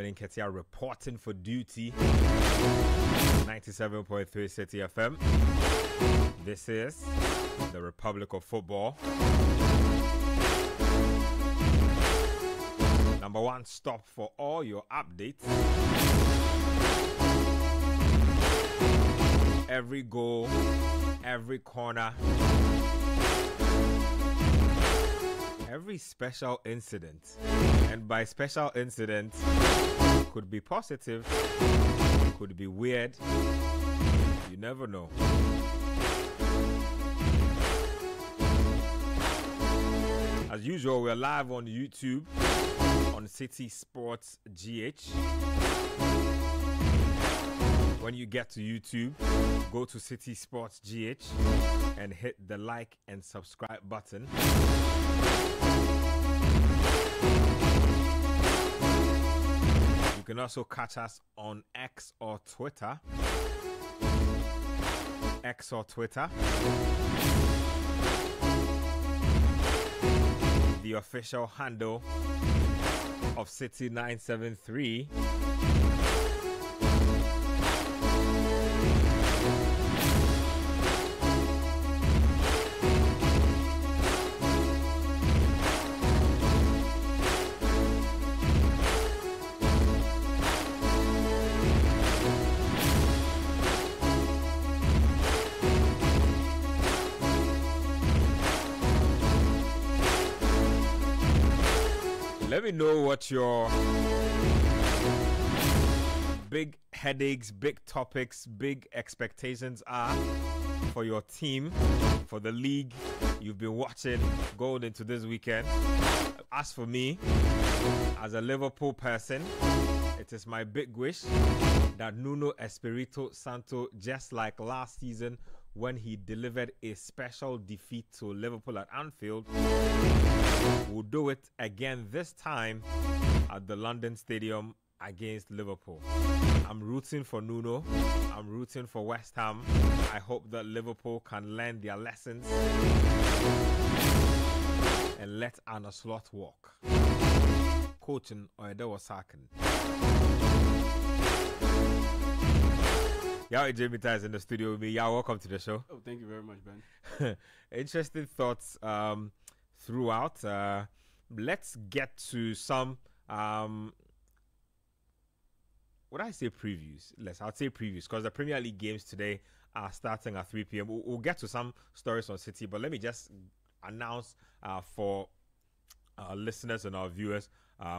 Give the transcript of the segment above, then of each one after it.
Benjamin Ketia reporting for duty. 97.3 City FM. This is the Republic of Football. Number one stop for all your updates. Every goal, every corner, every special incident. And by special incident, could be positive, could be weird. You never know. As usual, we're live on YouTube on City Sports GH. When you get to YouTube, go to City Sports GH and hit the like and subscribe button. You can also catch us on X or Twitter. The official handle of City 973. Let me know what your big headaches, big topics, big expectations are for your team, for the league you've been watching going into this weekend. As for me, as a Liverpool person, it is my big wish that Nuno Espirito Santo, just like last season when he delivered a special defeat to Liverpool at Anfield, will do it again this time at the London Stadium against Liverpool. I'm rooting for Nuno. I'm rooting for West Ham. I hope that Liverpool can learn their lessons and let Arne Slot walk. Coaching Oedewo Sarkin. Yeah, Jamie Ty is in the studio with me. Yeah, welcome to the show. Oh, thank you very much, Ben. Interesting thoughts throughout. Let's get to some would I say previews? I'll say previews because the Premier League games today are starting at 3 p.m. We'll get to some stories on City, but let me just announce for our listeners and our viewers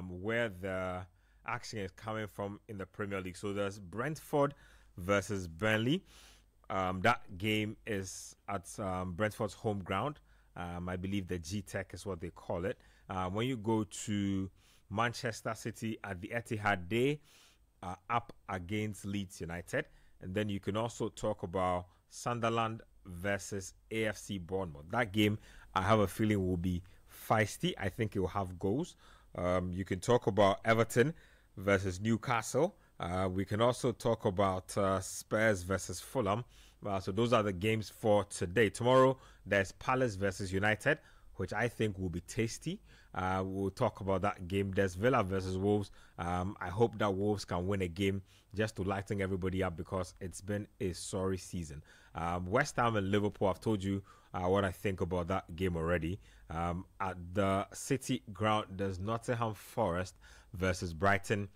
where the action is coming from in the Premier League. So there's Brentford versus Burnley. That game is at Brentford's home ground. I believe the G-Tech is what they call it. When you go to Manchester City at the Etihad, they are up against Leeds United. And then you can also talk about Sunderland versus AFC Bournemouth. That game, I have a feeling, will be feisty. I think it will have goals. You can talk about Everton versus Newcastle. We can also talk about Spurs versus Fulham. So those are the games for today. Tomorrow, there's Palace versus United, which I think will be tasty. We'll talk about that game. There's Villa versus Wolves. I hope that Wolves can win a game just to lighten everybody up because it's been a sorry season. West Ham and Liverpool, I've told you what I think about that game already. At the City ground, there's Nottingham Forest versus Brighton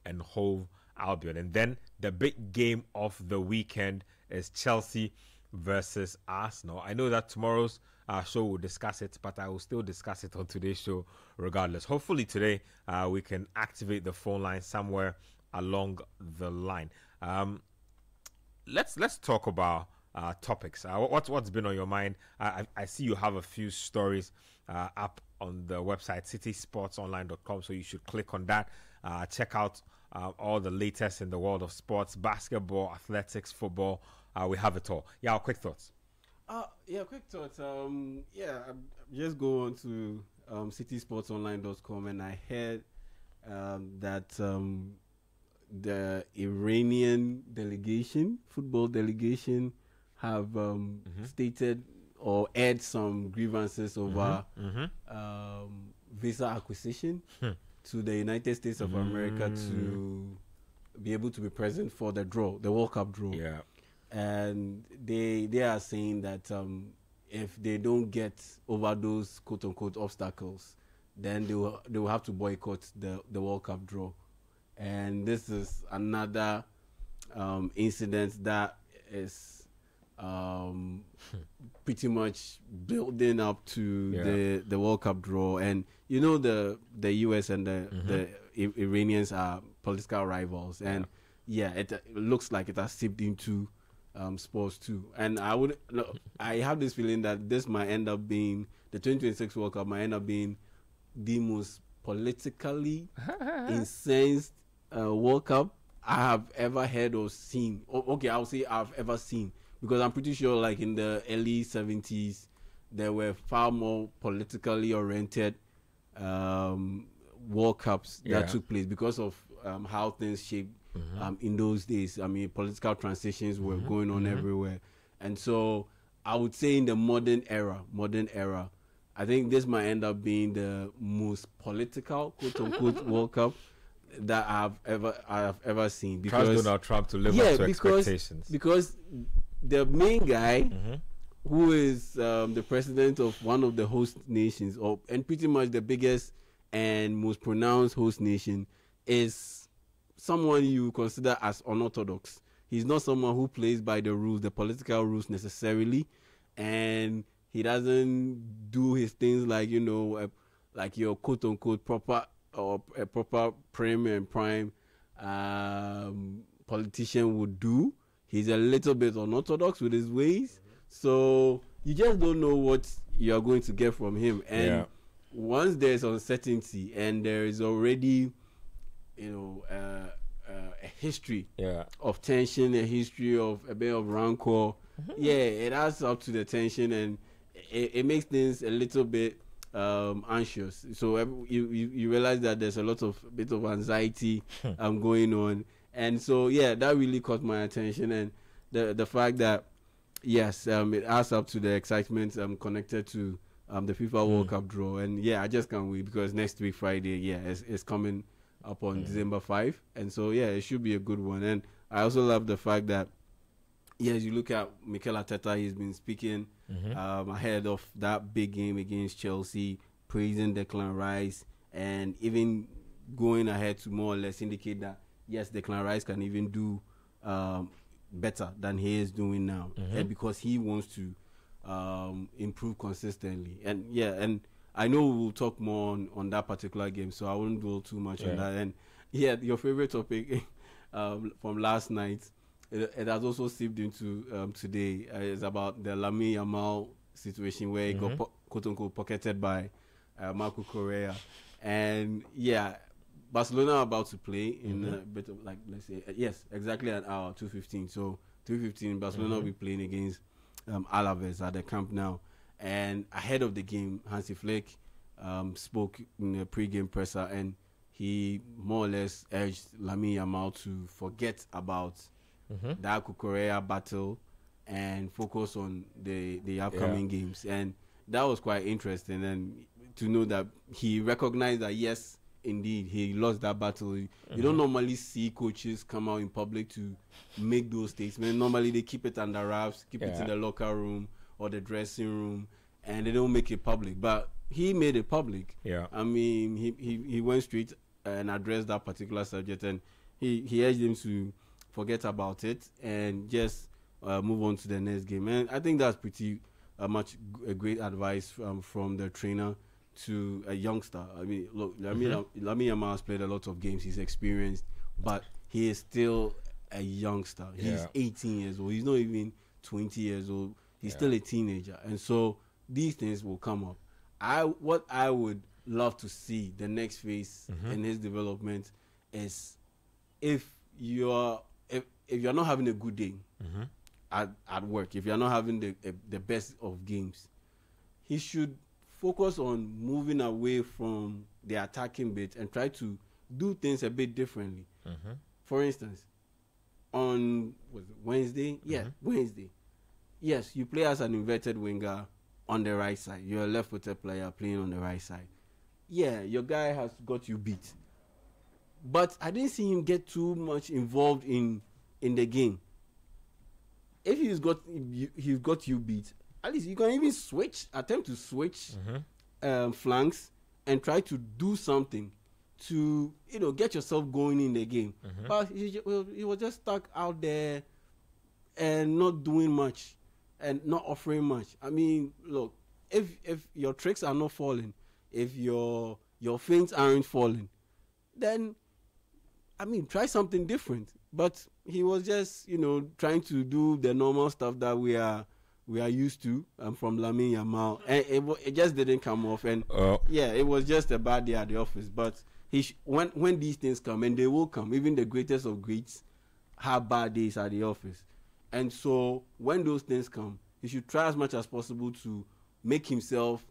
and Hove Albion. And then the big game of the weekend is Chelsea versus Arsenal. I know that tomorrow's show will discuss it, but I will still discuss it on today's show regardless. Hopefully today we can activate the phone line somewhere along the line. Let's talk about topics. What's been on your mind? I see you have a few stories up on the website citysportsonline.com, so you should click on that. Check out all the latest in the world of sports, basketball, athletics, football. We have it all. Yeah, quick thoughts. Quick thoughts. I just go on to citysportsonline.com and I heard that the Iranian delegation, football delegation, have stated or aired some grievances over visa acquisition. to the United States of America to be able to be present for the draw, the World Cup draw. Yeah. And they are saying that if they don't get over those quote unquote obstacles, then they will have to boycott the World Cup draw. And this is another incident that is pretty much building up to the World Cup draw. And you know the US and the Iranians are political rivals, and it looks like it has seeped into sports too. And I have this feeling that this might end up being the 2026 World Cup might end up being the most politically incensed World Cup I have ever heard or seen. Okay, I'll say I've ever seen, because I'm pretty sure like in the early 70s there were far more politically oriented World Cups that took place because of how things shaped in those days. I mean, political transitions were going on everywhere. And so I would say in the modern era, I think this might end up being the most political, quote unquote, World Cup that I have ever seen. Because Trust Donald Trump to live up to expectations. Because the main guy, who is the president of one of the host nations, and pretty much the biggest and most pronounced host nation, is someone you consider as unorthodox. He's not someone who plays by the rules, the political rules necessarily, and he doesn't do his things like, you know, like your quote unquote proper or a proper prim and prime politician would do. He's a little bit unorthodox with his ways, so you just don't know what you are going to get from him. And once there's uncertainty and there is already, you know, a history of tension, a history of a bit of rancor, it adds up to the tension, and it makes things a little bit anxious. So you realize that there's a bit of anxiety going on, and so that really caught my attention. And the fact that it adds up to the excitement connected to the FIFA World Cup draw. And I just can't wait, because next week Friday it's coming up on December 5, and so it should be a good one. And I also love the fact that as you look at Mikel Arteta, he's been speaking ahead of that big game against Chelsea, praising Declan Rice, and even going ahead to more or less indicate that Declan Rice can even do better than he is doing now, and because he wants to improve consistently. And I know we'll talk more on that particular game, so I won't dwell too much on that. And your favorite topic from last night, it has also seeped into today. It's about the Lamine Yamal situation, where he got quote unquote pocketed by Marco Correa. And Barcelona are about to play in a bit of, like, let's say, exactly an hour, 2:15. So 2:15, Barcelona will be playing against Alaves at the Camp Nou. And ahead of the game, Hansi Flick spoke in a pre-game presser, and he more or less urged Lamine Yamal to forget about the Marco Correa battle and focus on the upcoming games. And that was quite interesting, and to know that he recognized that yes, indeed, he lost that battle. You don't normally see coaches come out in public to make those statements. Normally they keep it under wraps, keep it in the locker room or the dressing room, and they don't make it public. But he made it public. I mean, he went straight and addressed that particular subject, and he urged him to forget about it and just move on to the next game. And I think that's pretty much a great advice from the trainer to a youngster. I mean, look, Lamine Yamal has played a lot of games. He's experienced, but he is still a youngster. He's 18 years old. He's not even 20 years old. He's still a teenager. And so these things will come up. What I would love to see the next phase in his development is if you're not having a good day at work, if you're not having the best of games, he should focus on moving away from the attacking bit and try to do things a bit differently. For instance, on Wednesday? Wednesday. Yes, you play as an inverted winger on the right side. You're a left-footed player playing on the right side. yeah, your guy has got you beat. But I didn't see him get too much involved in the game. If he's got you beat, at least you can even attempt to switch flanks and try to do something to get yourself going in the game. But he was just stuck out there and not doing much and not offering much. I mean, look, if your tricks are not falling, if your feints aren't falling, then I mean, try something different. But he was just trying to do the normal stuff that we are used to from Lamine Yamal, and it just didn't come off. And it was just a bad day at the office. But when these things come, and they will come, even the greatest of greats have bad days at the office. And so when those things come, he should try as much as possible to make himself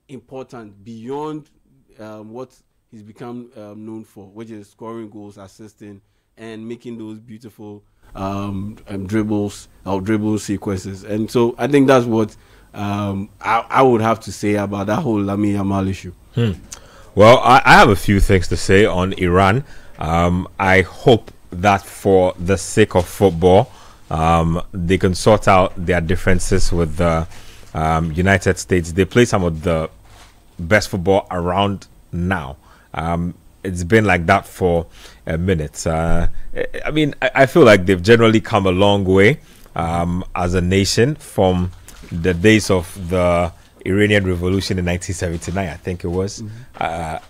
important beyond what he's become known for, which is scoring goals, assisting, and making those beautiful dribble sequences. And so I think that's what I would have to say about that whole Lamine Yamal issue. Well, I have a few things to say on Iran. I hope that for the sake of football, they can sort out their differences with the United States. They play some of the best football around now. It's been like that for a minute. I mean, I feel like they've generally come a long way as a nation from the days of the Iranian Revolution in 1979, I think it was.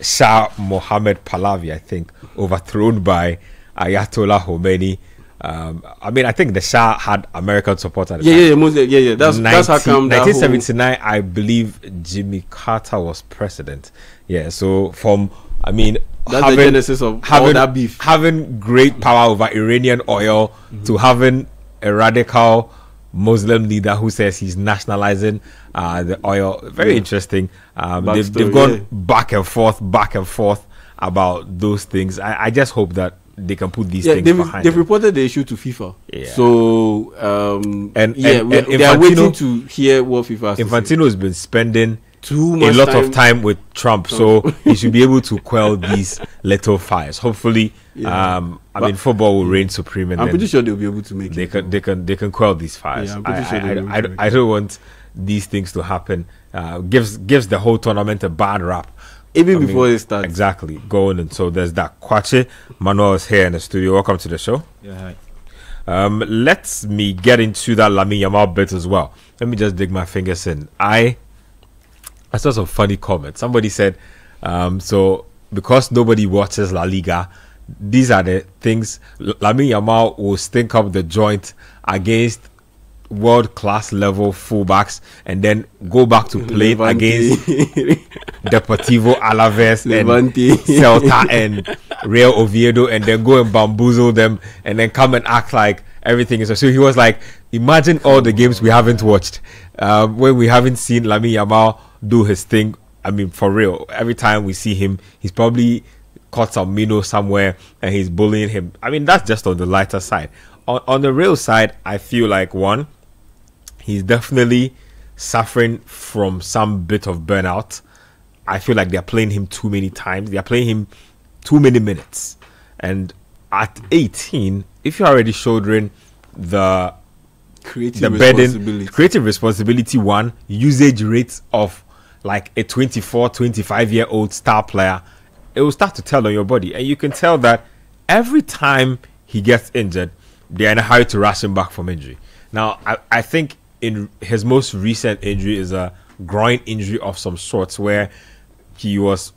Shah Mohammed Pahlavi, I think, overthrown by Ayatollah Khomeini. I mean, I think the Shah had American support at the time. That's how come 1979, I believe Jimmy Carter was president. Yeah, so from, I mean, that's the genesis of all that beef. Having great power over Iranian oil to having a radical Muslim leader who says he's nationalizing the oil. Very interesting. They've gone back and forth about those things. I just hope that they can put these things behind. They've reported the issue to FIFA. Yeah. So they are waiting to hear what FIFA has to say. Infantino has been spending a lot of time with Trump, so he should be able to quell these little fires. Hopefully, I mean, football will reign supreme. And I'm pretty sure they'll be able to make it. They can quell these fires. Yeah, I'm pretty sure I don't want these things to happen. Gives the whole tournament a bad rap. Even before it starts. Exactly. Going, and so there's that. Kwache Manuel is here in the studio. Welcome to the show. Yeah, hi. Let me get into that Lamine Yamal bit as well. Let me just dig my fingers in. I saw some funny comments. Somebody said, so because nobody watches La Liga, these are the things Lamine Yamal will stink up the joint against world-class level fullbacks and then go back to play against Deportivo Alaves and Celta and Real Oviedo, and then go and bamboozle them and then come and act like everything is. So he was like, imagine all the games we haven't watched when we haven't seen Lamine Yamal do his thing. I mean, for real, every time we see him, he's probably caught some minnow somewhere and he's bullying him. I mean, that's just on the lighter side. On the real side, I feel like, one, he's definitely suffering from some bit of burnout. I feel like they're playing him too many times. They're playing him too many minutes. And at 18, if you're already shouldering the creative responsibility, one, usage rates of like a 24, 25-year-old star player, it will start to tell on your body. And you can tell that every time he gets injured, they're in a hurry to rush him back from injury. Now, I think in his most recent injury is a groin injury of some sorts where he was,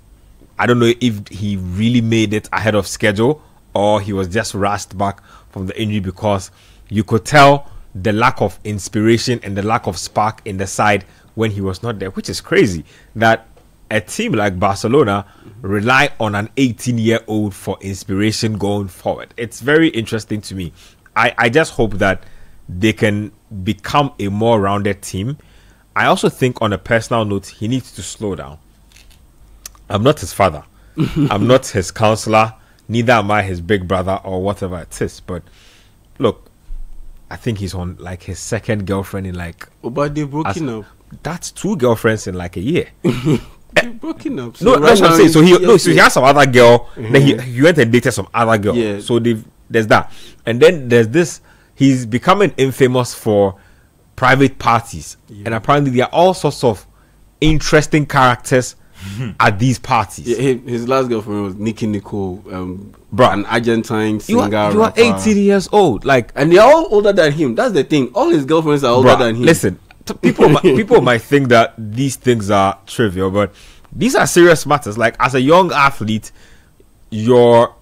I don't know if he really made it ahead of schedule or he was just rushed back from the injury, because you could tell the lack of inspiration and the lack of spark in the side when he was not there, which is crazy that a team like Barcelona rely on an 18-year-old for inspiration going forward. It's very interesting to me. I just hope that they can become a more rounded team. I also think, on a personal note, he needs to slow down. I'm not his father. I'm not his counselor. Neither am I his big brother or whatever it is. But look, I think he's on like his second girlfriend in like... Oh, but they've broken up. That's 2 girlfriends in like a year. broken up. So that's what I'm saying. So he has some other girl. Then he went and dated some other girl. Yeah. So there's that, and then there's this. He's becoming infamous for private parties, and apparently there are all sorts of interesting characters at these parties. Yeah, his last girlfriend was Nicki Nicole, an Argentine singer. You are 18 years old, and they're all older than him. That's the thing. All his girlfriends are older than him. Listen, people might think that these things are trivial, but these are serious matters. Like, as a young athlete, you're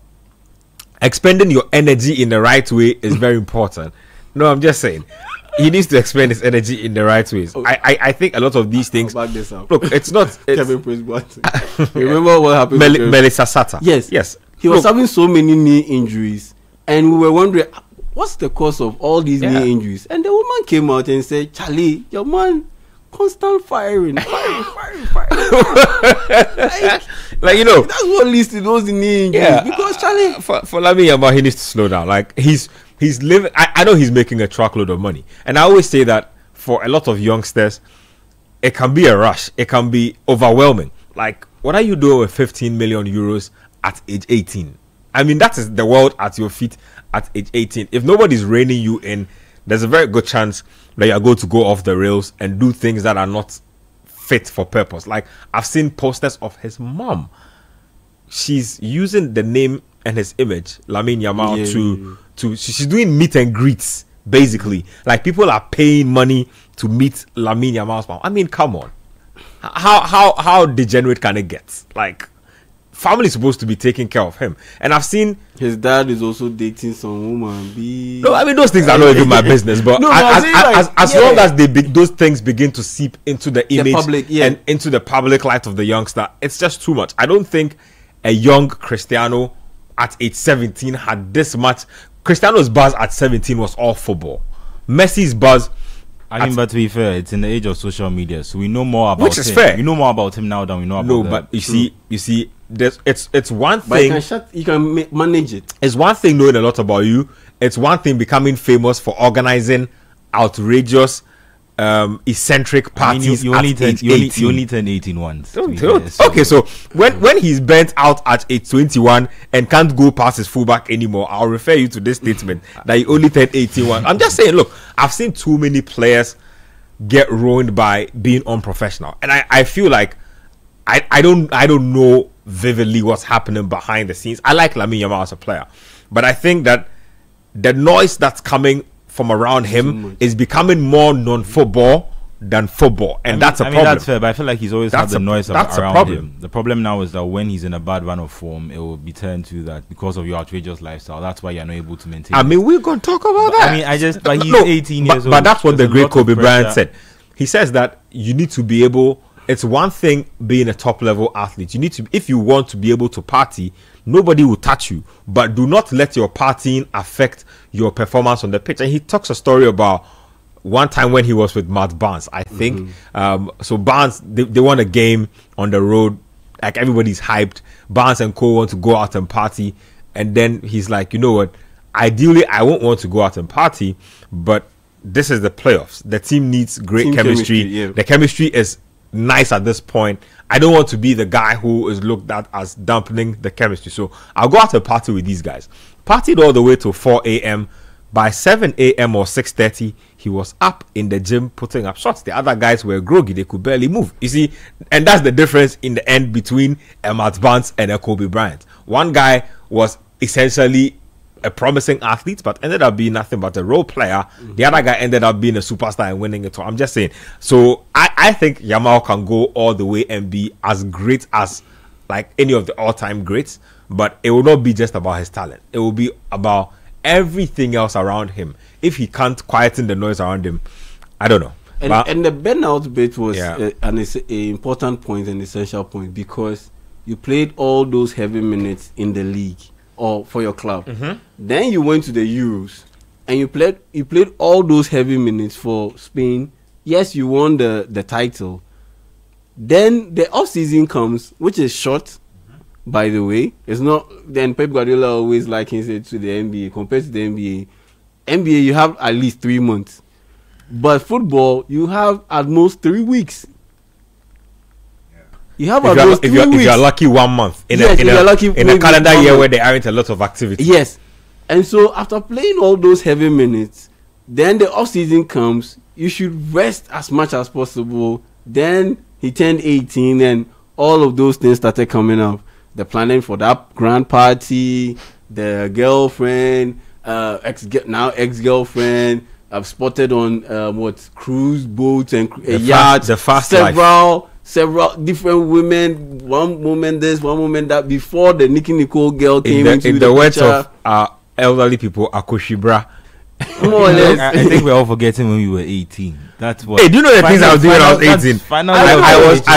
expending your energy in the right way is very important. No, I'm just saying he needs to expend his energy in the right ways. I think a lot of these things. Back this up. Look, it's not Kevin Prince Boateng. Remember what happened? Melissa Sata. Yes. He was having so many knee injuries, and we were wondering what's the cause of all these knee injuries. And the woman came out and said, "Charlie, your man constant firing. Like, that's what leads to those knee injuries. Yeah, because Charlie, for Lamine Yamal, he needs to slow down. Like, he's living. I know he's making a truckload of money, and I always say that for a lot of youngsters, it can be a rush. It can be overwhelming. Like, what are you doing with 15 million euros at age 18? I mean, that is the world at your feet at age 18. If nobody's reining you in, there's a very good chance that you're going to go off the rails and do things that are not fit for purpose. Like, I've seen posters of his mom. She's using the name and his image, Lamine Yamal, she's doing meet and greets, basically. Like, people are paying money to meet Lamine Yamal's mom. I mean, come on. How degenerate can it get? Like, family is supposed to be taking care of him, and I've seen his dad is also dating some woman. No, I mean, those things are not even my business. But as long as those things begin to seep into the image and into the public light of the youngster, it's just too much. I don't think a young Cristiano at age 17 had this much. Cristiano's buzz at 17 was all football. Messi's buzz. I mean, but to be fair, it's in the age of social media, so we know more about him. Which is fair. We know more about him now than we know about him. No, but you see, it's one thing. But you can manage it. It's one thing knowing a lot about you. It's one thing becoming famous for organizing outrageous, eccentric parties. You only turn 18 once. Okay, so when he's bent out at age 21 and can't go past his fullback anymore, I'll refer you to this statement that he only turned 18 once. I'm just saying, look, I've seen too many players get ruined by being unprofessional, and I feel like I don't know vividly what's happening behind the scenes. I like Lamine Yamal as a player, but I think that the noise that's coming from around him is becoming more non-football than football, and that's a problem. That's fair, but I feel like he's always had the noise around him. The problem now is that when he's in a bad run of form, it will be turned to that because of your outrageous lifestyle. That's why you're not able to maintain. I mean, we're gonna talk about that. I mean, but he's 18 years old. But that's what the great Kobe Bryant said. He says that you need to be able. It's one thing being a top level athlete. You need to, if you want to be able to party, nobody will touch you, but do not let your partying affect your performance on the pitch. And he talks a story about one time when he was with Matt Barnes, I think. So Barnes, they won a game on the road, like everybody's hyped. Barnes and Co want to go out and party, and then he's like, you know what? Ideally, I won't want to go out and party, but this is the playoffs. The team needs great chemistry. The chemistry is nice at this point. I don't want to be the guy who is looked at as dampening the chemistry. So I'll go out and party with these guys. Partied all the way to 4 a.m. By 7 a.m. or 6:30, he was up in the gym putting up shots. The other guys were groggy. They could barely move. You see, and that's the difference in the end between a Matt Barnes and a Kobe Bryant. One guy was essentially a promising athlete, but ended up being nothing but a role player. The other guy ended up being a superstar and winning it all. I'm just saying. So I think Yamal can go all the way and be as great as like any of the all-time greats, but it will not be just about his talent. It will be about everything else around him. If he can't quieten the noise around him, I don't know. And the burnout bit was an important point, an essential point, because you played all those heavy minutes in the league or for your club. Then you went to the Euros and you played all those heavy minutes for Spain. Yes, you won the title. Then the off season comes, which is short, by the way. It's not. Then Pep Guardiola always likens it to the NBA. Compared to the NBA, you have at least 3 months, but football you have at most 3 weeks. You have those 3 weeks. If you're lucky 1 month in a calendar year where there aren't a lot of activity. Yes. And so after playing all those heavy minutes, then the off season comes. You should rest as much as possible. Then he turned 18 and all of those things started coming up. The planning for that grand party, the girlfriend, ex-girlfriend. I've spotted on cruise boats and yachts. The fast several different women. One moment this, one moment that. Before the Nicky Nicole girl came into the words of our elderly people, Akoshibra. More or less. I think we're all forgetting when we were 18. That's what. Hey, do you know the things I was doing when I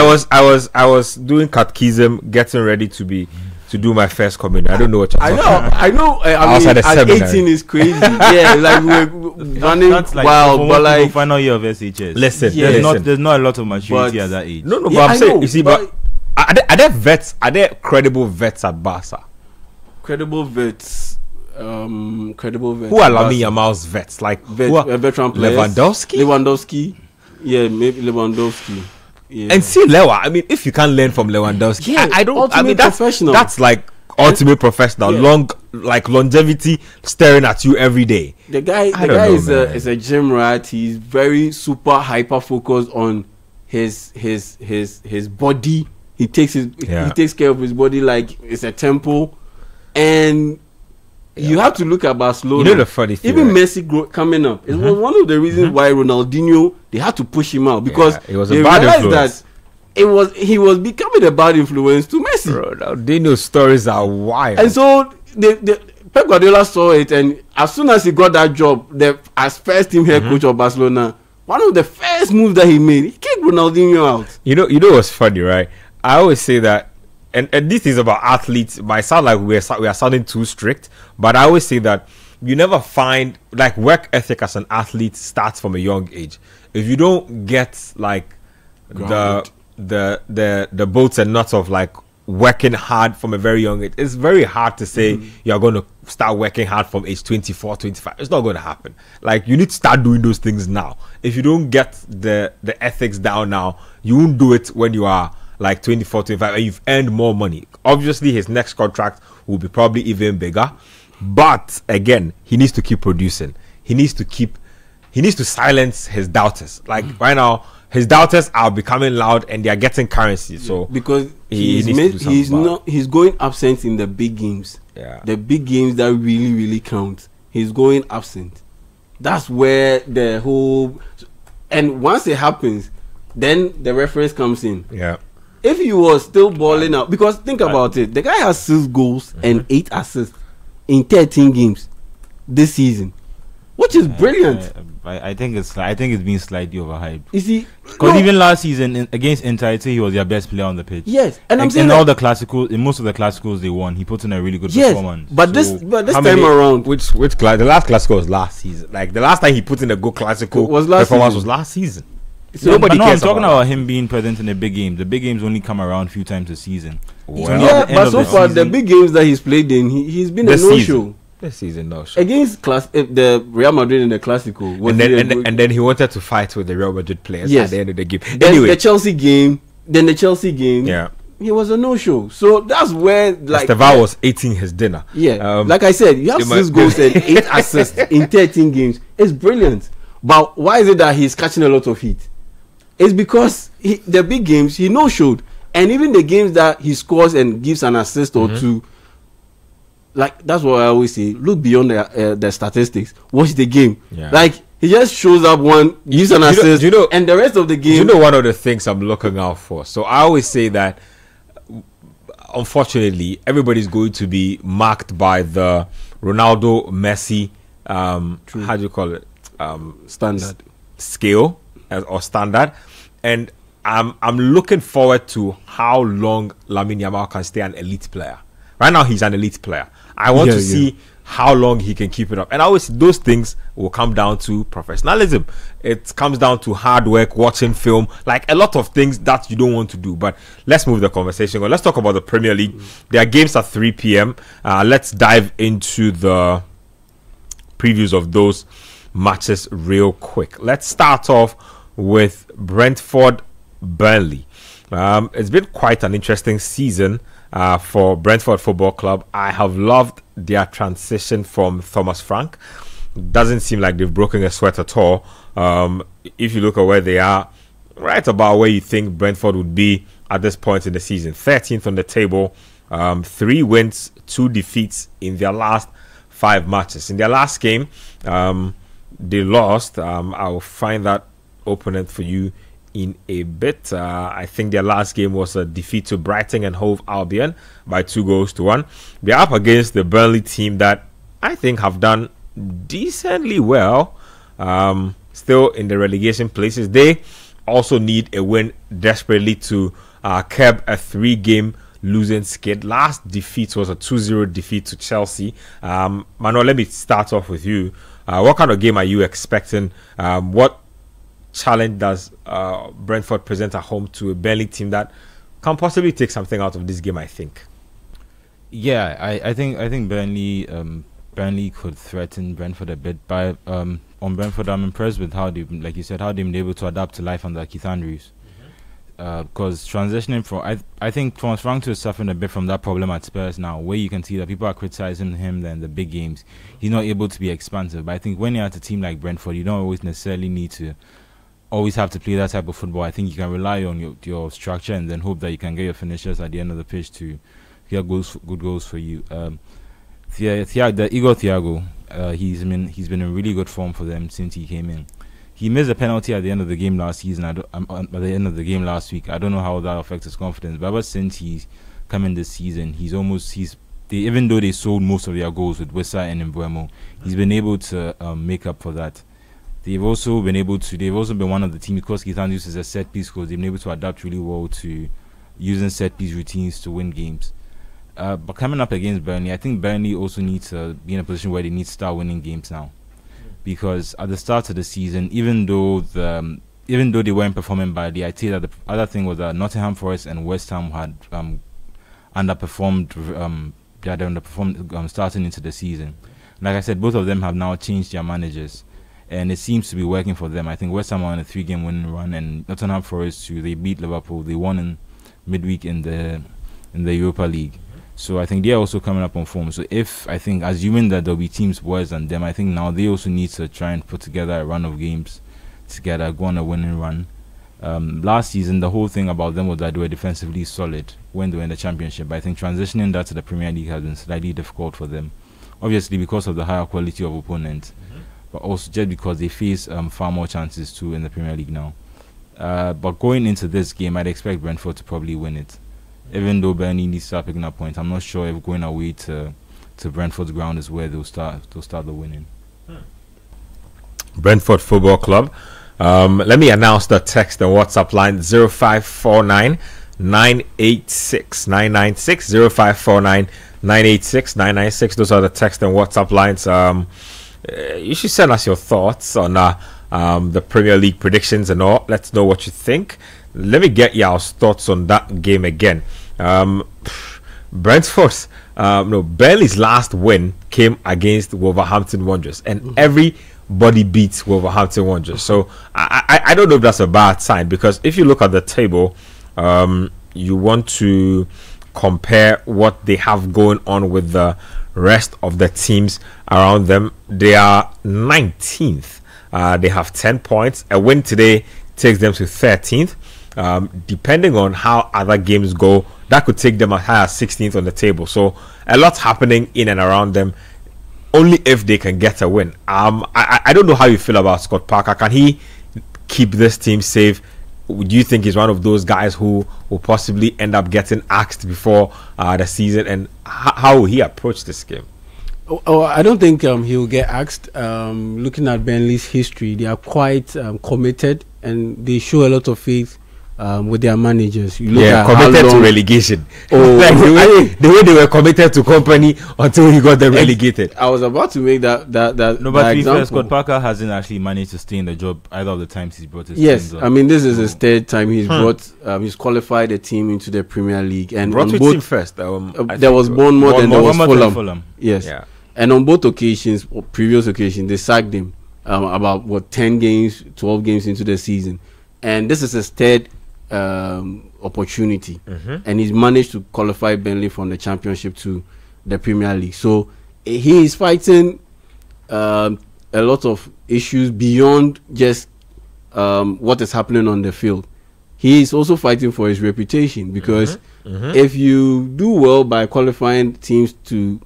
was 18? I was doing catechism, getting ready to do my first communion. I don't know what you're talking about. I know. I mean, at 18 is crazy. Yeah, like we're running that's like wild, but like final year of SHS. Listen, there's not a lot of maturity at that age. No, but I'm saying, you see, but are there vets? Are there credible vets at Barca? Credible vets. Who are Lamine Yamal's vets? Like veteran players. Lewandowski. Yeah, maybe Lewandowski. Yeah. And see Lewa. I mean, if you can't learn from Lewandowski, yeah, I don't. I mean, that's like ultimate professional. Yeah. Longevity staring at you every day. The guy is a gym rat. He's very super hyper focused on his body. He takes care of his body like it's a temple, and you have to look at Barcelona. You know the funny thing, even Messi coming up. It was one of the reasons why Ronaldinho, they had to push him out because it was a bad influence. That he was becoming a bad influence to Messi. Ronaldinho's stories are wild. And so Pep Guardiola saw it, and as soon as he got that job, as first team head coach of Barcelona, one of the first moves that he made, he kicked Ronaldinho out. You know what's funny, right? I always say that, and this is about athletes. It might sound like we are sounding too strict, but I always say that you never find, like, work ethic as an athlete starts from a young age. If you don't get like the bolts and nuts of like working hard from a very young age, it's very hard to say you're going to start working hard from age 24, 25. It's not going to happen. Like, you need to start doing those things now. If you don't get the ethics down now, you won't do it when you are like 24, 25 and you've earned more money. Obviously his next contract will be probably even bigger, but again, he needs to keep producing. He needs to silence his doubters. Like right now, his doubters are becoming loud and they are getting currency. So because he's going absent in the big games. Yeah. The big games that really, really count. He's going absent. That's where the whole, and once it happens, then the reference comes in. Yeah. If he was still balling out, because think about it, the guy has 6 goals and 8 assists in 13 games this season, which is brilliant. I think it's been slightly overhyped. You see, because even last season against Inter, I'd say he was their best player on the pitch. Yes, and I'm saying in all the classicals, in most of the classicals they won, he put in a really good performance. But this time around, which the last classical was last season. Like the last time he put in a good classical was last season. So nobody cares. I'm talking about him being present in the big games. The big games only come around a few times a season. Well, but so far the big games that he's played in, he's been a no-show. This season, no show. Against the Real Madrid in the Clasico. And then he wanted to fight with the Real Madrid players at the end of the game. Anyway, the Chelsea game, yeah, he was a no-show. So that's where like Estevao was eating his dinner. Yeah, like I said, you have 6 goals and 8 assists in 13 games. It's brilliant. But why is it that he's catching a lot of heat? It's because the big games he no-showed, and even the games that he scores and gives an assist or two. Like that's what I always say. Look beyond the statistics. Watch the game. Yeah. Like he just shows up gives an assist, and the rest of the game. You know, one of the things I'm looking out for. So I always say that, unfortunately, everybody's going to be marked by the Ronaldo, Messi, how do you call it? Standard scale or standard, and I'm looking forward to how long Lamine Yamal can stay an elite player. Right now, he's an elite player. I want to see how long he can keep it up. And I always, those things will come down to professionalism. It comes down to hard work, watching film, like a lot of things that you don't want to do. But let's move the conversation on. Let's talk about the Premier League. There are games at 3 p.m. Let's dive into the previews of those matches real quick. Let's start off with Brentford Burnley. It's been quite an interesting season for Brentford Football Club. I have loved their transition from Thomas Frank. Doesn't seem like they've broken a sweat at all. If you look at where they are, right about where you think Brentford would be at this point in the season. 13th on the table, 3 wins, 2 defeats in their last 5 matches. In their last game, they lost. I'll find that opponent for you in a bit. I think their last game was a defeat to Brighton and Hove Albion by 2-1. They're up against the Burnley team that I think have done decently well. Still in the relegation places. They also need a win desperately to curb a 3-game losing skid. Last defeat was a 2-0 defeat to Chelsea. Manuel, let me start off with you. What kind of game are you expecting? What challenge does Brentford present at home to a Burnley team that can possibly take something out of this game? I think. Yeah, I think Burnley could threaten Brentford a bit. By on Brentford, I'm impressed with how they, like you said, how they've been able to adapt to life under Keith Andrews. Because transitioning from, I think Thomas Frank is suffering a bit from that problem at Spurs now, where you can see that people are criticizing him in the big games. He's not able to be expansive. But I think when you're at a team like Brentford, you don't always necessarily need to always have to play that type of football. I think you can rely on your structure and then hope that you can get your finishers at the end of the pitch to get good goals for you. Igor Thiago, he's been in really good form for them since he came in. He missed a penalty at the end of the game last season. At the end of the game last week, I don't know how that affects his confidence. But ever since he's come in this season, even though they sold most of their goals with Wissa and Mbeumo, he's been able to make up for that. They've also been one of the teams, because Keith Andrews is a set piece coach. They've been able to adapt really well to using set piece routines to win games. But coming up against Burnley, I think Burnley also needs to be in a position where they need to start winning games now. Because at the start of the season, even though they weren't performing badly, I'd say that the other thing was that Nottingham Forest and West Ham had underperformed. Starting into the season. Like I said, both of them have now changed their managers, and it seems to be working for them. I think West Ham are on a 3-game winning run, and Nottingham Forest too. They beat Liverpool. They won in midweek in the Europa League. So I think they're also coming up on form. So assuming that there'll be teams worse than them, I think now they also need to try and put together a run of games together, go on a winning run. Last season, the whole thing about them was that they were defensively solid when they were in the Championship. But I think transitioning that to the Premier League has been slightly difficult for them. Obviously because of the higher quality of opponents, but also just because they face far more chances too in the Premier League now. But going into this game, I'd expect Brentford to probably win it. Even though Burnley needs to start picking up points, I'm not sure if going away to Brentford's ground is where they'll start the winning. Brentford Football Club. Let me announce the text and WhatsApp line: 0549 986 996 0549 986 996. Those are the text and WhatsApp lines. You should send us your thoughts on the Premier League predictions and all. Let's know what you think. Let me get y'all's thoughts on that game again. Brentford's Burnley's last win came against Wolverhampton Wanderers, and everybody beats Wolverhampton Wanderers. So I don't know if that's a bad sign, because if you look at the table, you want to compare what they have going on with the rest of the teams around them. They are 19th. They have 10 points. A win today takes them to 13th. Depending on how other games go, that could take them as high as 16th on the table. So a lot happening in and around them, only if they can get a win. I don't know how you feel about Scott Parker. Can he keep this team safe? Do you think he's one of those guys who will possibly end up getting axed before the season? And how will he approach this game? I don't think he'll get axed. Looking at Burnley's history, they are quite committed, and they show a lot of faith with their managers. You look at committed to relegation. Like the way they were committed to Company until he got them relegated. I was about to make that No, but to be fair, Scott Parker hasn't actually managed to stay in the job either of the times he's brought his teams I mean, this is his 3rd time he's brought. He's qualified a team into the Premier League, and brought on both team first. There was Bournemouth and there was Fulham. Yes. Yeah. And on both occasions, or previous occasions, they sacked him about 10 games, 12 games into the season. And this is his 3rd opportunity, and he's managed to qualify Burnley from the Championship to the Premier League. So he is fighting a lot of issues beyond just what is happening on the field. He is also fighting for his reputation, because if you do well by qualifying teams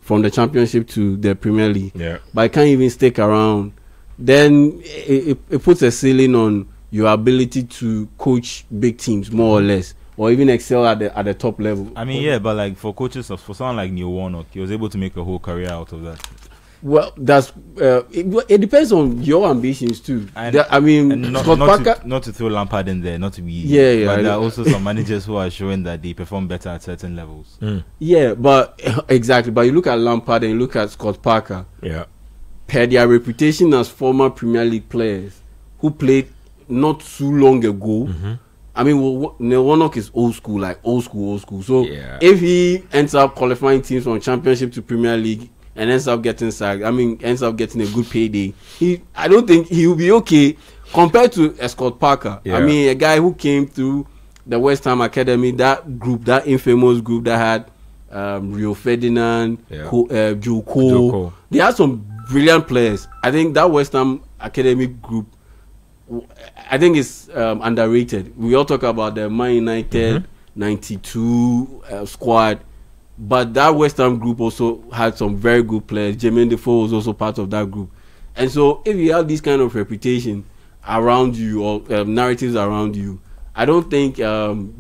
from the Championship to the Premier League, but can't even stick around, then it puts a ceiling on your ability to coach big teams, more or less, or even excel at the top level. I mean, but like for coaches, for someone like Neil Warnock, he was able to make a whole career out of that. Well, that's it depends on your ambitions too. Scott Parker, not to throw Lampard in there, not to be but there are also some managers who are showing that they perform better at certain levels. Yeah, but exactly. But you look at Lampard and you look at Scott Parker. Yeah, per their reputation as former Premier League players who played not too long ago. I mean, Neil Warnock is old school. So if he ends up qualifying teams from Championship to Premier League and ends up getting sacked, ends up getting a good payday, I don't think he will be okay compared to Scott Parker. I mean, a guy who came through the West Ham Academy, that infamous group that had Rio Ferdinand, Joe Cole. They had some brilliant players. I think that West Ham Academy group, I think it's underrated. We all talk about the Man United 92 squad, but that West Ham group also had some very good players. Jermaine Defoe was also part of that group. And so if you have this kind of reputation around you, or narratives around you, I don't think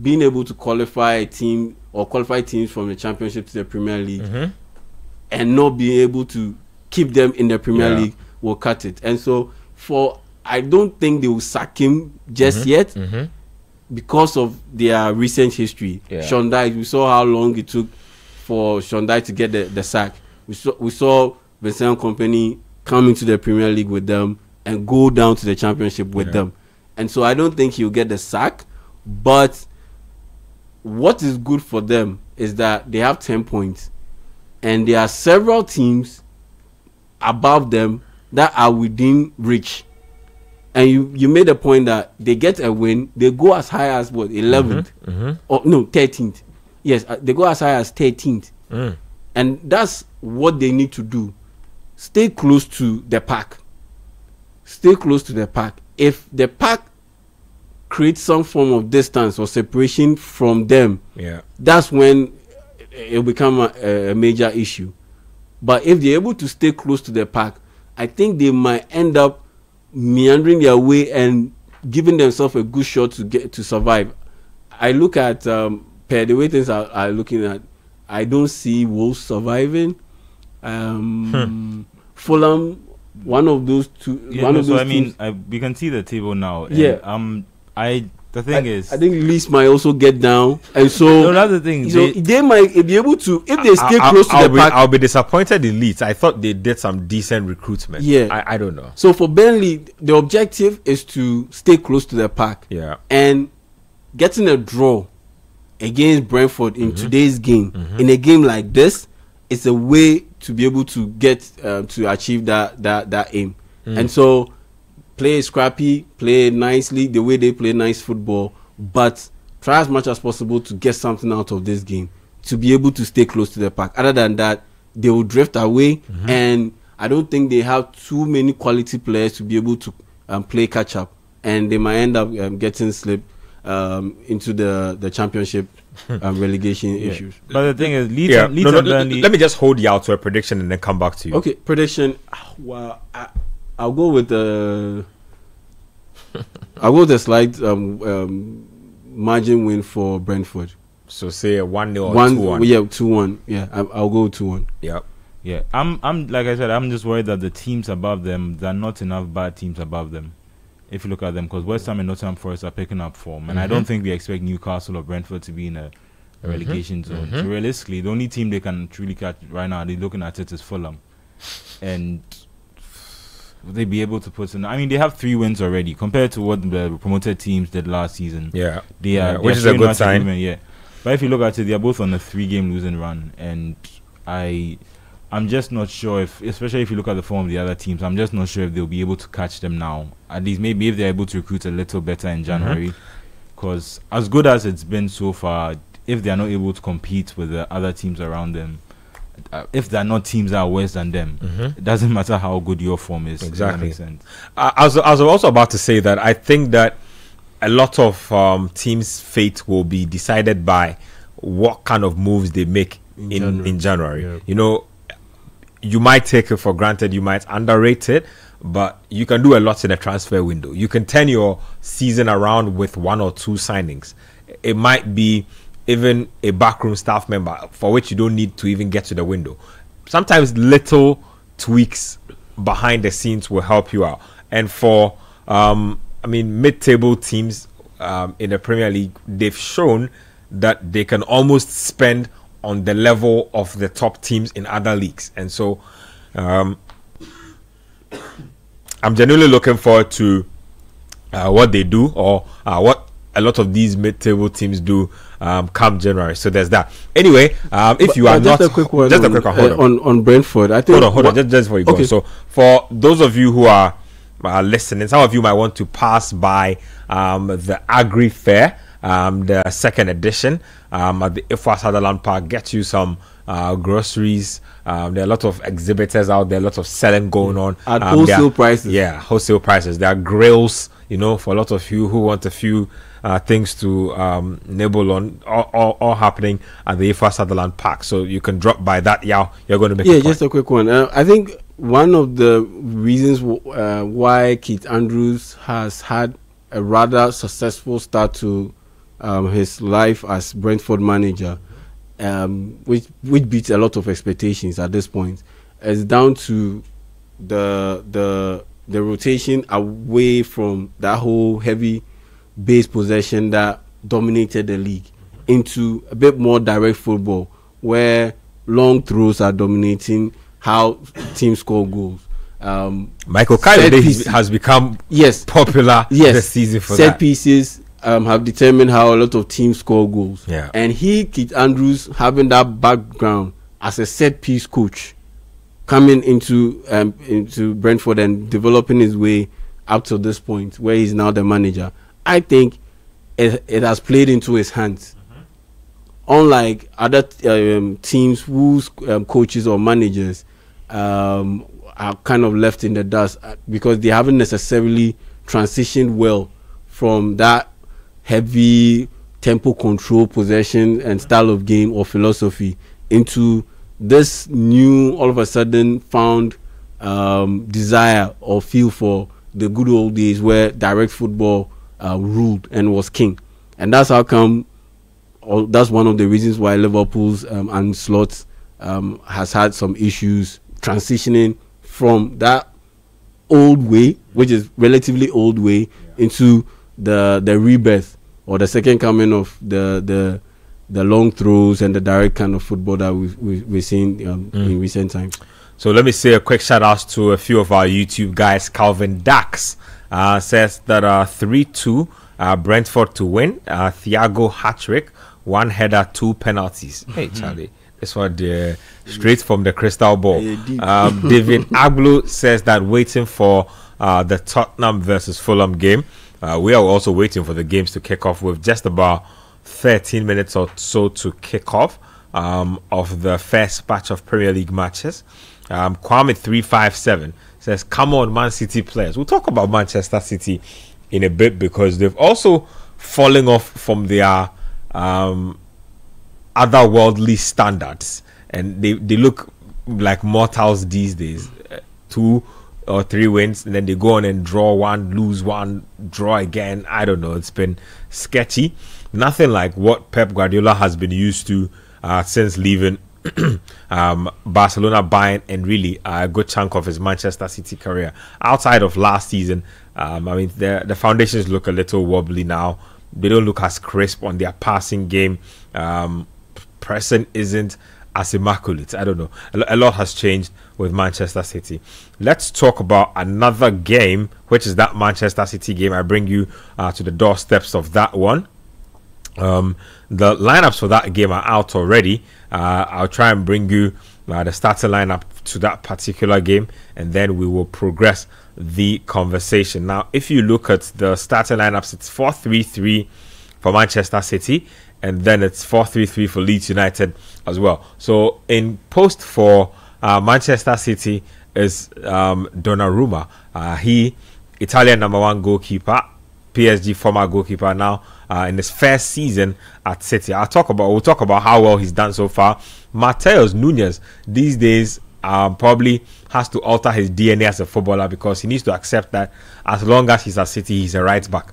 being able to qualify a team or qualify teams from the Championship to the Premier League and not be able to keep them in the Premier League will cut it. And so I don't think they will sack him just yet because of their recent history. Sean Dyche, we saw how long it took for Sean Dyche to get the sack. We saw Vincent Kompany come into the Premier League with them and go down to the Championship with them. And so I don't think he'll get the sack. But what is good for them is that they have 10 points. And there are several teams above them that are within reach. And you made a point that they get a win, they go as high as 11th? Or no, 13th. Yes, they go as high as 13th. And that's what they need to do. Stay close to the pack. Stay close to the pack. If the pack creates some form of distance or separation from them, that's when it will become a major issue. But if they're able to stay close to the pack, I think they might end up meandering their way and giving themselves a good shot to survive. I look at per the way things are looking at, I don't see Wolves surviving. Fulham, one of those two. We can see the table now. And, the thing is, I think Leeds might also get down, and so another thing, so they might be able to, if they stay close to the pack. I'll be disappointed in Leeds. I thought they did some decent recruitment. I don't know. So for Burnley, the objective is to stay close to the pack. And getting a draw against Brentford in today's game, in a game like this, is a way to be able to get to achieve that aim. And so play scrappy, play nicely, the way they play nice football, but try as much as possible to get something out of this game, to be able to stay close to the pack. Other than that, they will drift away, and I don't think they have too many quality players to be able to play catch up, and they might end up getting slipped into the Championship relegation issues. But the thing is, Leeds and Burnley. Let me just hold you out to a prediction and then come back to you. Okay, prediction. Well, I'll go with the. I'll go with a slight margin win for Brentford. So say a 1-0 or 2-1. Yeah, 2-1. Yeah, I'll go 2-1. Yeah. I'm like I said, I'm just worried that the teams above them, there are not enough bad teams above them. If you look at them, because West Ham and Nottingham Forest are picking up form, and I don't think we expect Newcastle or Brentford to be in a relegation zone. So realistically, the only team they can truly catch right now, they're looking at it, is Fulham, and will they be able to put in? I mean, they have 3 wins already compared to what the promoted teams did last season. They are, which is a good sign. But if you look at it, they are both on a 3-game losing run, and I'm just not sure if, especially if you look at the form of the other teams, I'm just not sure if they'll be able to catch them now. At least maybe if they're able to recruit a little better in January, because as good as it's been so far, if they are not able to compete with the other teams around them, if they're not teams that are worse than them, it doesn't matter how good your form is. Exactly. If that makes sense. I was also about to say that I think that a lot of teams' fate will be decided by what kind of moves they make in January. Yeah. You know, you might take it for granted, you might underrate it, but you can do a lot in a transfer window. You can turn your season around with 1 or 2 signings. It might be even a backroom staff member for which you don't need to even get to the window. Sometimes little tweaks behind the scenes will help you out. And for mid-table teams in the Premier League, they've shown that they can almost spend on the level of the top teams in other leagues. And so I'm genuinely looking forward to what they do, or what a lot of these mid-table teams do come January. So there's that. Anyway, if you are just not... a quick one on Brentford. I think hold on, just before you go. So for those of you who are listening, some of you might want to pass by the Agri Fair, the 2nd edition at the IFA Sutherland Park. Get you some groceries. There are a lot of exhibitors out there, a lot of selling going on at wholesale prices. Yeah, wholesale prices. There are grills, for a lot of you who want a few things to nibble on, all happening at the IFA Sutherland Park. So you can drop by that. Yeah, you're going to make a point. Just a quick one. I think one of the reasons why Keith Andrews has had a rather successful start to his life as Brentford manager, which beats a lot of expectations at this point, is down to the rotation away from that whole heavy base possession that dominated the league into a bit more direct football, where long throws are dominating how teams score goals. Michael Kyle has become popular this season for set pieces. Have determined how a lot of teams score goals. Yeah. And Keith Andrews, having that background as a set piece coach, coming into Brentford and developing his way up to this point where he's now the manager, I think it has played into his hands. Unlike other teams whose coaches or managers are kind of left in the dust because they haven't necessarily transitioned well from that heavy tempo control, possession and style of game or philosophy into this new, all of a sudden found desire or feel for the good old days where direct football ruled and was king. And that's how come, or that's one of the reasons why Liverpool's onslaught has had some issues transitioning from that old way, which is relatively old way, into the rebirth or the second coming of the long throws and the direct kind of football that we've seen in recent times. So let me say a quick shout out to a few of our YouTube guys. Calvin Dax says that 3-2 Brentford to win. Thiago hat-trick, 1 header, 2 penalties. Hey Charlie, this one straight from the crystal ball. David Aglu says that waiting for the Tottenham versus Fulham game. We are also waiting for the games to kick off with just about 13 minutes or so to kick off of the first batch of Premier League matches. Kwame357 says, come on, Man City players. We'll talk about Manchester City in a bit because they've also fallen off from their otherworldly standards. And they look like mortals these days. 2 or 3 wins, and then they go on and draw 1, lose 1, draw again. I don't know. It's been sketchy. Nothing like what Pep Guardiola has been used to since leaving Barcelona, Bayern, and really a good chunk of his Manchester City career. Outside of last season, the foundations look a little wobbly now. They don't look as crisp on their passing game. Pressing isn't as immaculate. I don't know. A lot has changed with Manchester City. Let's talk about another game, which is that Manchester City game. I bring you to the doorsteps of that one. The lineups for that game are out already. I'll try and bring you the starting lineup to that particular game, and then we will progress the conversation. Now, if you look at the starting lineups, it's 4-3-3 for Manchester City, and then it's 4-3-3 for Leeds United as well. So in post for Manchester City is Donnarumma. He, Italian #1 goalkeeper, PSG former goalkeeper, now in his first season at City. We'll talk about how well he's done so far. Mateus Nunes these days probably has to alter his DNA as a footballer, because he needs to accept that as long as he's at City, he's a right back.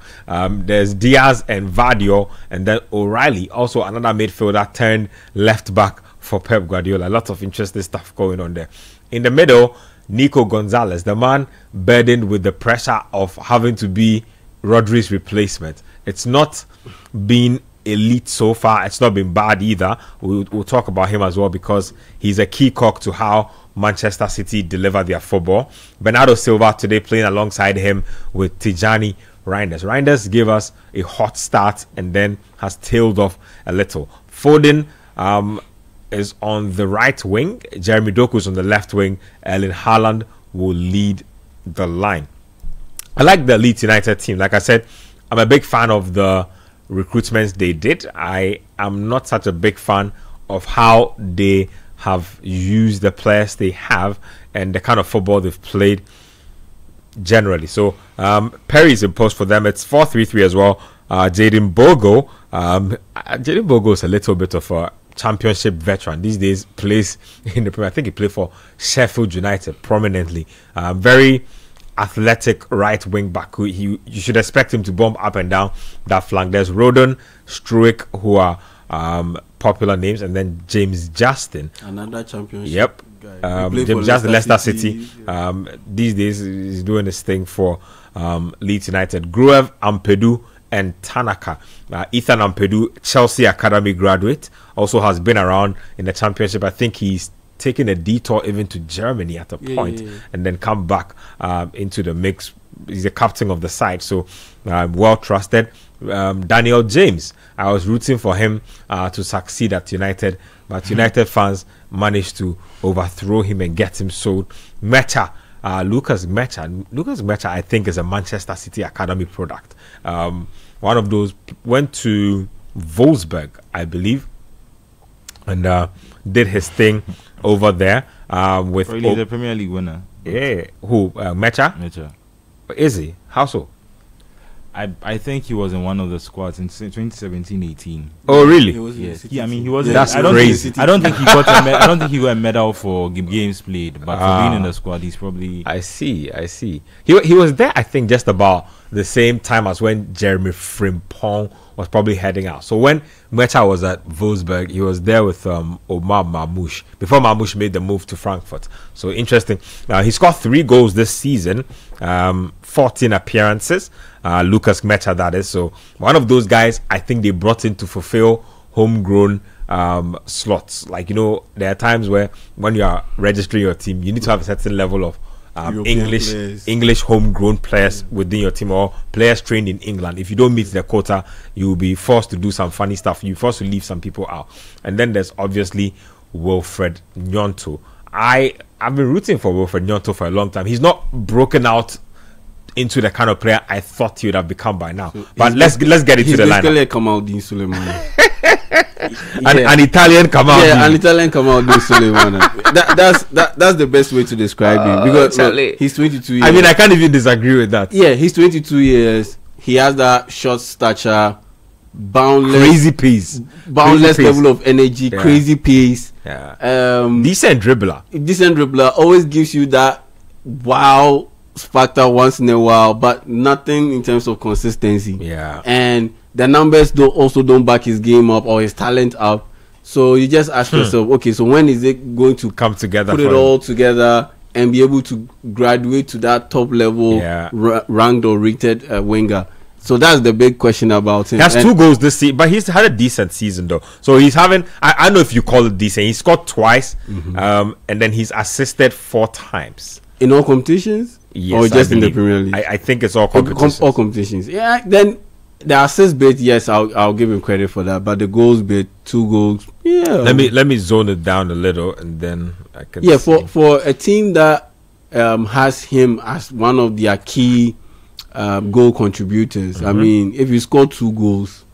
There's Diaz and Vardio, and then O'Reilly, also another midfielder turned left back for Pep Guardiola. Lots of interesting stuff going on there. In the middle, Nico Gonzalez, the man burdened with the pressure of having to be Rodri's replacement. It's not been elite so far. It's not been bad either. We'll talk about him as well, because he's a key cog to how Manchester City deliver their football. Bernardo Silva today playing alongside him with Tijani Reinders. Reinders gave us a hot start and then has tailed off a little. Foden is on the right wing. Jeremy Doku is on the left wing. Erling Haaland will lead the line. I like the Leeds United team. Like I said, I'm a big fan of the recruitments they did. I am not such a big fan of how they have used the players they have and the kind of football they've played generally. So Perry's in post for them. It's 4-3-3 as well. Jadon Bogo. Jadon Bogo is a little bit of a championship veteran these days. Plays in the Premier. I think he played for Sheffield United prominently. Very athletic right wing back. You should expect him to bomb up and down that flank. There's Rodon, Struik, who are popular names, and then James Justin, another championship. Yep. Guy. James Justin, Leicester City. These days he's doing his thing for Leeds United. Gruev, Ampadu, and Tanaka. Ethan Ampadu, Chelsea Academy graduate, also has been around in the championship. I think he's taken a detour even to Germany at a point, and then come back into the mix. He's the captain of the side, so well trusted. Daniel James, I was rooting for him to succeed at United, but United fans managed to overthrow him and get him sold. Mecha, Lucas Mecha, I think is a Manchester City Academy product. One of those went to Wolfsburg, I believe, and did his thing over there with probably the Premier League winner. Yeah, who Mecha? Mecha. Is he? How so? I think he was in one of the squads in 2017-18. Oh, really? Yes. He was. That's I don't crazy. I don't think he got. I don't think he got a medal for games played, but for being in the squad, he's probably. I see. He was there, I think, just about the same time as when Jeremy Frimpong was probably heading out. So when Mecha was at Wolfsburg, he was there with Omar Mamouche before Mamouche made the move to Frankfurt. So interesting. He scored 3 goals this season, 14 appearances. Lucas Mecha, that is. So one of those guys I think they brought in to fulfill homegrown slots. Like, there are times where when you are registering your team, you need to have a certain level of English homegrown players within your team, or players trained in England. If you don't meet the quota, you will be forced to do some funny stuff. You're forced to leave some people out. And then there's obviously Wilfred Gnonto. I've been rooting for Wilfred Gnonto for a long time. He's not broken out into the kind of player I thought he would have become by now. So but let's get into the lineup. He's basically Kamaldeen Suleiman. An Italian Kamaldeen. Yeah, an Italian Kamaldeen Suleiman. That's the best way to describe him, because he's 22 years. I mean, I can't even disagree with that. Yeah, he's 22 years. He has that short stature, crazy pace, boundless level of energy, crazy pace. Yeah. Decent dribbler. Always gives you that wow factor once in a while, but nothing in terms of consistency. Yeah. And the numbers don't back his game up or his talent up. So you just ask yourself, okay, so when is it going to come together? Put it all together and be able to graduate to that top level ranked or rated winger? So that's the big question about him. He has 2 goals this season, but he's had a decent season though. So he's having, I don't know if you call it decent. He scored twice, and then he's assisted 4 times. In all competitions? Yes, or just in the Premier League? I think it's all competitions. All competitions. Yeah, then the assist bit, yes, I'll give him credit for that. But the goals bit, 2 goals, yeah. Let me zone it down a little, and then I can. Yeah, for a team that has him as one of their key goal contributors. I mean, if you score 2 goals,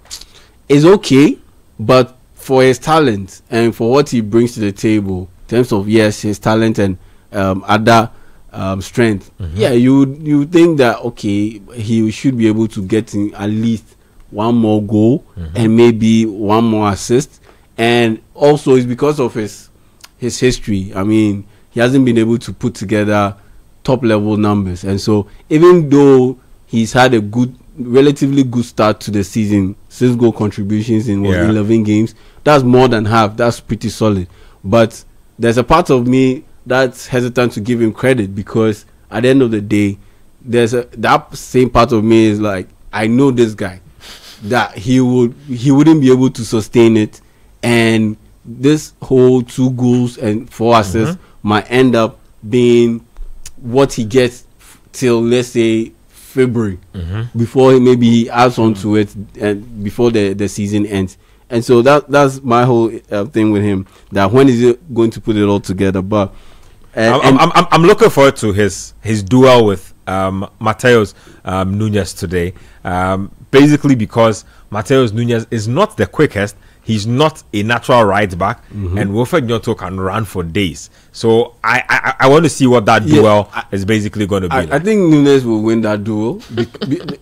is okay, but for his talent and for what he brings to the table, in terms of his talent and other strength, you think that okay, he should be able to get in at least one more goal and maybe one more assist. And also it's because of his history. I mean, he hasn't been able to put together top level numbers, and so even though he's had a relatively good start to the season, 6 goal contributions in 11 games, that's more than half. That's pretty solid. But there's a part of me that's hesitant to give him credit, because at the end of the day, that same part of me is like, I know this guy, that he wouldn't be able to sustain it, and this whole 2 goals and 4 assists might end up being what he gets till, let's say, February, before he adds on to it, and before the season ends. And so that's my whole thing with him, that when is he going to put it all together? But I'm looking forward to his duel with Mateus Nunes today, basically because Mateus Nunes is not the quickest. He's not a natural right back, and Wilfred Gnonto can run for days. So I want to see what that duel is basically going to be. I think Nunes will win that duel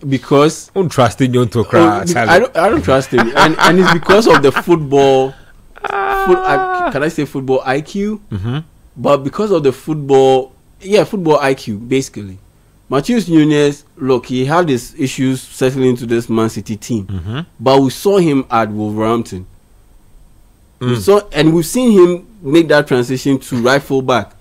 because I don't trust Gnonto. I don't trust him, and it's because of the football. Can I say football IQ? But because of the football IQ, basically. Mateus Nunes, look, he had his issues settling into this Man City team, but we saw him at Wolverhampton. We've seen him make that transition to right full back,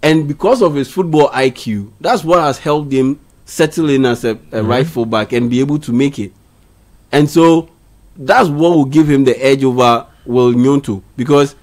and because of his football IQ, that's what has helped him settle in as a right full back and be able to make it. And so that's what will give him the edge over Will Gnonto, because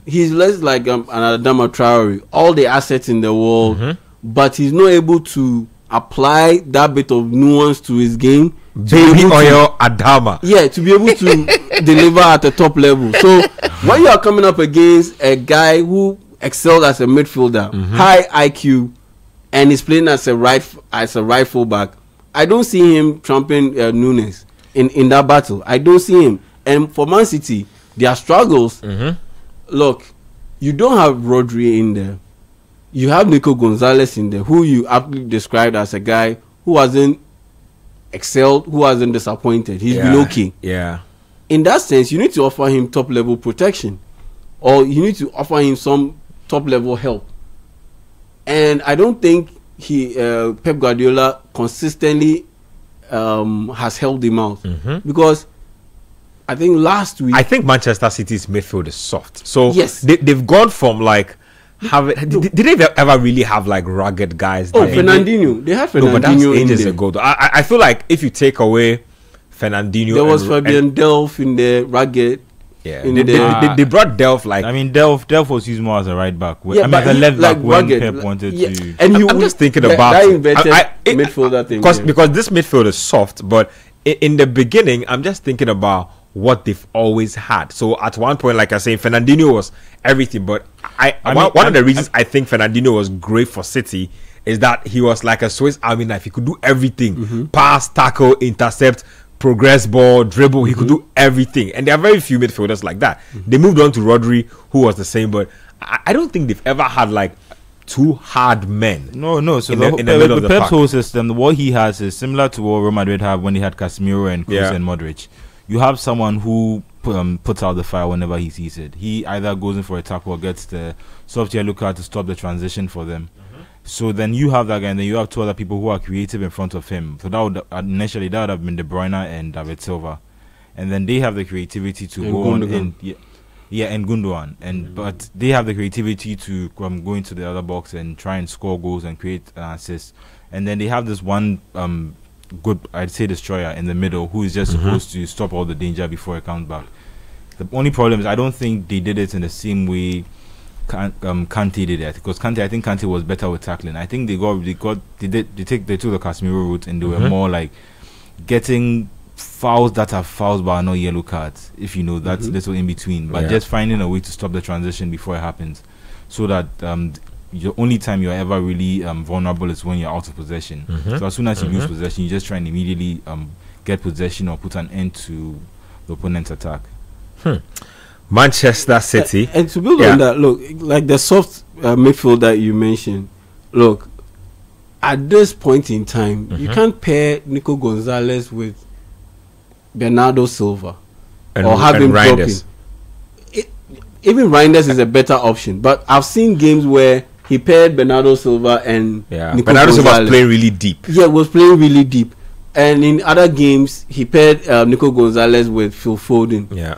he's less like an Adama Traore, all the assets in the world, but he's not able to apply that bit of nuance to his game. Baby oil Adama. Yeah, to be able to deliver at the top level. So when you are coming up against a guy who excelled as a midfielder, high IQ, and is playing as a right full back, I don't see him trumping Nunes in that battle. I don't see him. And for Man City, their struggles. Look, you don't have Rodri in there. You have Nico Gonzalez in there, who you aptly described as a guy who hasn't excelled, who hasn't disappointed. He's been okay. Yeah. In that sense, you need to offer him top level protection, or you need to offer him some top level help. And I don't think Pep Guardiola consistently has helped him out, because I think last week, I think Manchester City's midfield is soft. So they've gone from like did they ever really have like rugged guys? Oh, Fernandinho. They had Fernandinho. No, but that's ages ago. Though. I feel like if you take away Fernandinho, there was Fabian Delph in the rugged. Yeah, they brought Delph like. I mean, Delph was used more as a right back. I mean, as a left back when Pep wanted to. And I'm just thinking about that inverted midfielder thing. Because this midfield is soft, but in the beginning, I'm just thinking about what they've always had. So at one point, like I say, Fernandinho was everything. But one of the reasons I think Fernandinho was great for City is that he was like a Swiss Army knife. He could do everything: pass, tackle, intercept, progress ball, dribble. He could do everything. And there are very few midfielders like that. They moved on to Rodri, who was the same. But I don't think they've ever had like two hard men. No. So the middle of the Pep's whole system, what he has is similar to what Real Madrid have when they had Casemiro and Kroos and Modric. You have someone who puts out the fire whenever he sees it. He either goes in for a tackle or gets the soft yellow card to stop the transition for them. So then you have that guy, and then you have two other people who are creative in front of him. So that would initially that would have been De Bruyne and David Silva, and then they have the creativity to go on and and Gundogan, but they have the creativity to go into the other box and try and score goals and create assists. And then they have this one good, I'd say, destroyer in the middle who is just supposed to stop all the danger before it comes back. The only problem is I don't think they did it in the same way Kante did it, because I think Kante was better with tackling. I think they took the Casemiro route, and they were more like getting fouls that are fouls but are not yellow cards, if you know, that's little in between, but just finding a way to stop the transition before it happens, so that the only time you're ever really vulnerable is when you're out of possession. So as soon as you lose possession, you just try and immediately get possession or put an end to the opponent's attack. Manchester City. And to build on that, look, like the soft midfield that you mentioned, look, at this point in time, you can't pair Nico Gonzalez with Bernardo Silva or have him dropping. Even Reinders is a better option, but I've seen games where he paired Bernardo Silva and Nico Bernardo Gonzalez. Silva was playing really deep. Yeah, was playing really deep. And in other games, he paired Nico Gonzalez with Phil Foden. Yeah.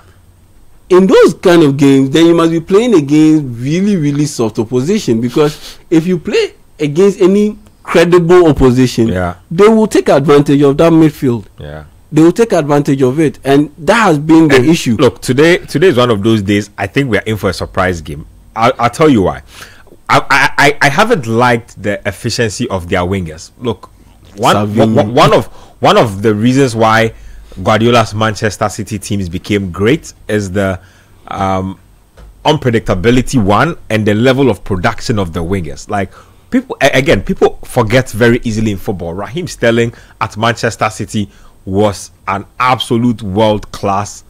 In those kind of games, then you must be playing against really, really soft opposition, because if you play against any credible opposition, they will take advantage of that midfield. Yeah. They will take advantage of it, and that has been the issue. Look, today is one of those days. I think we are in for a surprise game. I'll tell you why. I haven't liked the efficiency of their wingers. Look, one of the reasons why Guardiola's Manchester City teams became great is the unpredictability and the level of production of the wingers. Like, people forget very easily in football. Raheem Sterling at Manchester City was an absolute world-class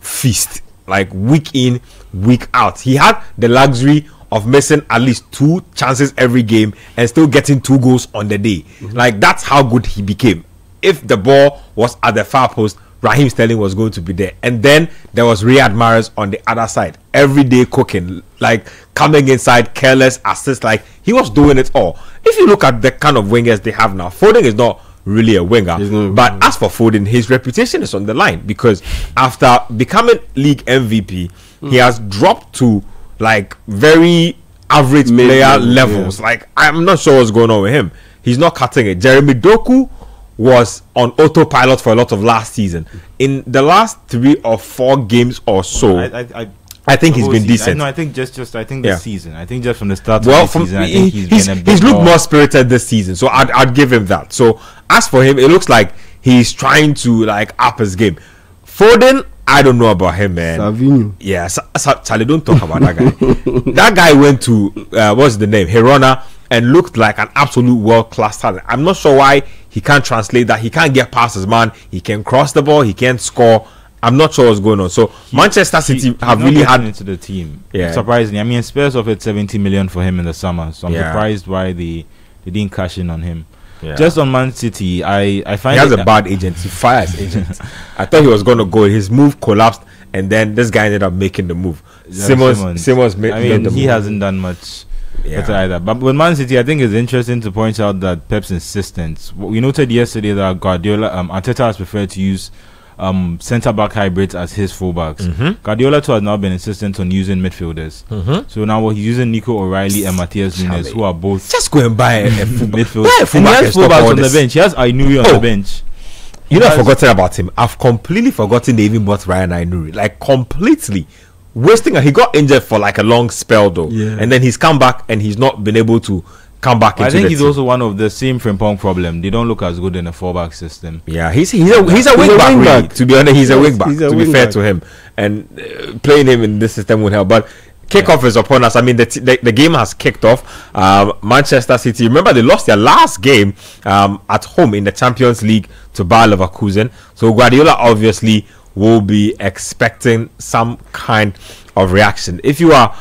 feast, like week in, week out. He had the luxury of missing at least 2 chances every game and still getting 2 goals on the day. Like, that's how good he became. If the ball was at the far post, Raheem Sterling was going to be there. And then there was Riyad Mahrez on the other side, every day cooking, like coming inside, careless assist, like he was doing it all. If you look at the kind of wingers they have now, Foden is not really a winger, but as for Foden, his reputation is on the line, because after becoming league MVP, he has dropped to like very average player levels. Like, I'm not sure what's going on with him. He's not cutting it. Jeremy Doku was on autopilot for a lot of last season. In the last 3 or 4 games or so, I think he's been decent. I think just this season. I think just from the start of the season, I think he's looked more spirited this season. So I'd give him that. So as for him, it looks like he's trying to like up his game. Foden, I don't know about him, man. Savinho. Yeah, Charlie, don't talk about that guy. That guy went to what's the name, Girona, and looked like an absolute world-class talent. I'm not sure why he can't translate that. He can't get past his man. He can cross the ball. He can't score. I'm not sure what's going on. So Manchester City have really had into the team. Yeah, surprisingly. I mean, Spurs offered 70 million for him in the summer, so I'm surprised why they didn't cash in on him. Yeah. Just on Man City, I find he has a bad agent. He fired his agent. I thought he was going to go. His move collapsed, and then this guy ended up making the move. Simmons made the move. He hasn't done much better either. But with Man City, I think it's interesting to point out that Pep's insistence. We noted yesterday that Arteta has preferred to use centre-back hybrids as his fullbacks. Guardiola too has now been insistent on using midfielders. So now he's using Nico O'Reilly and Matthias Nunes, who are both just go and buy a midfield. And he has fullbacks on the bench. He has Ainuri on the bench. You know, I've forgotten about him. I've completely forgotten they even bought Ryan Ainuri. Like, completely wasting. He got injured for like a long spell though, and then he's come back and he's not been able to come back. I think he's also one of the same Frimpong problem. They don't look as good in a 4-back system. Yeah, he's a wing back. Really. To be honest, he's a wing back. To be fair to him, and playing him in this system would help. But kickoff is upon us. I mean, the game has kicked off. Manchester City. Remember, they lost their last game at home in the Champions League to Bayer Leverkusen. So Guardiola obviously will be expecting some kind of reaction. If you are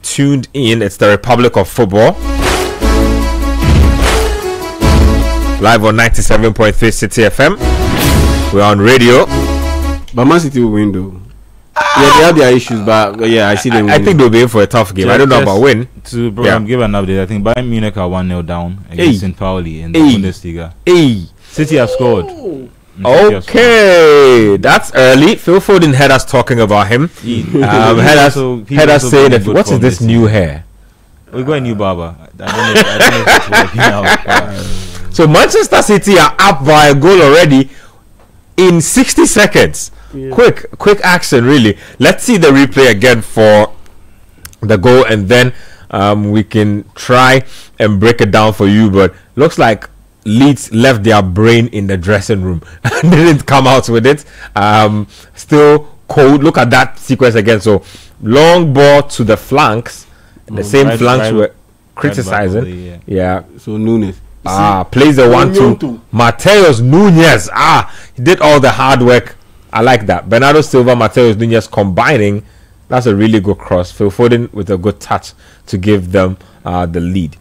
tuned in, it's the Republic of Football. Live on 97.3 City FM. We're on radio. But Man City will win though. Yeah, they have their issues, but yeah, I see them winning. I think they'll be in for a tough game. I don't know about win. To give an update, I think Bayern Munich are 1-0 down against St. Pauli in the Bundesliga. City have scored. Okay, that's early. Phil Foden had us talking about him. Had us saying that what is this new hair? We got a new barber. I don't know if it's working out. So Manchester City are up by a goal already in 60 seconds. Yeah. Quick action, really. Let's see the replay again for the goal, and then we can try and break it down for you. But looks like Leeds left their brain in the dressing room and didn't come out with it. Still cold. Look at that sequence again. So long ball to the flanks. The same flanks were criticizing. Yeah. So Nunes. Plays the 1-2. Mateus Nunes. He did all the hard work I like that. Bernardo Silva, Mateus Nunes combining. That's a really good cross. Phil Foden with a good touch to give them the lead.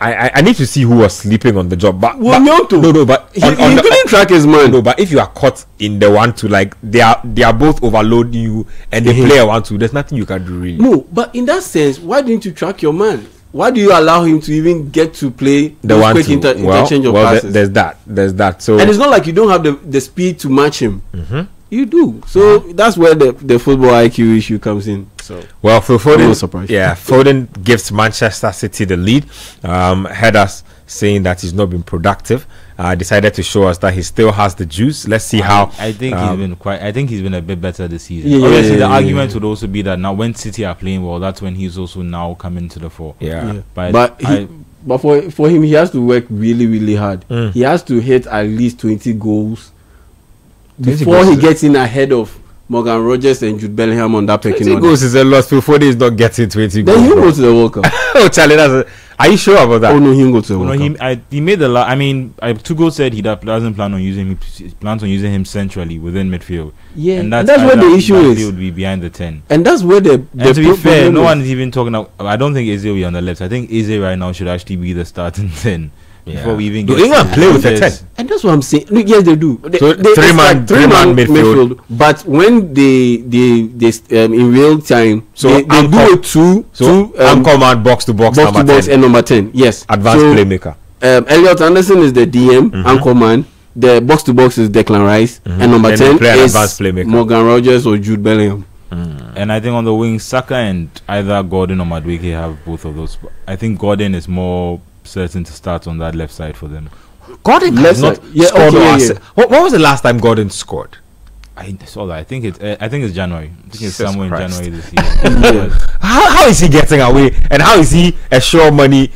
I need to see who was sleeping on the job. But no, but he couldn't track his man. No, but if you are caught in the 1-2, like they are both overloading you and they play a 1-2, there's nothing you can do really. No, but in that sense, why didn't you track your man? Why do you allow him to even get to play the those quick interchange of passes? There's that. So and it's not like you don't have the speed to match him. Mm-hmm. You do. So that's where the football IQ issue comes in. So well, for Foden, no surprise. Yeah, Foden gives Manchester City the lead. Had us saying that he's not been productive. Decided to show us that he still has the juice. Let's see how. I think he's been a bit better this season. Yeah, obviously, the argument would also be that now when City are playing well, that's when he's also now coming to the fore. Yeah. But for him, he has to work really, really hard. He has to hit at least 20 goals before he gets in ahead of Morgan Rogers and Jude Bellingham on that pecking order. 20 goals is a loss. Before he is not getting 20 goals. Then he'll go to the World Cup. Oh, Charlie, are you sure about that? Oh no, he'll go to the World Cup. He made the Tuchel said he doesn't plan on using him. He plans on using him centrally within midfield. Yeah, and that's where the issue is. He would be behind the 10. And that's where the and to be fair, no one is even talking about. I don't think Eze will be on the left. I think Eze right now should actually be the starting 10. Before we even do England play with a 10? And that's what I'm saying. Look, yes, they do. So three-man midfield. But when they in real time, so they do a two. Anchor man, box to box, and number 10. Yes, advanced playmaker. Elliot Anderson is the DM, anchor man. The box to box is Declan Rice, and number 10 is Morgan Rogers or Jude Bellingham. And I think on the wing, Saka and either Gordon or Madueke have both of those. I think Gordon is more certain to start on that left side for them. Gordon has not scored. What was the last time Gordon scored? I saw that. I think it's January. I think it's somewhere in January this year. How is he getting away? And how is he a sure money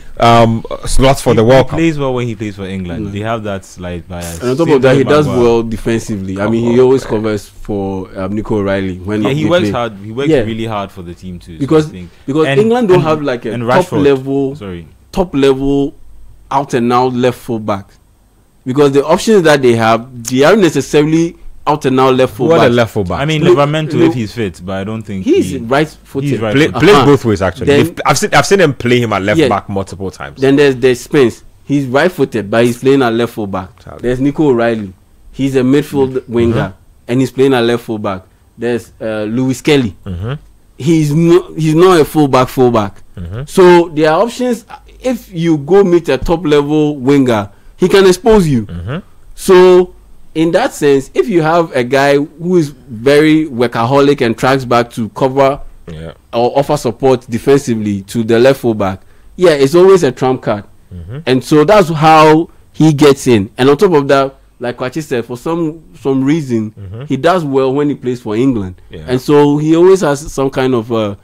slot for the World Cup? He plays well when he plays for England. They have that slight bias. And on top of that, he does well defensively. I mean, he always covers for Nico O'Reilly when he works hard. He works really hard for the team too. Because England don't have like a top level out and out left full back, because the options that they have, they aren't necessarily out and out left full back. What a left full back? I mean, Livramento if he's fit, but I don't think he's right footed. Plays both ways actually. Then, I've seen him play him at left back multiple times. Then there's Spence. He's right footed, but he's playing at left full back. There's Nico O'Reilly. He's a midfield winger and he's playing at left full back. There's Lewis Kelly. He's not a full back. So there are options. If you go meet a top level winger, he can expose you. So in that sense, if you have a guy who is very workaholic and tracks back to cover or offer support defensively to the left full back, it's always a trump card. And so that's how he gets in. And on top of that, like Kwachi said, for some reason, he does well when he plays for England. And so he always has some kind of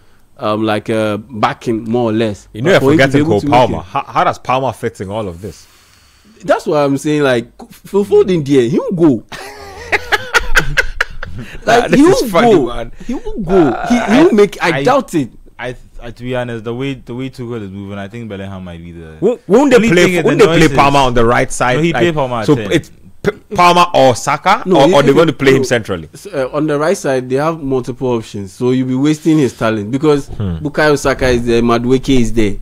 backing, more or less. You know, you're forgetting Cole Palmer. How does Palmer fit in all of this? That's why I'm saying, like, Phil Foden there, he will go. Like, he will go. He will go. He will make. I doubt it. To be honest, the way Tuchel is moving, I think Bellingham might be the. Won't they play Palmer on the right side? No, he play Palmer. So it's Palmer or Saka, or they're going to play him centrally. On the right side, they have multiple options, so you'll be wasting his talent because Bukayo Saka is there, Madueke is there,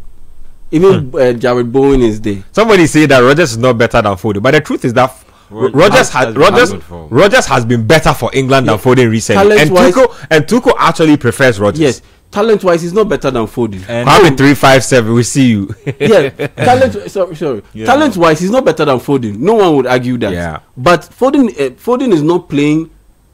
even Jared Bowen is there. Somebody say that Rodgers is not better than Foden, but the truth is that Rodgers has been better for England than Foden recently, and Tuchel actually prefers Rodgers. Yes. Talent-wise, he's not better than Foden. Kwame 357, we see you. Sorry. Yeah. Talent-wise, he's not better than Foden. No one would argue that. Yeah. But Foden is not playing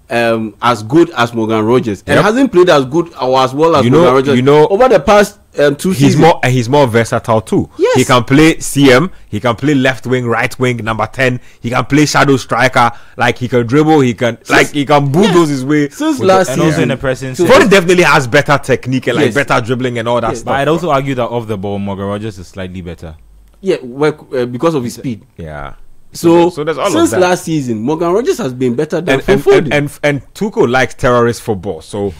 as good as Morgan Rogers, and hasn't played as good or as well as Morgan Rogers. Over the past 2 seasons. He's more versatile too. Yes. He can play CM. He can play left wing, right wing, number 10. He can play shadow striker. Like he can dribble. He can bulldoze his way. Since last season, and also in the presence. Foden definitely has better technique and better dribbling and all that stuff. But I'd also argue that off the ball, Morgan Rogers is slightly better. Yeah, because of his speed. Yeah. So there's all since of that. Last season, Morgan Rogers has been better than Foden. And Tuchel likes terrorist football. So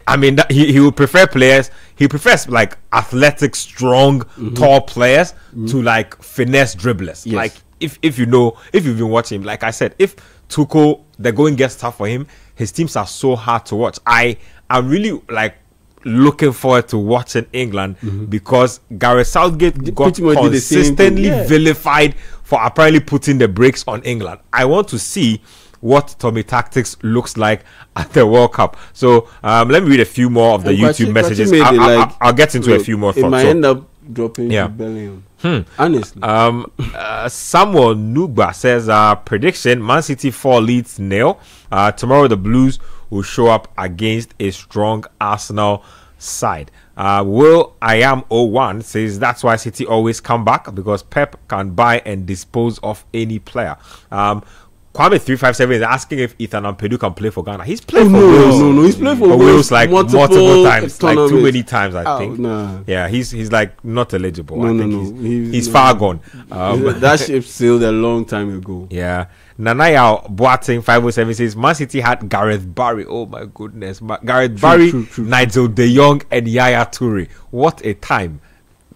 I mean, he will prefer players. He prefers like athletic, strong, tall players to like finesse dribblers. Yes. Like if you've been watching him, like I said, if Tuchel the going gets tough for him, his teams are so hard to watch. I'm really like looking forward to watching England because Gareth Southgate got consistently vilified for apparently putting the brakes on England. I want to see what Tommy Tactics looks like at the World Cup. So let me read a few more of the YouTube messages. I'll get into a few more thoughts. It might end up dropping to Bellingham. Honestly. Samuel Nugba says, prediction, Man City 4, Leeds 0. Tomorrow the Blues will show up against a strong Arsenal side. Will I am 01 says that's why City always come back, because Pep can buy and dispose of any player. Kwame 357 is asking if Ethan Ampedu can play for Ghana. He's played for Wales. No, he's played for Wales like multiple times, like too many times, I think. Nah. Yeah, he's like not eligible. No. He's far gone. That ship sailed a long time ago. Yeah. Nanaya Boateng 507 says Man City had Gareth Barry. Oh my goodness, Gareth Barry, Nigel De Jong, and Yaya Toure. What a time!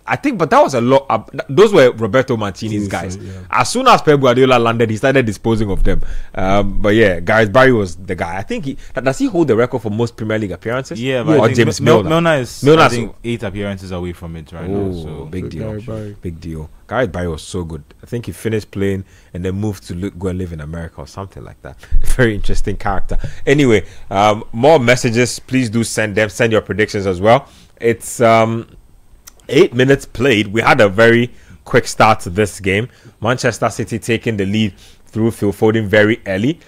I think, but that was a lot. Those were Roberto Mancini's guys. Yeah. As soon as Pep Guardiola landed, he started disposing of them. But yeah, Gareth Barry was the guy. I think does he hold the record for most Premier League appearances? Yeah, but or James Milner is I think 8 appearances away from it right now. So big deal. Big deal. Gareth Barry was so good. I think he finished playing and then moved to go and live in America or something like that. Very interesting character. Anyway, more messages. Please do send them. Send your predictions as well. It's 8 minutes played. We had a very quick start to this game. Manchester City taking the lead through Phil Foden very early.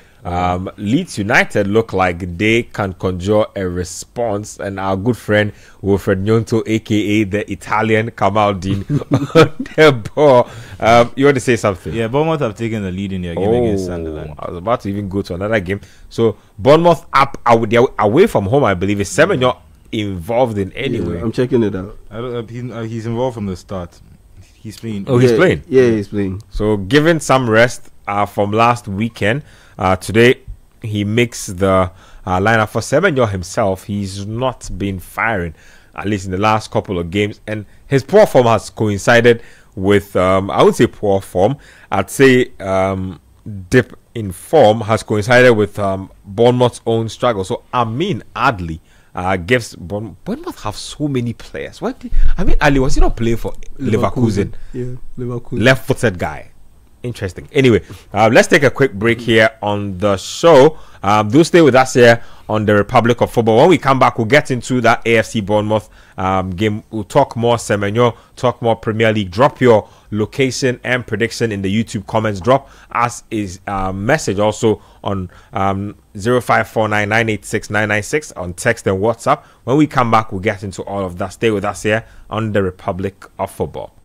Leeds United look like they can conjure a response, and our good friend Wilfred Nyonto, aka the Italian Kamaldeen, on the ball. You want to say something? Yeah, Bournemouth have taken the lead in their game against Sunderland. I was about to even go to another game. So Bournemouth up away from home, I believe, is 7-0 involved in anyway. I'm checking it out. He's involved from the start. He's playing. Oh, he's playing. Yeah, he's playing. So given some rest from last weekend, today he makes the lineup for 7-0 himself. He's not been firing, at least in the last couple of games, and his poor form has coincided with I would say poor form. I'd say dip in form has coincided with Bournemouth's own struggle. So Amin Adli gives Bournemouth have so many players. Ali, was he not playing for Leverkusen? Yeah, Leverkusen. Left-footed guy. Interesting. Anyway, let's take a quick break here on the show. Do stay with us here on the Republic of Football. When we come back, we'll get into that AFC Bournemouth game. We'll talk more Semenyo, talk more Premier League. Drop your location and prediction in the YouTube comments. Drop us a message also on 0549986996 on text and WhatsApp. When we come back, we'll get into all of that. Stay with us here on the Republic of Football.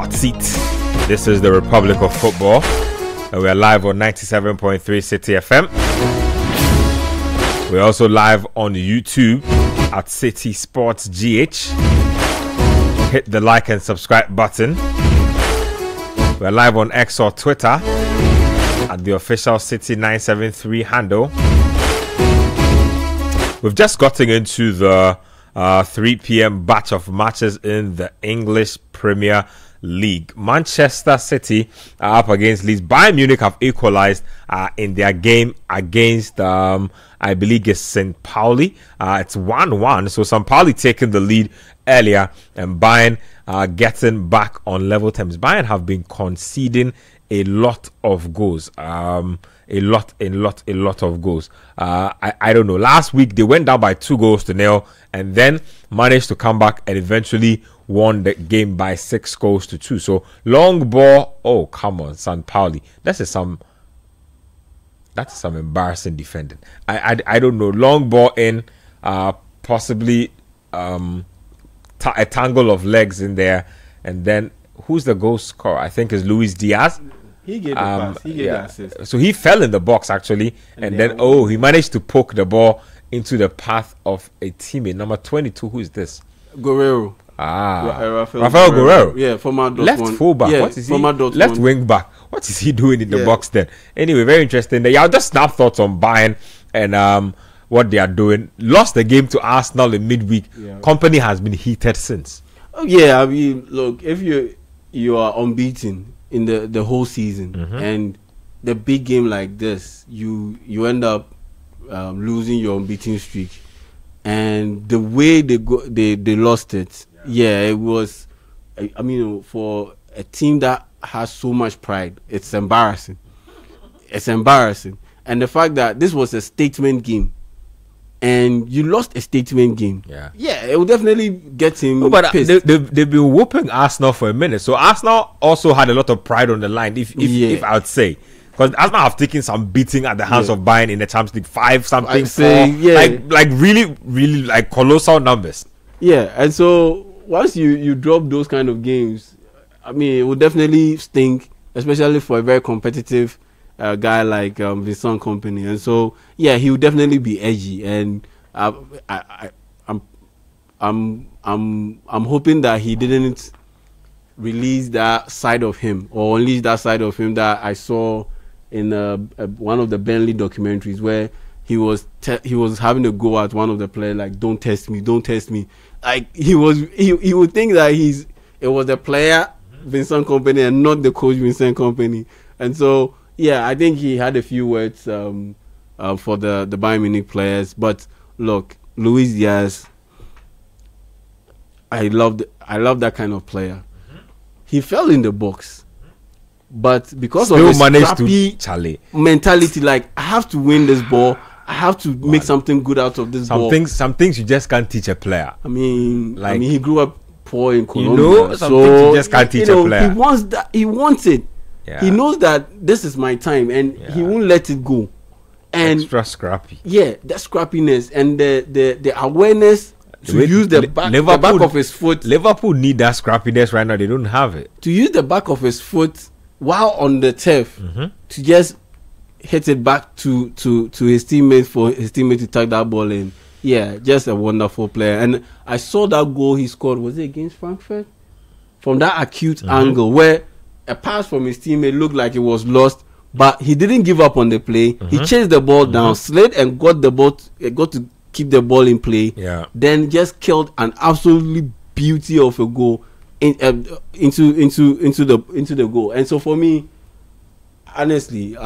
hot seat. This is the Republic of Football. And we are live on 97.3 City FM. We're also live on YouTube at City Sports GH. Hit the like and subscribe button. We're live on X or Twitter at the official City 973 handle. We've just gotten into the 3 p.m. batch of matches in the English Premier League. Manchester City are up against Leeds. Bayern Munich have equalized in their game against, I believe it's St. Pauli. It's 1-1. So St. Pauli taking the lead earlier and Bayern getting back on level terms. Bayern have been conceding a lot of goals. A lot of goals. I don't know. Last week they went down by 2-0 and then managed to come back and eventually won the game by 6-2. So long ball. Oh, come on, St. Pauli. That's some embarrassing defending. I don't know. Long ball in, possibly a tangle of legs in there, and then who's the goal scorer? I think is Luis Diaz. He gave the pass. He gave the assist. So he fell in the box actually, and then he managed to poke the ball into the path of a teammate. Number 22. Who is this? Guerrero. Rafael Guerrero. Yeah, former Dortmund. Left fullback. Yeah, what is he? Dortmund. Left wing back. What is he doing in the box then? Anyway, very interesting. Yeah, I'll just snap thoughts on Bayern and what they are doing. Lost the game to Arsenal in midweek. Yeah. Company has been heated since. Oh, yeah, I mean, look, if you are unbeaten in the whole season and the big game like this, you end up losing your unbeaten streak, and the way they lost it, it was. I mean, for a team that has so much pride, it's embarrassing. It's embarrassing, and the fact that this was a statement game, and you lost a statement game. Yeah, it will definitely get him pissed. They've been whooping Arsenal for a minute, so Arsenal also had a lot of pride on the line. If I would say, because Arsenal have taken some beating at the hands of Bayern in the Champions League, 5-something, like really like colossal numbers. Yeah, and so once you drop those kind of games, I mean, it will definitely stink, especially for a very competitive guy like Vincent Kompany. And so he will definitely be edgy, and I'm hoping that he didn't release that side of him, or unleash that side of him that I saw in one of the Burnley documentaries, where he was having a go at one of the players, like, don't test me. Like he would think that it was the player Vincent Kompany and not the coach Vincent Kompany. And so I think he had a few words for the Bayern Munich players. But look, Luis Diaz, I love that kind of player. He fell in the box, but because of his scrappy mentality, like, I have to win this ball, I have to make something good out of this ball. Some things you just can't teach a player. I mean, he grew up poor in Colombia, some things you just can't teach a player. He wants that. He wants it. Yeah. He knows that this is my time, and he won't let it go. And extra scrappy. Yeah, that scrappiness and the awareness to use the back of his foot. Liverpool need that scrappiness right now. They don't have it. To use the back of his foot while on the turf to just hit it back to his teammate, for his teammate to tuck that ball in. Yeah, just a wonderful player. And I saw that goal he scored. Was it against Frankfurt? From that acute angle where a pass from his teammate looked like it was lost, but he didn't give up on the play. He chased the ball down, slid, and got to keep the ball in play. Yeah. Then just killed an absolutely beauty of a goal into the goal. And so for me, honestly,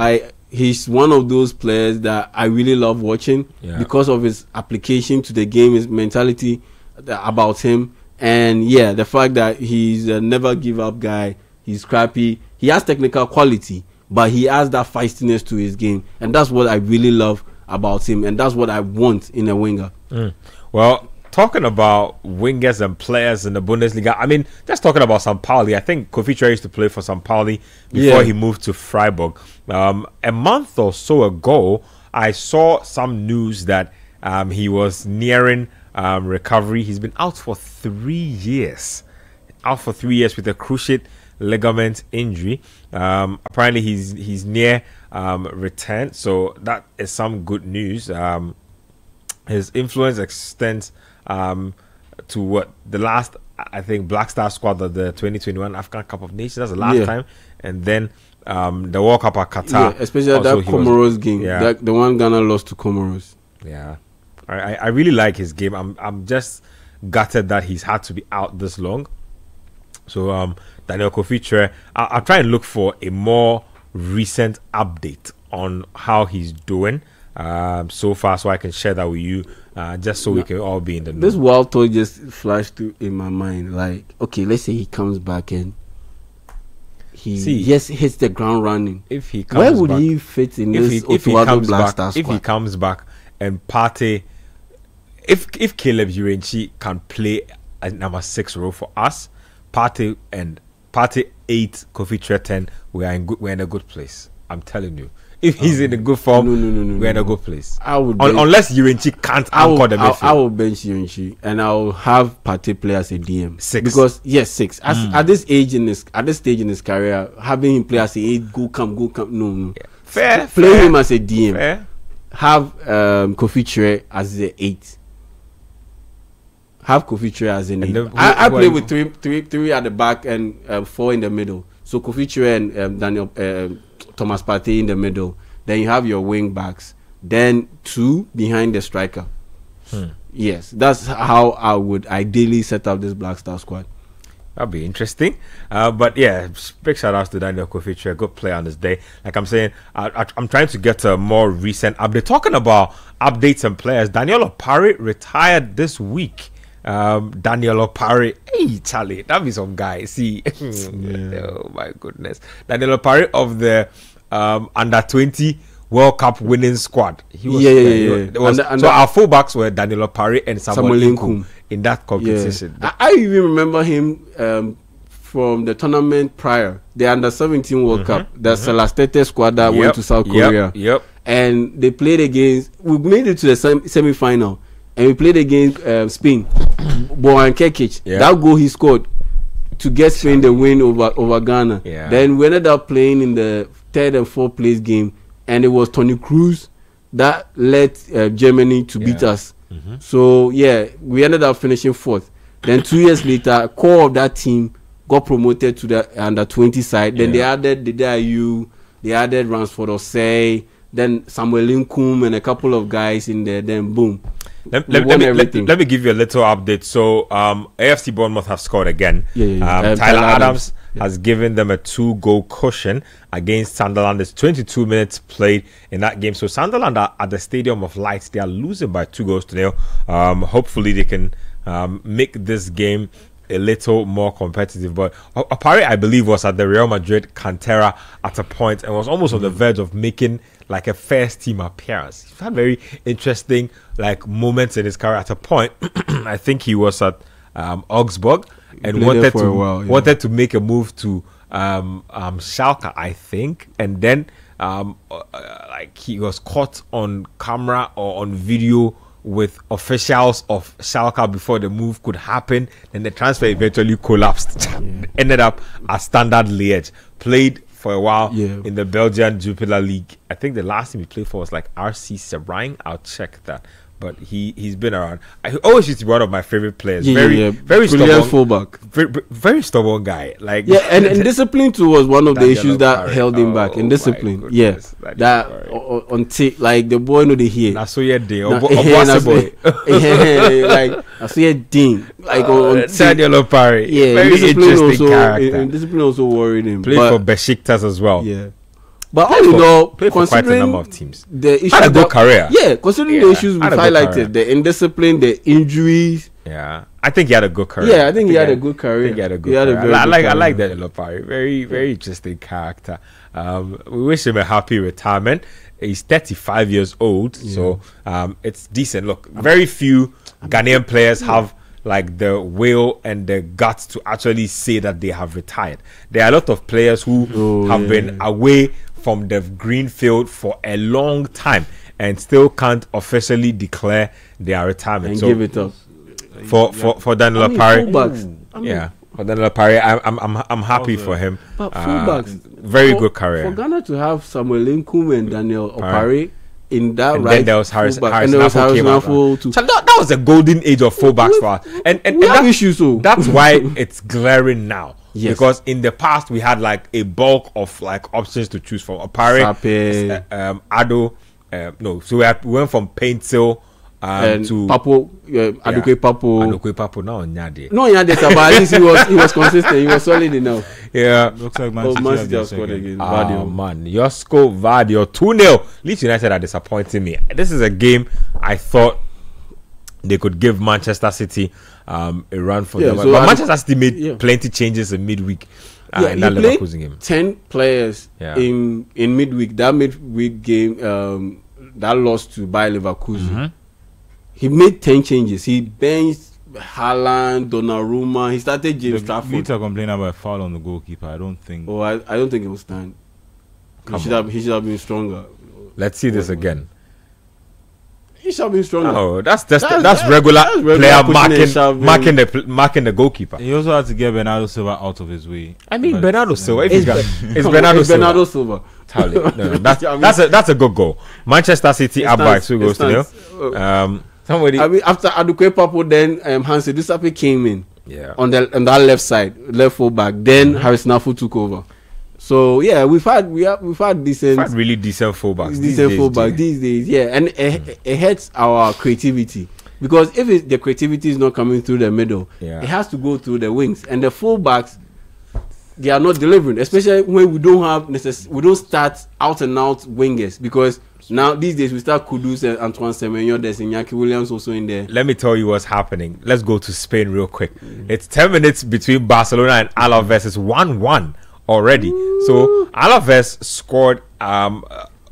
he's one of those players that I really love watching because of his application to the game, his mentality about him, and the fact that he's a never give up guy. He's scrappy. He has technical quality, but he has that feistiness to his game, and that's what I really love about him, and that's what I want in a winger. Well, talking about wingers and players in the Bundesliga, I mean, just talking about St. Pauli, I think Kofi Tre used to play for St. Pauli before he moved to Freiburg. A month or so ago, I saw some news that he was nearing recovery. He's been out for 3 years. Out for 3 years with a cruciate ligament injury. Apparently he's near return, so that is some good news. His influence extends to what the last, I think, Black Star squad of the 2021 African Cup of Nations. That's the last time, and then the World Cup at Qatar. Yeah, especially that Comoros game, the one Ghana lost to Comoros. Yeah, I really like his game. I'm just gutted that he's had to be out this long. So Daniel Kofi, I'll try and look for a more recent update on how he's doing so far, so I can share that with you, just so we can all be in the know. This wild thought just flashed in my mind. Like, okay, let's say he comes back and he just hits the ground running. If he comes where would back, he fit in this Otuado Black Star squad? If he comes back and Partey, if Caleb Urenchi can play at number 6 role for us, Partey 8, Kofi Tre 10, we're in a good place. I'm telling you. If he's in a good form, we're in a good place. I would unless Urenchi can't anchor the midfield. I will bench Urenchi and I will have Partey play as a DM 6. Because 6. At this stage in his career, having him play as a 8, go come. No. Yeah. Play him as a DM. Fair. Have Kofi Tre as the 8. Have Kofi Tre as an 8. I play with three at the back and 4 in the middle. So Kofi Tre and Daniel Thomas Partey in the middle. Then you have your wing backs. Then 2 behind the striker. Yes, that's how I would ideally set up this Black Star squad. That'd be interesting. But yeah, big shout outs to Daniel Kofi Tre, good player on this day. Like I'm saying, I'm trying to get a more recent update. Talking about updates and players, Daniel Opare retired this week. Daniel Opare, hey Charlie, that be some guy. See, oh my goodness, Daniel Opare of the under 20 World Cup winning squad. He was, so our fullbacks were Daniel Opare and Samuel Nkunku in that competition. I even remember him from the tournament prior, the under 17 World Cup, the Celestete squad that went to South Korea. And they played against. We made it to the semi-final. And we played against Spain. Bojan Kekic. That goal he scored to get Spain the win over Ghana. Then we ended up playing in the 3rd and 4th place game, and it was Toni Kroos that led Germany to beat us. So we ended up finishing 4th. Then 2 years later, core of that team got promoted to the under 20 side. Then they added Didayu, they added Ransford Osei, then Samuel Nkunku and a couple of guys in there. Then boom. Let me give you a little update. So AFC Bournemouth have scored again. Tyler Adams has given them a 2-goal cushion against Sunderland. It's 22 minutes played in that game. So Sunderland are at the Stadium of Lights. They are losing by 2-0. Hopefully they can make this game a little more competitive. But Opare, I believe, was at the Real Madrid Cantera at a point and was almost on the verge of making like a first team appearance. He's had very interesting like moments in his career. At a point, I think he was at Augsburg and wanted to make a move to Schalke, I think, and then like he was caught on camera or on video with officials of Schalke before the move could happen, and the transfer eventually collapsed. Ended up at Standard Liège. Played for a while in the Belgian Jupiler League. I think the last team he played for was like RC Serrain. I'll check that. But he's been around. I always used to be one of my favorite players. Very stubborn fullback. Very stubborn guy. Like and discipline too was one of the issues that held him back. In discipline, that until like the boy know the here. That's so boy. Like I see Dean. Like on Daniel Opare. Very interesting character. And discipline also worried him. Played for Besiktas as well. But all in all, played for quite a number of teams. The issues had a good career. Considering the issues we've highlighted, the indiscipline, the injuries. I think he had a good career. I think he had a good career. I like that Lopari. Very, very interesting character. We wish him a happy retirement. He's 35 years old, so it's decent. Look, very few Ghanaian players have like the will and the guts to actually say that they have retired. There are a lot of players who have been away from the green field for a long time and still can't officially declare their retirement. And give it up. For Daniel Opare. Daniel Opare, I'm happy for him. But fullbacks, very good career. For Ghana to have Samuel Nkum and Daniel Opare in that and right, then there was Harris Nafo so that was a golden age of fullbacks for us. And we have issues, so that's why it's glaring now. Yes. Because in the past we had like a bulk of like options to choose from. Opare, Ado, so we went from Paintil to Papo, Aduke Papo. No, Nyade, but at least he was consistent. He was solid enough. Yeah, looks like Man City have scored again. Man, your score Vadio 2-0. Leeds United are disappointing me. This is a game I thought they could give Manchester City a run for them. So but Manchester City made plenty changes in midweek. In that Leverkusen game. 10 players in midweek. That midweek game that lost to Bayer Leverkusen. Mm-hmm. He made 10 changes. He benched Haaland, Donnarumma. He started James Trafford. Leeds are complaining about a foul on the goalkeeper. I don't think. Oh, I don't think it will stand. He should have been stronger. Let's see this again. He should have been stronger. Oh, that's regular player marking the goalkeeper. He also had to get Bernardo Silva out of his way. I mean, Bernardo Silva. It's Bernardo Silva. No, that's a good goal. Manchester City up by 2 goals to 0. Somebody. I mean, after Aduke Papo, then Hansi Dusape came in. Yeah. On that left side, left full back. Then Harris Nafu took over. So yeah, we've had really decent fullbacks. These days, yeah, and it hurts our creativity because if the creativity is not coming through the middle, it has to go through the wings, and the fullbacks, they are not delivering, especially when we don't start out and out wingers, because now these days we start Kudus and Antoine Semenyo. There's Iñaki Williams also in there. Let me tell you what's happening. Let's go to Spain real quick. It's 10 minutes between Barcelona and Alaves. It's 1-1 already. So Alaves scored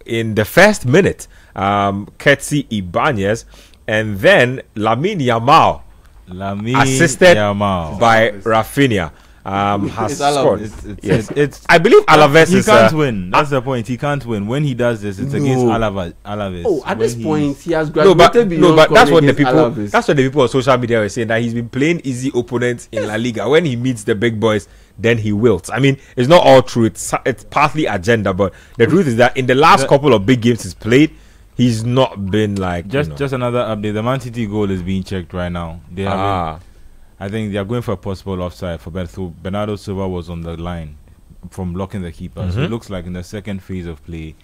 in the first minute, Ketsi Ibanez, and then Lamine Yamal, assisted by Rafinha, has scored. It's I believe Alaves he can't win. That's the point. He can't win. When he does this, it's against Alaves. Oh, at this point, he has graduated but that's what the people on social media were saying, that he's been playing easy opponents in La Liga. When he meets the big boys, then he wilts. I mean, it's not all true. It's partly agenda, but the truth is that in the last couple of big games he's played, he's not been like just another update. The Man City goal is being checked right now. They have I think they are going for a possible offside for Bernardo Silva was on the line from blocking the keeper. Mm-hmm. So it looks like in the second phase of play,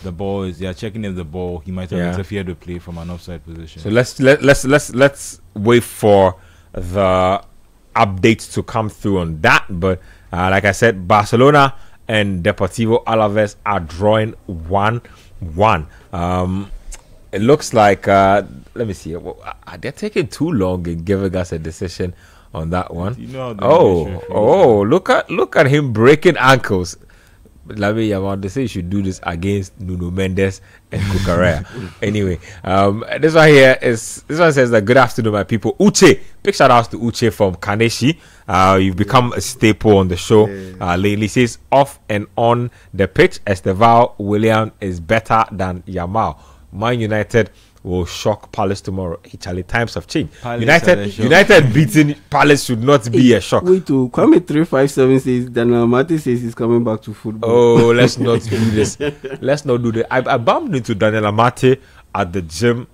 they are checking if the ball he might have interfered with play from an offside position. So let's wait for the updates to come through on that. But like I said, Barcelona and Deportivo Alaves are drawing 1-1. It looks like let me see. They're taking too long in giving us a decision on that one. Look at him breaking ankles. Lamine Yamal, they say you should do this against Nuno Mendes and Cucurella. Anyway, this one says that good afternoon, my people. Uche, big shout outs to Uche from Kaneshi. You've become a staple on the show lately. Says off and on the pitch, Esteval William is better than Yamal. Man United will shock Palace tomorrow. Charlie, times have changed. United beating Palace should not be a shock. Wait, Kwame 357 says Daniel Mate says he's coming back to football. Oh, let's not do this. Let's not do that. I bumped into Daniel Mate at the gym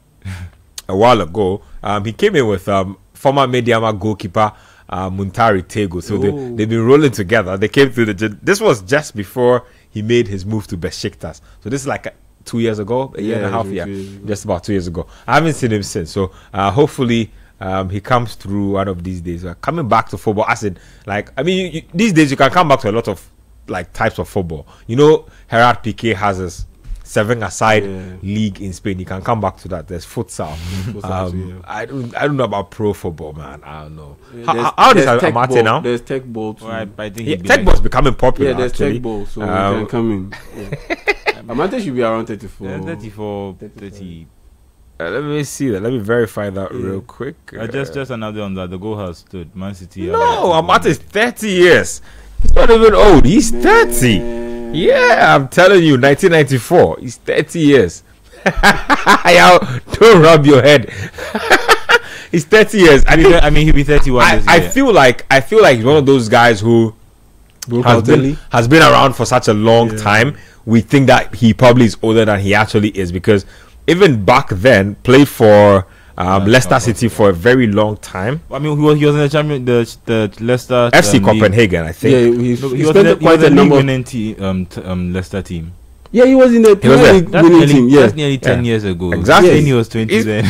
a while ago. He came in with former Mediama goalkeeper Muntari Tego. So they've been rolling together. They came through the gym. This was just before he made his move to Besiktas. So this is like 2 years ago, a year and a half, just about 2 years ago. I haven't seen him since. So hopefully he comes through one of these days. Coming back to football, these days you can come back to a lot of like types of football. You know, Gerard Piqué has his 7-a-side league in Spain. You can come back to that. There's futsal. I don't know about pro football, man. I don't know. How does Amate now? There's tech ball too. Well, I think tech ball's becoming popular. Yeah, there's actually. tech ball, so you can come in. Amate should be around 34. 30. Let me see that. Let me verify that real quick. Just another on that. The goal has stood. Man City. No, Amate is 30 years. He's not even old. He's 30. Yeah, I'm telling you, 1994. He's 30 years. Don't rub your head. He's 30 years. I mean, he'll be 31 this I year. feel like he's one of those guys who has been around for such a long time. We think that he probably is older than he actually is, because even back then played for Leicester City for a very long time. I mean, he was in the champion, the Leicester FC Copenhagen, I think. Yeah, he was quite a number winning team, Leicester team. Yeah, he was in the Premier League winning team. Yeah, that's nearly 10 years ago. Exactly. When he was 20 then.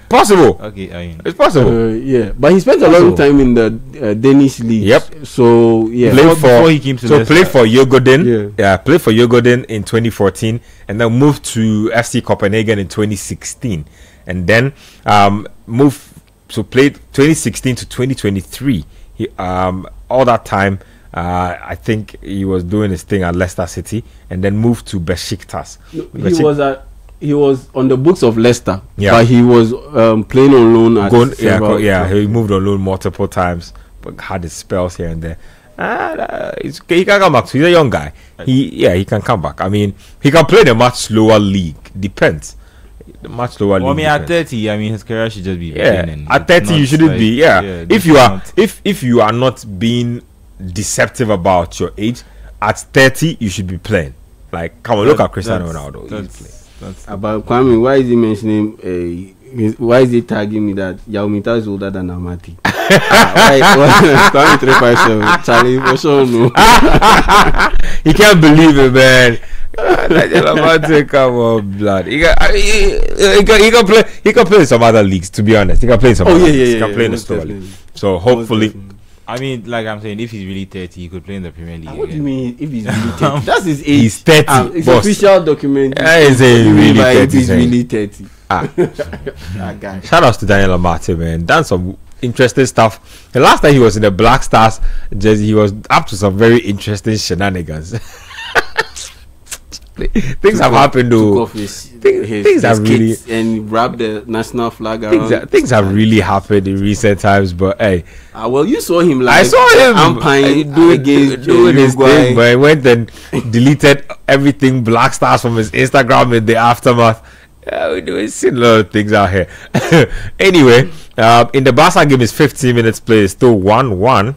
Possible. Okay, I mean, it's possible. Yeah, but he spent a long time in the Danish league. Yep. So yeah, before he came to Leicester. Played for Jurgen. Yeah, played for Jurgen in 2014, and then moved to FC Copenhagen in 2016, and then played 2016 to 2023. He all that time. I think he was doing his thing at Leicester City, and then moved to Besiktas. He was on the books of Leicester, yeah, but he was playing on loan at he moved on loan multiple times, but had his spells here and there. He can come back. He's a young guy. He can come back. I mean, he can play in a much slower league. Depends. The much lower league. I mean, at 30, I mean, his career should just be beginning. At 30, you shouldn't be. If you are not being deceptive about your age, at 30 you should be playing. Like, come on, look at Cristiano Ronaldo. About Kwame, why is he mentioning? Why is he tagging me that Yao Mita is older than Amati? Kwame 357, Charlie, for sure no. He can't believe it, man. Amati, come on, blood. He can play in some other leagues. To be honest, he can play in some. He can play in the store league. So hopefully. I mean, like I'm saying, if he's really 30, he could play in the Premier League. What do you mean, if he's really 30? That's his age. He's 30. It's official document. He's really 30. If he's really 30. That guy. Shout out to Daniel Amati, man. Done some interesting stuff. The last time he was in the Black Stars jersey, he was up to some very interesting shenanigans. Things have happened though. Things have really, and wrapped the national flag around. Things have really happened in recent times, but hey. Well, you saw him. I saw him doing his thing, but he went and deleted everything Black Stars from his Instagram in the aftermath. We've seen a lot of things out here. Anyway, in the Barca game, is 15 minutes played, still 1-1.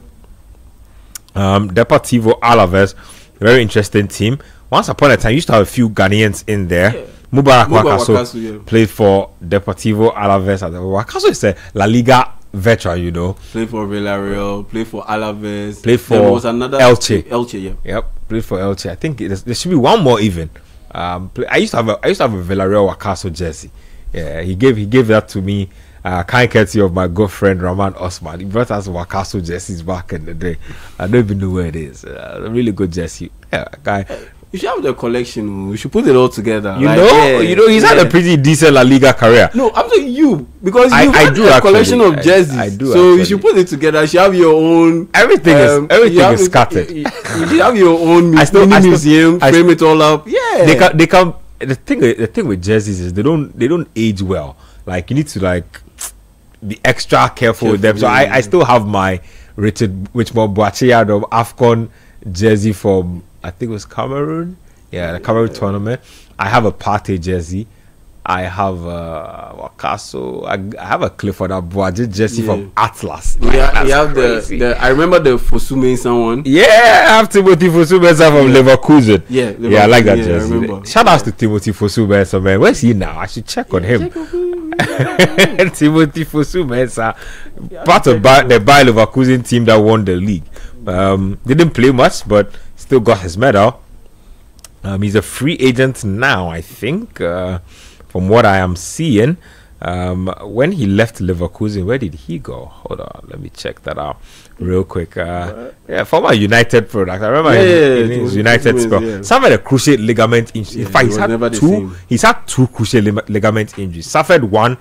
Deportivo Alaves, very interesting team. Once upon a time, used to have a few Ghanaians in there. Yeah. Mubarak Wakaso played for Deportivo Alaves. Wakaso is a La Liga veteran, you know. Played for Villarreal, played for Alaves. Played for Elche. Elche, yeah. Yep, played for Elche. I think there should be one more even. I used to have a Villarreal Wakaso jersey. Yeah, he gave that to me. Kind courtesy of my good friend Rahman Osman. He brought us Wakaso jerseys back in the day. I don't even know where it is. A really good jersey. Yeah, guy. You should have the collection. We should put it all together. You know, he's had a pretty decent La Liga career. No, I'm saying you, because you have a collection of jerseys. I do. So you should put it together. You should have your own. Everything is scattered. You should have your own mini museum. Frame it all up. Yeah. They come. The thing with jerseys is they don't age well. Like, you need to be extra careful with them. So I still have my Richmond Boachea AFCON jersey from, I think it was Cameroon. Yeah, the Cameroon tournament. I have a Partey jersey. I have Wakaso. I have a Clifford Abuaji jersey from Atlas. Yeah, you have the I remember the Fosu Mensah one. Yeah, I have Timothy Fosu Mensah from Leverkusen. Yeah, I like that jersey. Shout out to Timothy Fosu Mensah, man. Where's he now? I should check on him. Timothy Fosu Mensah, part of the Bayer Leverkusen team that won the league. Didn't play much, but still got his medal. He's a free agent now, I think. From what I am seeing, when he left Leverkusen, where did he go? Hold on, let me check that out real quick. Former United product. I remember in his United spell, suffered a cruciate ligament injury. In fact, he's had two cruciate ligament injuries. Suffered one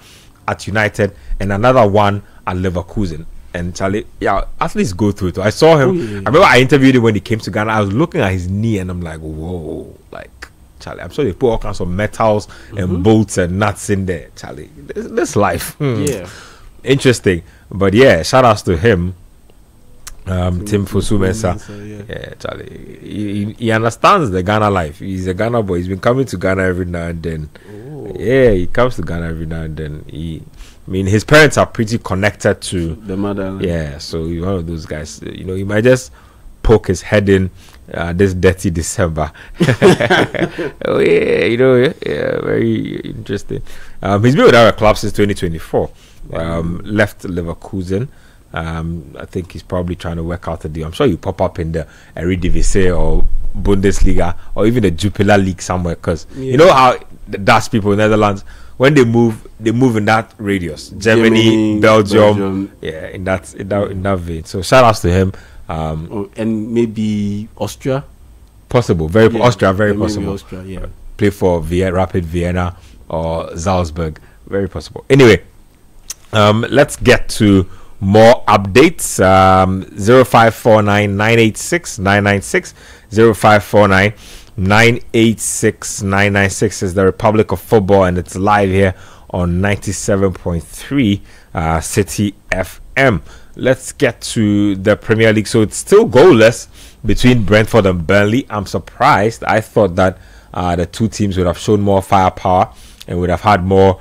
at United and another one at Leverkusen. And Charlie, athletes go through it. I saw him. I remember I interviewed him when he came to Ghana. I was looking at his knee and I'm like, whoa, like, Charlie, I'm sure they put all kinds of metals and bolts and nuts in there. Charlie, this life. Yeah. Interesting. But yeah, shout outs to him. Tim Fosu Mensah. Yeah, Charlie. He understands the Ghana life. He's a Ghana boy. He's been coming to Ghana every now and then. Yeah, he comes to Ghana every now and then. I mean, his parents are pretty connected to the motherland. Yeah, so he's one of those guys. You know, he might just poke his head in this dirty December. Oh yeah, you know, yeah, very interesting. He's been with our club since 2024. Left Leverkusen. I think he's probably trying to work out a deal. I'm sure you pop up in the Eredivisie or Bundesliga or even the Jupiler League somewhere, because you know how the Dutch people in Netherlands, when they move in that radius. Germany, Belgium, yeah, in that vein. So shout outs to him. And maybe Austria. Possible, Austria, very possible. Austria, yeah. Play for Rapid Vienna or Salzburg, very possible. Anyway, let's get to more updates. 0549 986 996 0549 986 996 is the Republic of Football, and it's live here on 97.3 City FM. Let's get to the Premier League. So it's still goalless between Brentford and Burnley. I'm surprised. I thought that the two teams would have shown more firepower and would have had more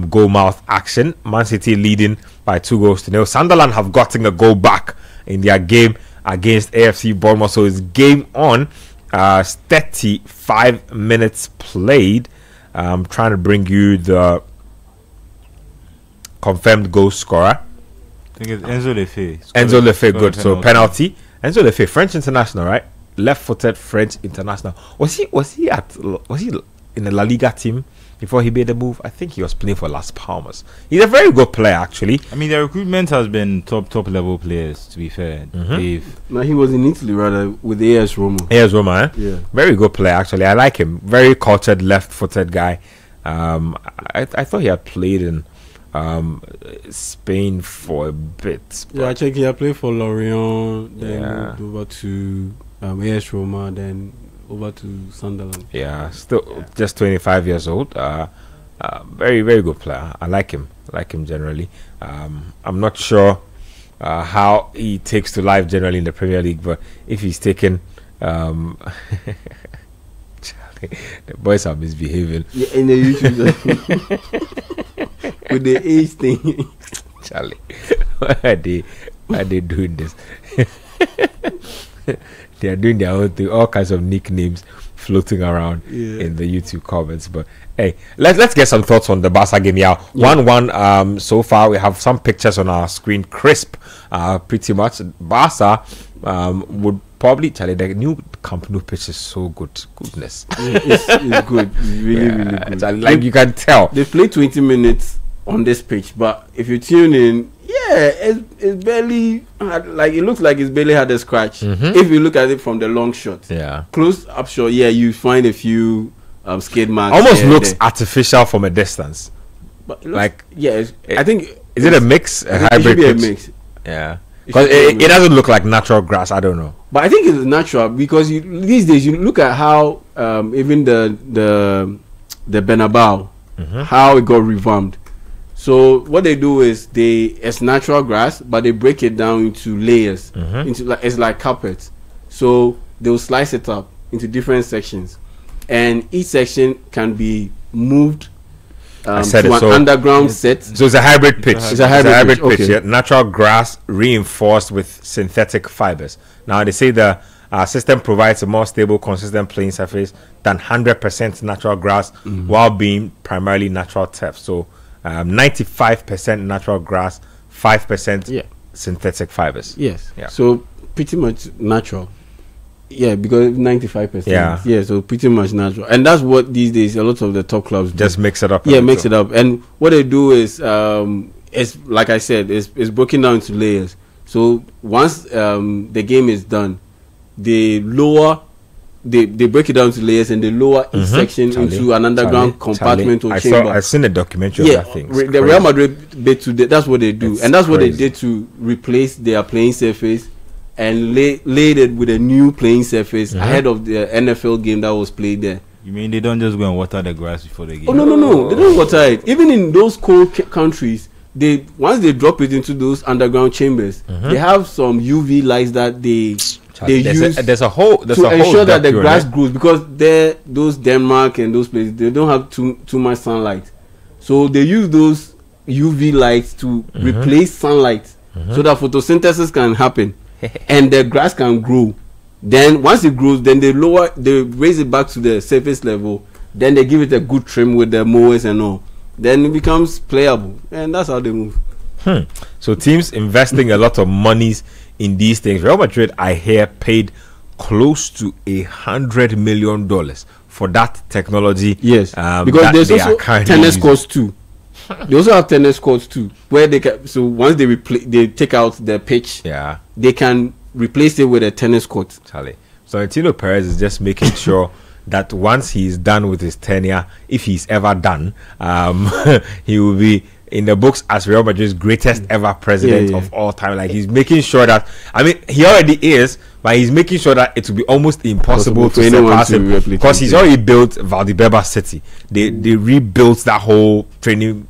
goal mouth action. Man City leading by 2-0. Sunderland have gotten a goal back in their game against AFC Bournemouth. So it's game on. 35 minutes played. I'm trying to bring you the confirmed goal scorer. I think it's Enzo Lefebvre. Enzo Lefebvre, good. So penalty. Enzo Lefebvre, French international, right? Left-footed French international. Was he in the La Liga team before he made the move? I think he was playing for Las Palmas. He's a very good player, actually. I mean, the recruitment has been top level players, to be fair. No, he was in Italy rather with AS Roma. AS Roma, eh? Yeah. Very good player, actually. I like him. Very cultured, left-footed guy. I thought he had played in Spain for a bit. Yeah, I checked. He had played for Lorient, then moved over to AS Roma, then over to Sunderland. Yeah, still just 25 years old. Very, very good player. I like him. Generally. I'm not sure how he takes to life generally in the Premier League, but if he's taken, Charlie, the boys are misbehaving. Yeah, in the YouTube with the age thing. Charlie, why are they doing this? They are doing their own thing, all kinds of nicknames floating around in the YouTube comments. But hey, let's get some thoughts on the Barca game. 1-1 so far. We have some pictures on our screen, crisp, pretty much. Barca would probably, Charlie, the new Camp Nou pitch is so good. Goodness. It's good. It's really good. Charlie, like you can tell. They play 20 minutes on this pitch, but if you tune in, it's barely, like it looks like it's barely had a scratch. If you look at it from the long shot, close up shot, you find a few skid marks. Almost looks artificial from a distance. But like, I think is it a mix, a hybrid pitch? A mix. Yeah, because it doesn't look like natural grass. I don't know, but I think it's natural because these days you look at how even the Bernabeu, how it got revamped. So what they do is it's natural grass, but they break it down into layers, it's like carpet. So they'll slice it up into different sections, and each section can be moved to an underground set. So it's a hybrid pitch. It's a hybrid pitch. Okay. Natural grass reinforced with synthetic fibers. Now they say the system provides a more stable, consistent playing surface than 100% natural grass, while being primarily natural turf. So 95% natural grass, 5% synthetic fibers. Yes. Yeah. So pretty much natural. Yeah, because 95%. Yeah. So pretty much natural, and that's what these days a lot of the top clubs just mix it up. Yeah, mix it up, and what they do is, it's like I said, it's broken down into layers. So once the game is done, they break it down to layers, and they lower each section into an underground compartment or chamber. I've seen a documentary of that thing. The Real Madrid bet today, that's what they do. And that's what they did to replace their playing surface and laid it with a new playing surface ahead of the NFL game that was played there. You mean they don't just go and water the grass before the game? Oh, no. They don't water it. Even in those cold countries, once they drop it into those underground chambers, they have some UV lights that they use to ensure that the grass grows, because those Denmark and those places, they don't have too much sunlight, so they use those UV lights to replace sunlight so that photosynthesis can happen and the grass can grow. Then once it grows, then they raise it back to the surface level. Then they give it a good trim with the mowers and all. Then it becomes playable, and that's how they move. So teams investing a lot of monies in these things. Real Madrid, I hear, paid close to $100 million for that technology. Yes, because there's also tennis courts too. They also have tennis courts too, where they can. So once they take out the pitch, they can replace it with a tennis court. Charlie. So Florentino Perez is just making sure that once he's done with his tenure, if he's ever done, he will be in the books as Real Madrid's greatest ever president of all time. Like, he's making sure that, I mean, he already is, but he's making sure that it will be almost impossible to surpass him, because he's already built Valdebebas City. They rebuilt that whole training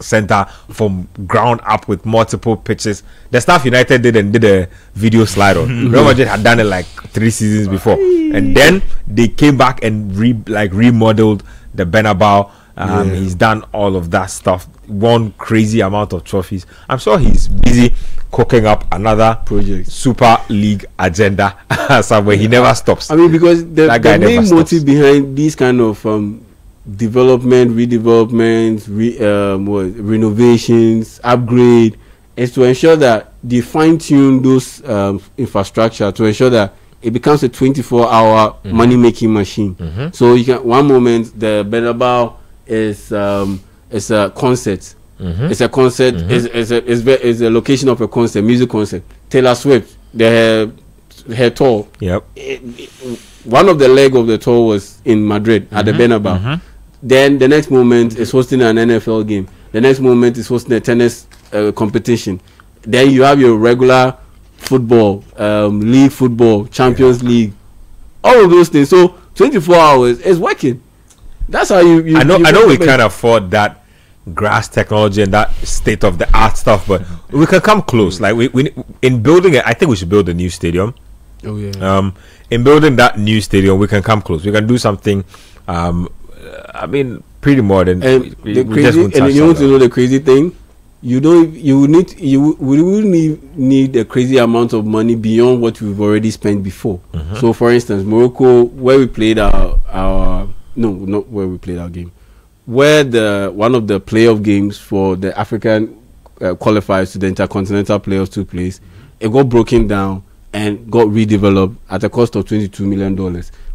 center from ground up with multiple pitches. The stuff United did a video slide on. Real Madrid had done it like 3 seasons before, and then they came back and remodeled the Bernabeu. He's done all of that stuff, won crazy amount of trophies. I'm sure he's busy cooking up another project, Super League agenda somewhere. He never stops. I mean, because the main motive behind these kind of development, redevelopments, renovations, upgrade, is to ensure that they fine-tune those infrastructure to ensure that it becomes a 24-hour money-making machine. So you can, one moment the Bernabeu is a concert. It's a concert. It's a location of a concert, music concert. Taylor Swift, her tour. Yep. One of the leg of the tour was in Madrid at the Bernabeu. Then the next moment is hosting an NFL game. The next moment is hosting a tennis competition. Then you have your regular football, league football, Champions League, all of those things. So 24 hours is working. That's how you I know we can't afford that grass technology and that state of the art stuff, but we can come close. Like we in building it, I think we should build a new stadium. Oh yeah. In building that new stadium, we can come close. We can do something. I mean, pretty modern. And you want to know the crazy thing? You wouldn't need a crazy amount of money beyond what we've already spent before. So, for instance, Morocco, where we played our not where we played our game, where one of the playoff games for the African qualifiers to the Intercontinental Playoffs took place, it got broken down and got redeveloped at a cost of $22 million,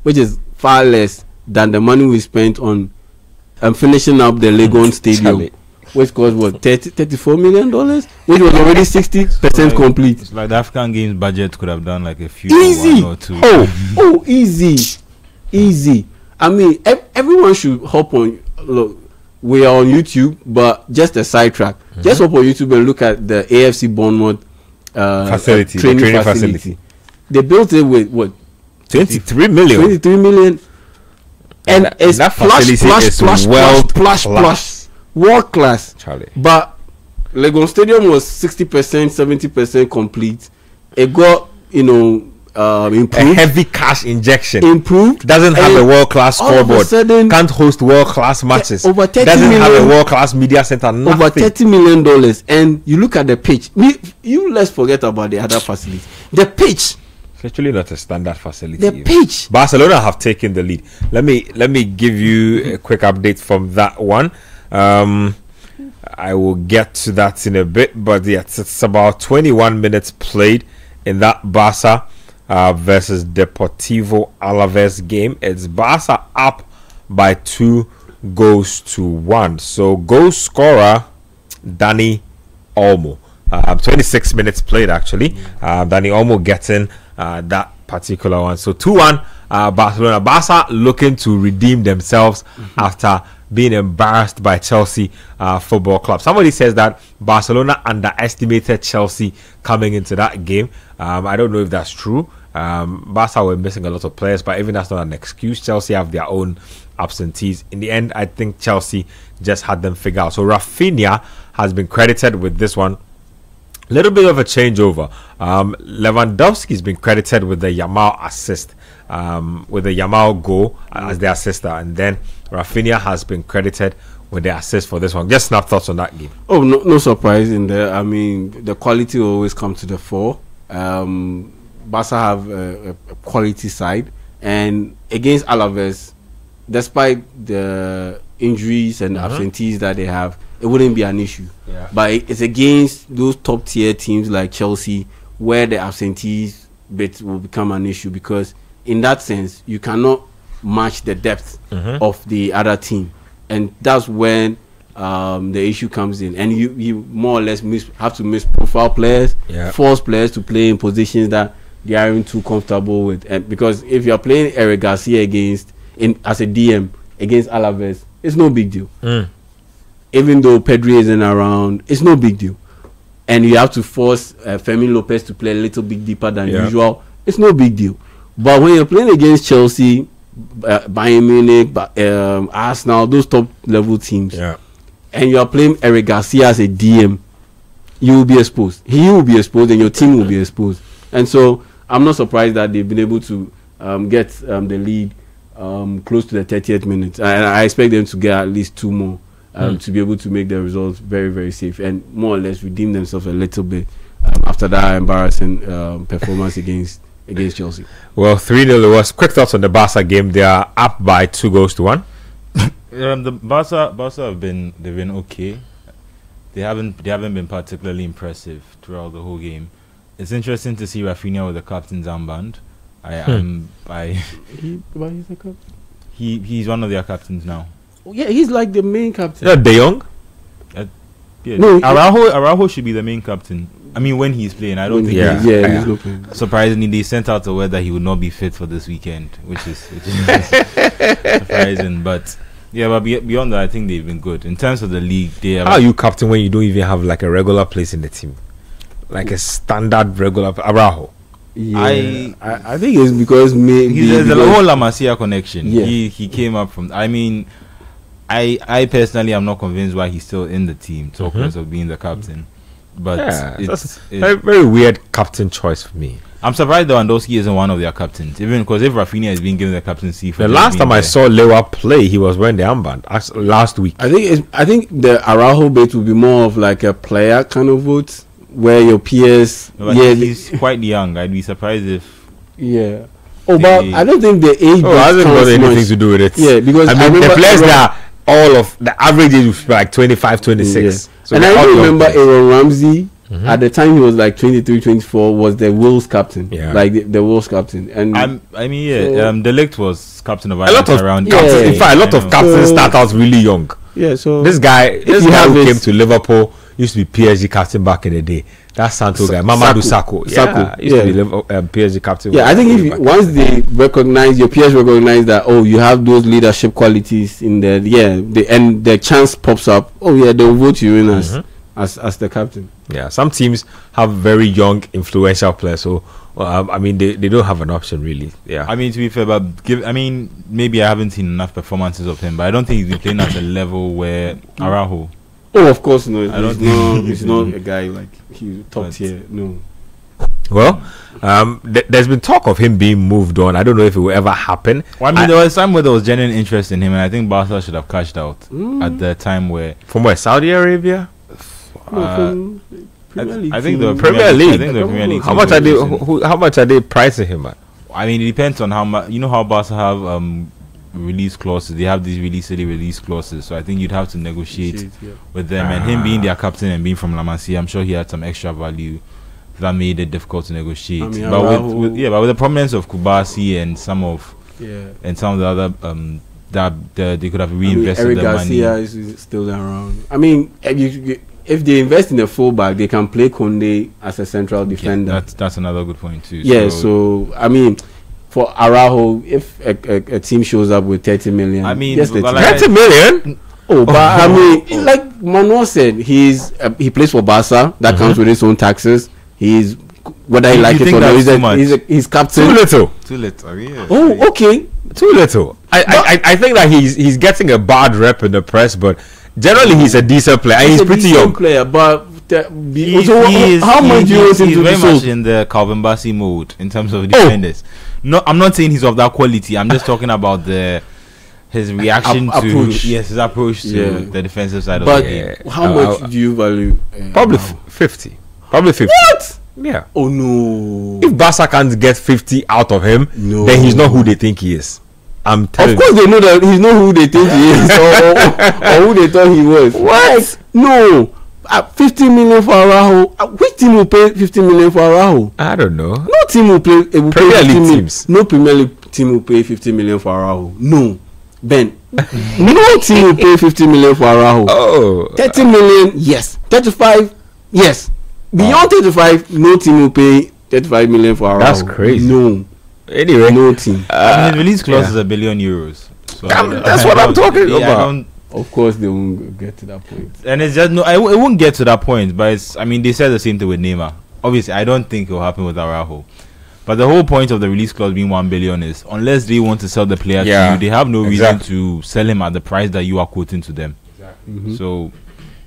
which is far less than the money we spent on finishing up the Legon Stadium, which cost what, $34 million, which was already 60% complete. It's like the African Games budget could have done like a few easy. 1 or 2. Oh, easy. I mean, everyone should hop on. Look, we are on YouTube, but just a sidetrack. Just hop on YouTube and look at the AFC Bournemouth training facility. They built it with what? 23 million. 23 million. And it's that plus world class. Charlie. But Legon Stadium was 60%, 70% complete. It got, improved. A heavy cash injection. Improved. Doesn't have a world class scoreboard. Can't host world class matches. Over 30 doesn't million, have a world class media center. Nothing. Over $30 million. And you look at the pitch. Let's forget about the other facilities. The pitch. It's actually not a standard facility. The pitch. Barcelona have taken the lead. Let me give you a quick update from that one. I will get to that in a bit, but yes, it's about 21 minutes played in that Barca versus Deportivo Alaves game. It's Barca up by 2-1. So goal scorer Dani Olmo. 26 minutes played actually. Dani Olmo getting that particular one. So 2-1 Barcelona. Barca looking to redeem themselves after being embarrassed by Chelsea Football Club. Somebody says that Barcelona underestimated Chelsea coming into that game. I don't know if that's true. Barca were missing a lot of players, but even that's not an excuse. Chelsea have their own absentees. In the end, I think Chelsea just had them figured out. So Rafinha has been credited with this one. Little bit of a changeover. Lewandowski's been credited with the Yamal assist, with the Yamal goal as the assister, and then Rafinha has been credited with the assist for this one. Just snap thoughts on that game. Oh, no surprise in there. I mean, the quality will always come to the fore. Barca have a quality side, and against Alaves, despite the injuries and absentees that they have, it wouldn't be an issue. Yeah. But it's against those top tier teams like Chelsea where the absentees bit will become an issue, because in that sense you cannot match the depth of the other team, and that's when the issue comes in, and you more or less have to miss profile players, force players to play in positions that they aren't too comfortable with. And because if you're playing Eric Garcia as a DM against Alaves, it's no big deal. Even though Pedri isn't around, it's no big deal. And you have to force Fermin Lopez to play a little bit deeper than usual. It's no big deal. But when you're playing against Chelsea, Bayern Munich, Arsenal, those top level teams, and you're playing Eric Garcia as a DM, you will be exposed. He will be exposed, and your team will be exposed. And so I'm not surprised that they've been able to get the lead close to the 30th minute. I expect them to get at least 2 more to be able to make the results very, very safe and more or less redeem themselves a little bit after that embarrassing performance against Chelsea. Well, 3-0 it was. Quick thoughts on the Barca game. They are up by 2-1. The Barca they've been okay. They haven't been particularly impressive throughout the whole game. It's interesting to see Rafinha with the captain's armband. He's the captain. He's one of their captains now. Yeah, he's like the main captain. De Jong? No, Araujo should be the main captain. I mean, when he's playing, I don't think. He's not playing. Surprisingly, they sent out the word that he would not be fit for this weekend, which is surprising. But beyond that, I think they've been good in terms of the league. How are you captain when you don't even have like a regular place in the team, like a standard regular Araujo? Yeah, I think it's because there's the whole La Masia connection. Yeah. He came up from. I mean, I personally am not convinced why he's still in the team, talkers of being the captain. But it's a very weird captain choice for me. I'm surprised Lewandowski isn't one of their captains, even because if Rafinha is being given the captaincy, the last time I saw Lewa play, he was wearing the armband last week. I think the Araujo bit will be more of like a player kind of vote, where your peers. He's quite young. I'd be surprised if. Yeah. But I don't think the age. Hasn't got anything to do with it. Yeah, because I mean the players that all of the average age was like 25, 26. Yeah. So and I remember Aaron Ramsey. At the time he was like 23, 24, was the Wolves captain. Yeah. Like the Wolves captain. And De Ligt was captain of a lot of around. In fact, a lot of captains start out really young. Yeah, so this guy who came to Liverpool used to be PSG captain back in the day. That Santo guy, Mamadou Sakho. Used to be PSG captain. Yeah, I think once they recognize, your peers recognize that, you have those leadership qualities in there. Yeah, and the chance pops up. They'll vote you in as the captain. Yeah, some teams have very young, influential players. So, I mean, they don't have an option really. Yeah. I mean, to be fair, but maybe I haven't seen enough performances of him, but I don't think he's been playing at a level where Araujo. Oh, of course no. He's not a guy like he's top tier. No. Well, there's been talk of him being moved on. I don't know if it will ever happen. Well, I mean, there was time where there was genuine interest in him, and I think Barca should have cashed out at the time where. From where? Saudi Arabia? I think the Premier League. How much are they pricing him at? I mean, it depends on how much. You know how Barca have release clauses. They have these really silly release clauses. So I think you'd have to negotiate with them. And him being their captain and being from La Masia, I'm sure he had some extra value that made it difficult to negotiate. I mean, but with the prominence of Kubasi and some of the other that they could have reinvested Eric the money. Garcia is still around. I mean, if they invest in a fullback, they can play Konde as a central defender. Yeah, that's another good point too. Yeah, so I mean, for Araujo, if a team shows up with 30 million, I mean, yes, 30 million. But I mean, like Manuel said, he plays for Barca. That comes with his own taxes. He's whether he like it or not, he's captain. Too little. Yeah. Oh, okay. Too little. I think that he's getting a bad rep in the press, but generally he's a decent player. He's pretty young player, but how much do you want him to be very much in the Calvin Bassey mode in terms of defenders. No, I'm not saying he's of that quality. I'm just talking about his reaction to approach. his approach to the defensive side of But the game. how much do you value? Probably 50. Probably 50. What? Yeah. Oh no! If Barca can't get 50 out of him, then he's not who they think he is. I'm telling Of course, they know that he's not who they think he is, or who they thought he was. What? Like, no. 50 million for Araujo. Which team will pay 50 million for Araujo? I don't know. No team will pay. Will Premier pay 50 League million. teams. No Premier League team will pay 50 million for Araujo. No, Ben. No team will pay 50 million for Araujo. Oh. 30 million, yes. 35, yes. Beyond 35, no team will pay 35 million for Araujo. That's crazy. No. Anyway, No team. I mean, the release clause is €1 billion. So that's what I'm talking about. Of course, they won't get to that point. And it's just it won't get to that point. But it's, I mean, they said the same thing with Neymar. Obviously, I don't think it will happen with Araujo. But the whole point of the release clause being $1 billion is unless they want to sell the player to you, they have no reason to sell him at the price that you are quoting to them. Mm-hmm. So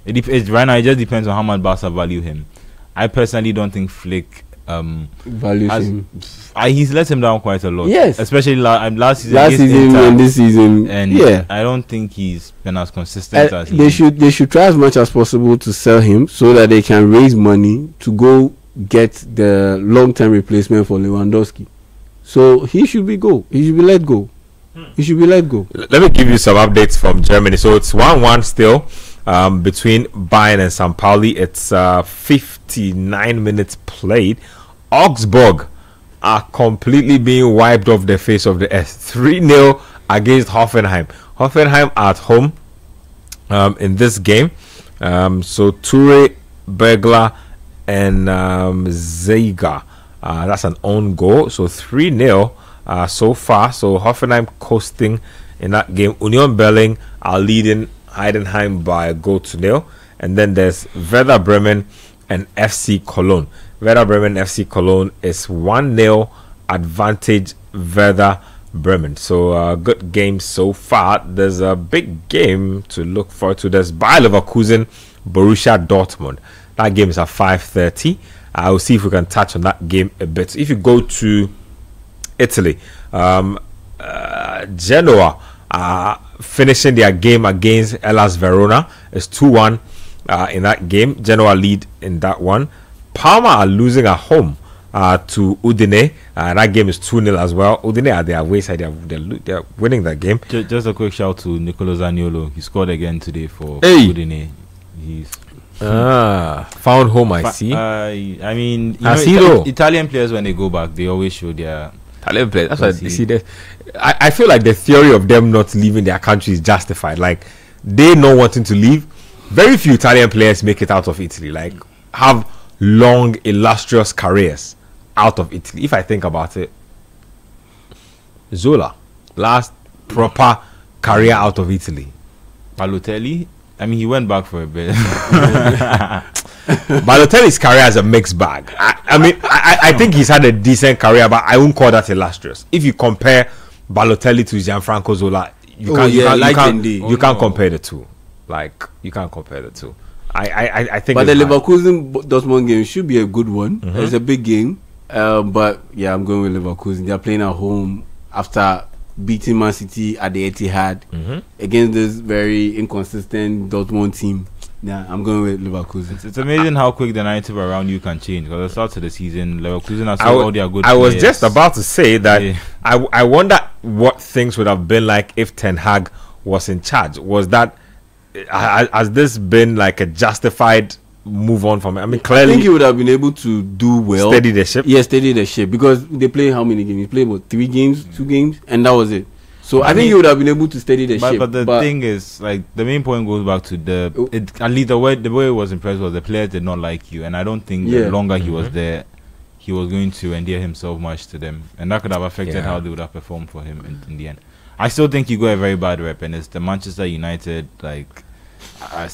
right now it just depends on how much Barca value him. I personally don't think Flick Values him. he's let him down quite a lot. Yes. Especially last season. Last season and this season. And I don't think he's been as consistent as they should try as much as possible to sell him so that they can raise money to go get the long-term replacement for Lewandowski. So he should be let go. He should be let go. Let me give you some updates from Germany. So it's 1-1 still between Bayern and St. Pauli. It's 59 minutes played. Augsburg are completely being wiped off the face of the earth. 3-0 against Hoffenheim. Hoffenheim at home in this game. So Toure, Bergler, and Zeiger. That's an own goal. So 3-0 so far. So Hoffenheim coasting in that game. Union Berlin are leading Heidenheim by a goal to 0. And then there's Werder Bremen and FC Cologne. Werder Bremen FC Cologne is 1-0 advantage Werder Bremen. So good game so far. There's a big game to look forward to. There's Bayer Leverkusen, Borussia Dortmund. That game is at 5:30. I will see if we can touch on that game a bit. If you go to Italy, Genoa finishing their game against Hellas Verona is 2-1 in that game. Genoa lead in that one. Parma are losing at home to Udine. That game is 2-0 as well. Udine are their wayside. They're winning that game. Just a quick shout to Nicolo Zaniolo. He scored again today for Udine. He's found home. I see. I mean, Italian players when they go back, they always show their Italian players. That's what you see. I feel like the theory of them not leaving their country is justified. Like they not wanting to leave. Very few Italian players make it out of Italy. Like have long, illustrious careers out of Italy. If I think about it, Zola, last proper career out of Italy. Balotelli, I mean, he went back for a bit. Balotelli's career is a mixed bag. I think he's had a decent career, but I won't call that illustrious. If you compare Balotelli to Gianfranco Zola, you can't compare the two. Like you can't compare the two. I think. But the Leverkusen Dortmund game should be a good one. Mm-hmm. It's a big game. But yeah, I'm going with Leverkusen. They're playing at home after beating Man City at the Etihad against this very inconsistent Dortmund team. Yeah, I'm going with Leverkusen. It's amazing how quick the narrative around you can change. Because at the start of the season, Leverkusen has all their good players. I was just about to say that I wonder what things would have been like if Ten Hag was in charge. Has this been like a justified move on from it? I mean, clearly, I think he would have been able to do well. Steady the ship. Yeah, steady the ship. Because they play how many games? He played about 3 games, 2 games, and that was it. So I think he would have been able to steady the ship. But the thing is, like, the main point goes back to at least the way it was impressed was the players did not like you, and I don't think the longer he was there, he was going to endear himself much to them, and that could have affected how they would have performed for him in the end. I still think he got a very bad rep, and it's the Manchester United I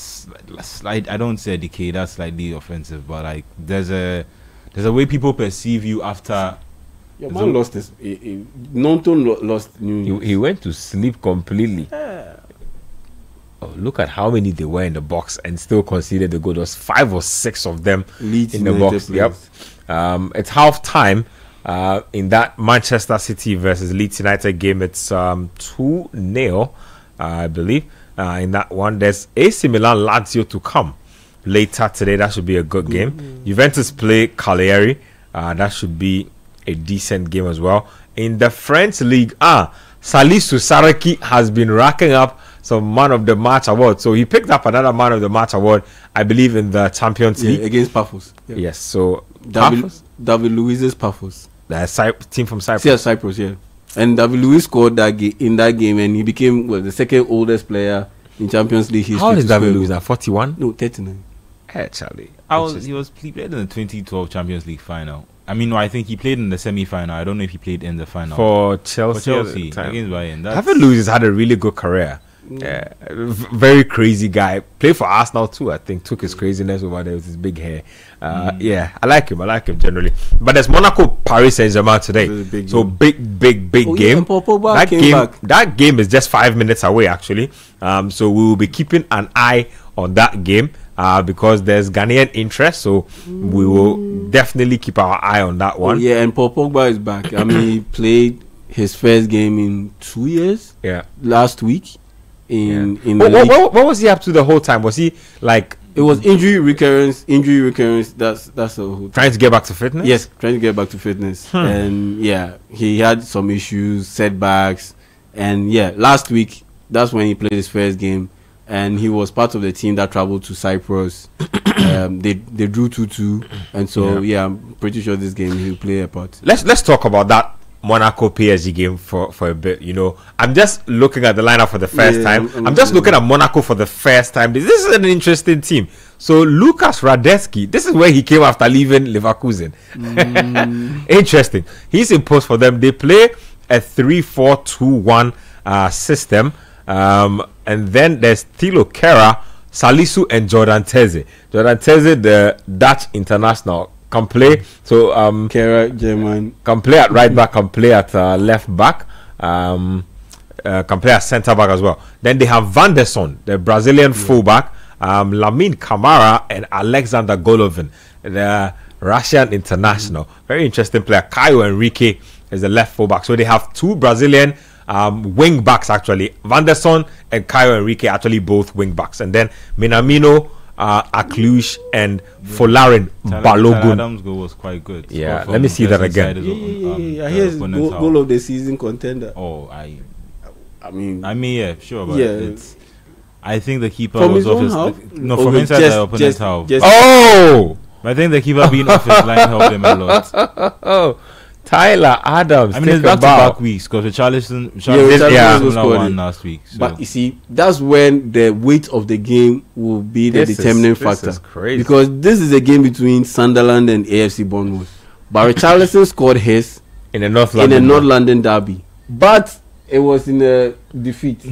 don't say decay, that's slightly offensive, but like there's a way people perceive you after. Your man lost his. Nonton lost. He went to sleep completely. Oh, look at how many they were in the box and still conceded the goal. There was 5 or 6 of them Leeds in the box. Yep. It's half time. In that Manchester City versus Leeds United game, it's 2-0, I believe. In that one, there's AC Milan Lazio to come later today. That should be a good game. Juventus play Cagliari. That should be a decent game as well. In the French league, Salisu Saraki has been racking up some man of the match award. So he picked up another man of the match award, I believe, in the Champions League against Paphos. Yeah. Yes, so David Luiz's Paphos, the team from Cyprus. Yeah, Cyprus. Yeah, and David Luiz scored in that game, and he became the second oldest player in Champions League history. How old is David Luiz? 41? No, 39. Hey, Charlie. He played in the 2012 Champions League final. I mean, no, I think he played in the semi-final. I don't know if he played in the final. For Chelsea against Bayern. David Luiz has had a really good career. Yeah, very crazy guy. Played for Arsenal too, I think. Took his craziness over there with his big hair. Yeah, I like him generally. But there's Monaco Paris Saint-Germain today. Big game. Yeah, that game is just 5 minutes away actually. So we will be keeping an eye on that game. Because there's Ghanaian interest, so we will definitely keep our eye on that one. Yeah, and Paul Pogba is back. I mean, he played his first game in 2 years. Yeah, last week. What was he up to the whole time? Was he like? It was injury recurrence. That's the whole. Trying to get back to fitness. Yes, trying to get back to fitness. And yeah, he had some issues, setbacks, and yeah, last week that's when he played his first game. And he was part of the team that traveled to Cyprus. They drew 2-2, and so yeah, I'm pretty sure this game he'll play a part. Let's talk about that Monaco PSG game for a bit. You know, I'm just looking at the lineup for the first time. I'm just looking at Monaco for the first time. This is an interesting team. So Lucas Radetsky, this is where he came after leaving Leverkusen. Interesting. He's in post for them. They play a 3-4-2-1 system. And then there's Thilo Kehrer, Salisu, and Jordan Teze. Jordan Teze, the Dutch international, can play. So Kehrer, German, can play at right back, can play at left back, can play at centre back as well. Then they have Van der Son, the Brazilian fullback, Lamine Camara, and Alexander Golovin, the Russian international. Very interesting player. Caio Henrique is the left fullback. So they have two Brazilian wing backs actually. Van der Son and Caio Henrique actually both wing backs, and then Minamino, Aklush, and Folarin Balogun. Adams' goal was quite good. Yeah, let me see that again. Here's goal of the season contender. Oh, I mean, yeah, sure, but yeah, I think the keeper from was his own half. from inside the opponent's half. Oh, I think the keeper being off his line helped him a lot. Oh. Tyler Adams. I mean, it's back-to-back weeks because Richarlison won last week. So. But you see, that's when the weight of the game will be the determining factor. This is crazy. Because this is a game between Sunderland and AFC Bournemouth. But Richarlison scored his in a North London derby. But it was in a defeat.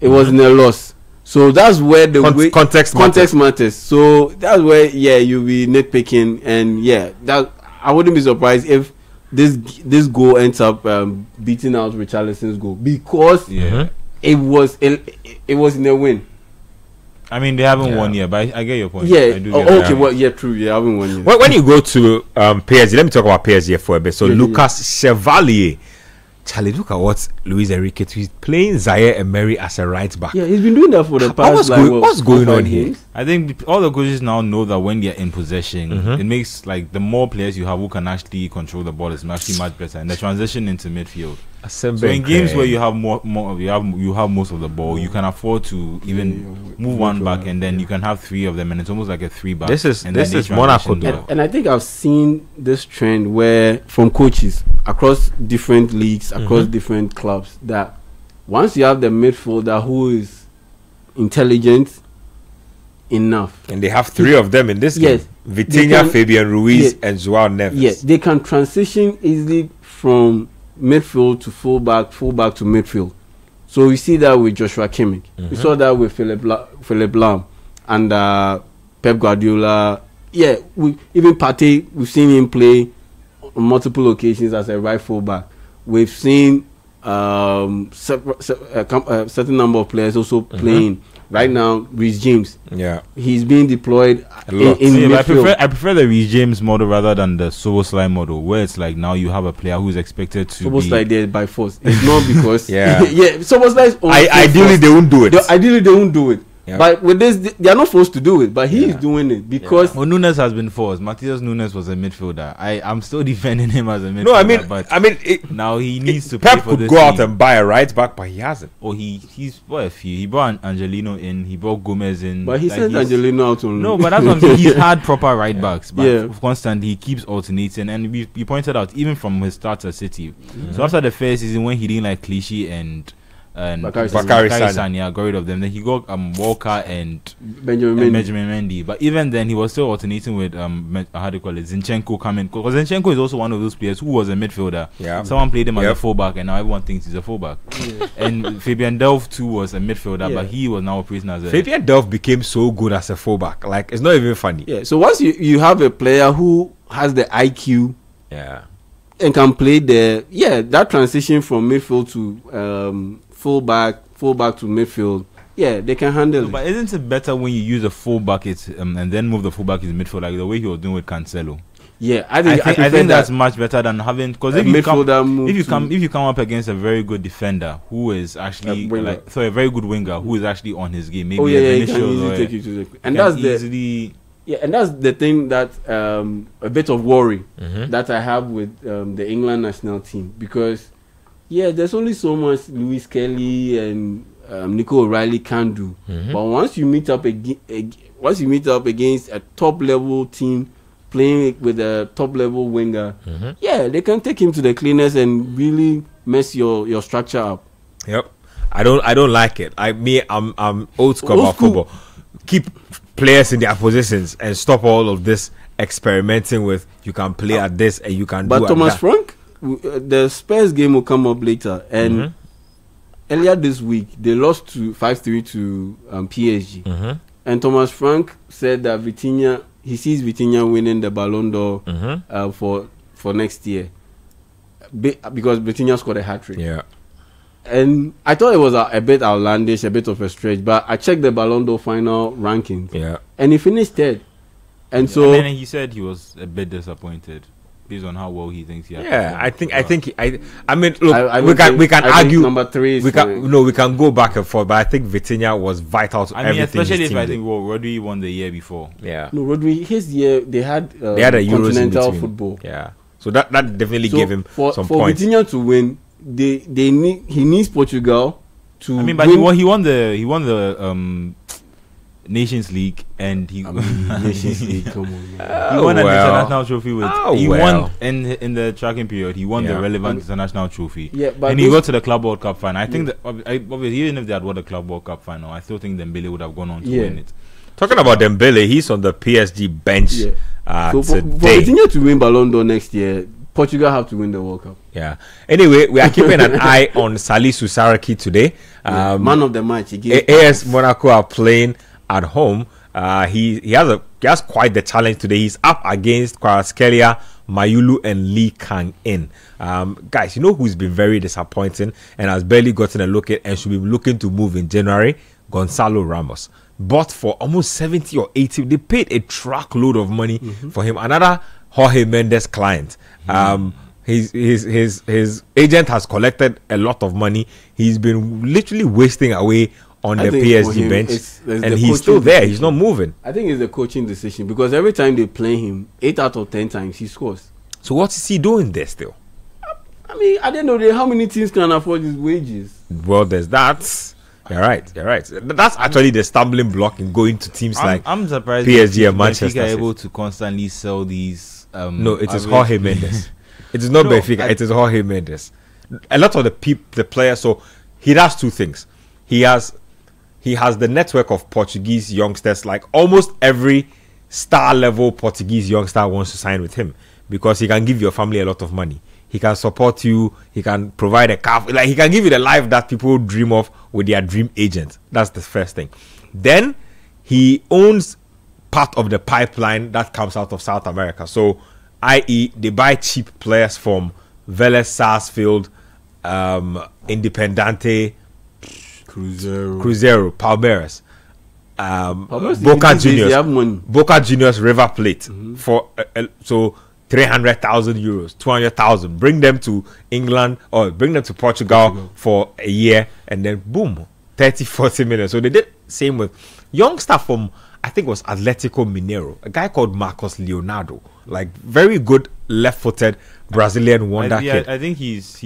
It was in a loss. So that's where the context matters. So that's where you'll be nitpicking, and that I wouldn't be surprised if this goal ends up beating out Richarlison's goal, because it was in a win. I mean, they haven't won yet, but I get your point. Yeah. Okay. Well, true. Yeah, I haven't won yet. When you go to PSG, let me talk about PSG for a bit. So Lucas Chevalier. Charlie, look at what Luis Enrique is playing Zaire Emery as a right back. Yeah, he's been doing that for the past. What's going on here? I think all the coaches now know that when they're in possession, it makes like the more players you have who can actually control the ball is actually much better, and the transition into midfield. So in games where you have you have most of the ball, you can afford to even move one back, and then you can have three of them, and it's almost like a 3-back. This is Monaco, and I think I've seen this trend where from coaches across different leagues, across different clubs, that once you have the midfielder who is intelligent enough, and they have three of them in this game: Vitinha, Fabian Ruiz, and Joao Neves. Yes, they can transition easily from midfield to fullback to midfield. So we see that with Joshua Kimmich. We saw that with Philip Lahm and Pep Guardiola. Yeah, even Partey, we've seen him play on multiple occasions as a right fullback. We've seen certain number of players also playing right now, Reece James. Yeah. He's being deployed in Yeah, but midfield. I prefer the Reece James model rather than the Soboslai model, where it's like now you have a player who's expected to Soboslai there by force. It's not because Yeah. yeah. Soboslai Ideally, they won't do it. Ideally, they won't do it. Yeah. But with this, they are not forced to do it. But he is doing it because Well, Nunes has been forced. Matthias Nunes was a midfielder. I'm still defending him as a midfielder. No, but now he needs to play Pep for could this go out team. and buy a right back, but he hasn't. Oh, he's brought a few. He brought Angelino in. He brought Gomez in. But he Like, sent he's- Angelino out on No, but that's what I'm saying. He's had proper right backs, but Yeah. constantly he keeps alternating. And we pointed out even from his start at City. So after the first season when he didn't like Clichy and Bakary Sanya, got rid of them. Then he got Walker and Benjamin. Mendy. But even then, he was still alternating with how do you call it, Zinchenko coming. Because Zinchenko is also one of those players who was a midfielder. Yeah. Someone played him as a fullback, and now everyone thinks he's a fullback. And Fabian Delph too was a midfielder, but he was now operating as a. Fabian Delph became so good as a fullback. Like, it's not even funny. Yeah. So once you have a player who has the IQ Yeah. and can play that transition from midfield to fullback to midfield, they can handle it. But isn't it better when you use a fullback and then move the fullback in midfield like the way he was doing with Cancelo? Yeah, I think that's much better than having, because if you come up against a very good defender who is actually a very good winger who is actually on his game, maybe he can easily take you to the, and that's the thing that a bit of worry that I have with the England national team, because there's only so much Lewis Kelly and Nico O'Reilly can do, but once you meet up against a top level team playing with a top level winger, they can take him to the cleaners and really mess your structure up. Yep. I don't like it. I'm old school about football. Keep players in their positions and stop all of this experimenting with you can play at this and you can do But at Thomas that. Frank, the Spurs game will come up later, and earlier this week they lost 5-3 to PSG, and Thomas Frank said that he sees Vitinha winning the Ballon d'Or for next year because Vitinha scored a hat-trick. Yeah. And I thought it was a bit outlandish, a bit of a stretch, but I checked the Ballon d'Or final rankings, and he finished third. And so, and then he said he was a bit disappointed based on how well he thinks he had. I mean, look, we can argue. Number 3 is we can go back and forth, but I think Vitinha was vital to everything. Especially his if team I think Rodri won the year before. Yeah. No, Rodri, his year they had a Euros in continental between. football. Yeah. So that definitely gave him some points. For Vitinha to win, he needs Portugal to. I mean, but win. he won the Nations League, and he Nations League, come on, man. he won an international trophy with. Won in the tracking period. He won the relevant international trophy. Yeah, but and he got to the Club World Cup final. I think that obviously, even if they had won the Club World Cup final, I still think Dembele would have gone on to win it. Talking about Dembele, he's on the PSG bench So for today. Vitinha to win Ballon d'Or next year, Portugal have to win the World Cup. Yeah. Anyway, we are keeping an eye on Salisu Saraki today. Man of the match. AS Monaco are playing at home. He has quite the challenge today. He's up against Kvaratskhelia, Mayulu, and Lee Kang-in. Guys, you know who's been very disappointing and has barely gotten a look at and should be looking to move in January? Gonzalo Ramos. Bought for almost 70 or 80. They paid a truckload of money for him. Another Jorge Mendes client. His agent has collected a lot of money. He's been literally wasting away on the PSG bench, and he's still there. He's not moving. I think it's a coaching decision, because every time they play him, 8 out of 10 times he scores. So what is he doing there still? I mean, at the end of the day, how many teams can afford his wages? Well, there's that. You're right. That's actually the stumbling block in going to teams like I'm surprised PSG and Manchester Benfica are City. able to constantly sell these. No, it is Jorge Mendes. It is not Benfica. It is Jorge Mendes. A lot of the players. So he does two things. He has the network of Portuguese youngsters. Like almost every star level Portuguese youngster wants to sign with him, because he can give your family a lot of money. He can support you. He can provide a car. Like, he can give you the life that people dream of with their dream agent. That's the first thing. Then he owns part of the pipeline that comes out of South America. So, i.e., they buy cheap players from Vélez Sarsfield, Independente, Cruzeiro, Palmeiras. Boca Juniors, Boca Juniors River Plate for so 300,000 euros, 200,000. Bring them to England or bring them to Portugal for a year, and then boom, 30, 40 million. So they did same with young stuff from, I think it was Atletico Mineiro, a guy called Marcos Leonardo, like very good left-footed Brazilian wonder kid. I think he's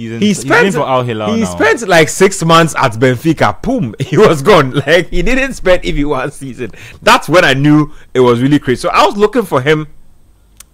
playing for Al Hilal He now. spent like 6 months at Benfica. Boom, he was gone. Like he didn't spend even 1 season. That's when I knew it was really crazy. So I was looking for him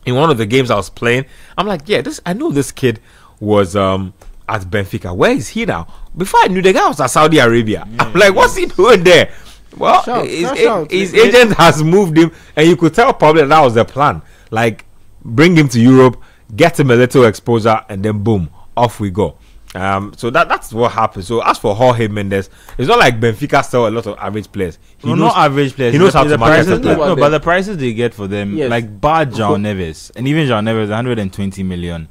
in one of the games I was playing. I'm like, yeah, I know this kid was at Benfica. Where is he now? Before I knew, the guy was at Saudi Arabia. I'm like, what's he doing there? Well, his agent has moved him, and you could tell probably that was the plan. Like, bring him to Europe, get him a little exposure, and then boom, off we go. So that's what happened. So as for Jorge Mendes, it's not like Benfica sell a lot of average players. Not average players. He knows how to market prices. them. No, but the prices they get for them, Yes. like bar João Neves, and even João Neves, 120 million.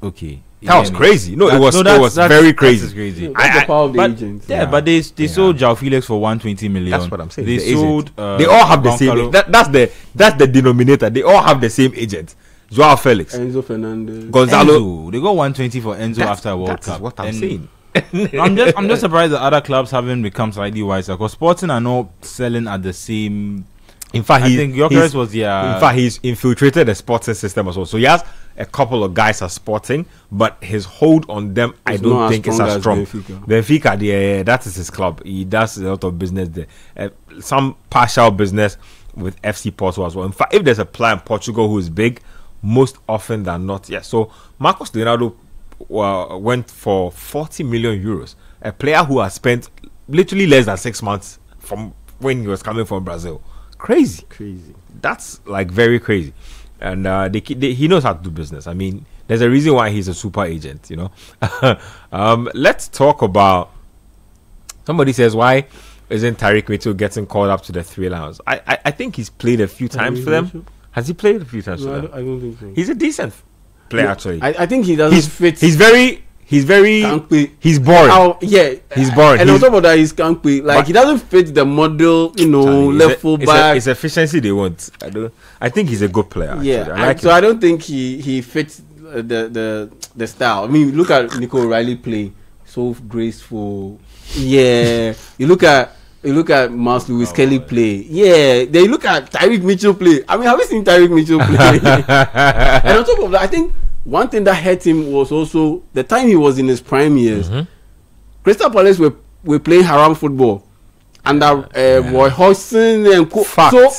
Okay, That was crazy. No, it was very crazy. That's crazy. That's the power of the But agents. but they sold João Felix for 120 million. That's what I'm saying. They The sold. agent. They all have the same. That's the denominator. They all have the same agent. Joao Felix, Enzo Fernandez, Gonzalo. Enzo. They got 120 for Enzo after a World That's Cup. what I'm And saying. I'm just surprised that other clubs haven't become slightly wiser, because Sporting are not selling at the same. In fact, I think Gyökeres was in fact, he's infiltrated the Sporting system as well. So he has a couple of guys at Sporting, but his hold on them, I It's don't not as think is strong as as strong. Benfica. Yeah, that is his club. He does a lot of business there. Some partial business with FC Porto as well. In fact, if there's a player in Portugal who is big, most often than not, yeah. So Marcos Leonardo went for 40 million euros. A player who has spent literally less than 6 months from when he was coming from Brazil. Crazy. That's like very crazy. And he knows how to do business. I mean, there's a reason why he's a super agent, you know. Let's talk about, somebody says, why isn't Tariq Mitchell getting called up to the Three Lions? I think he's played a few times for them. Has he played a few times for them? I don't think so. He's a decent player, actually. I think he doesn't fit. He's very Kankpe. he's boring. Yeah, He's boring. And on top of that, he's Kankpe. Like, he doesn't fit the model, left full back. It's efficiency they want. I think he's a good player. Actually. Yeah, I like so him. I don't think he fits the style. I mean, look at Nico O'Reilly play, so graceful. Yeah, you look at Miles Lewis Kelly play. Yeah, then you look at Tyreek Mitchell play. I mean, have you seen Tyreek Mitchell play? And on top of that, I think one thing that hurt him was also the time he was in his prime years. Crystal Palace were playing haram football under Roy Hodgson and so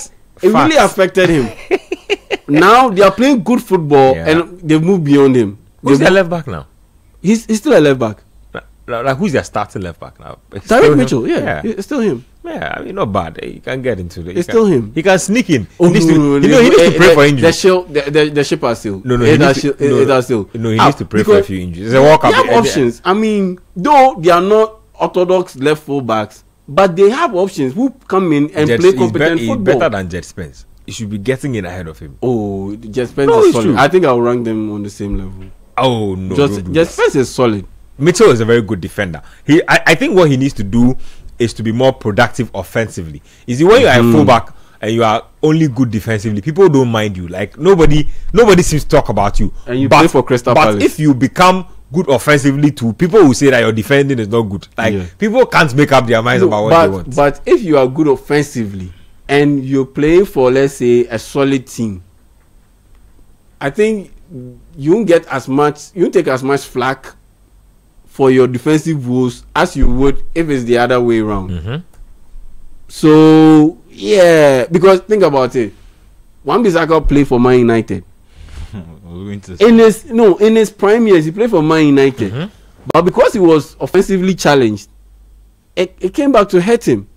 it really affected him. Now they are playing good football and they've moved beyond him. Who's their left back now? He's still a left back. Like who's their starting left back now? Tyreek Mitchell, it's still him. Yeah, I mean, not bad. He can get into it. It's still him. He can sneak in. Oh, he needs to pray for injuries. The ship are still. No, he needs to pray for a few injuries. It's a World Cup. They have options. I mean, though they are not orthodox left full backs, but they have options who come in and play competent football. He's better than Jet Spence. You should be getting in ahead of him. Oh, Jet Spence is solid. True. I think I'll rank them on the same level. Oh no, Jet Spence is solid. Mitchell is a very good defender. I think what he needs to do is to be more productive offensively. You see, when you are a fullback and you are only good defensively, people don't mind you. Like nobody seems to talk about you. And you play for Crystal Palace. But if you become good offensively too, people will say that your defending is not good. Like people can't make up their minds about what they want. But if you are good offensively and you're playing for, let's say, a solid team, I think you won't take as much flack for your defensive woes as you would if it's the other way around. So yeah, because think about it, Wan-Bissaka played for Man United. In his prime years, he played for Man United, but because he was offensively challenged, it came back to hurt him.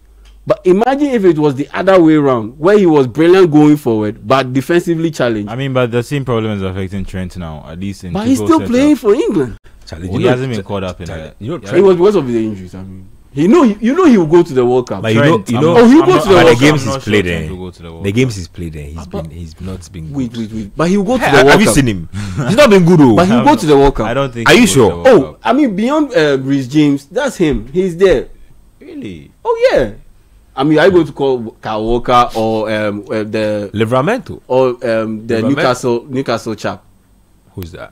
But imagine if it was the other way around, where he was brilliant going forward, but defensively challenged. I mean, but the same problem is affecting Trent now, at least in. But he's still playing for England. He hasn't been caught up in that. It was because of the injuries. I mean, he will go to the World Cup. But he'll go to the World Cup. The games he's played in. The games he's played in, he's not been good. Wait. But he'll go to the World Cup. Have you seen him? He's not been good. But he'll go to the World Cup. I don't think. Are you sure? Oh, I mean, beyond Reece James, that's him. He's there. Really? Oh yeah. I mean, are you going to call Kyle Walker or the Livramento or the Newcastle chap? Who's that?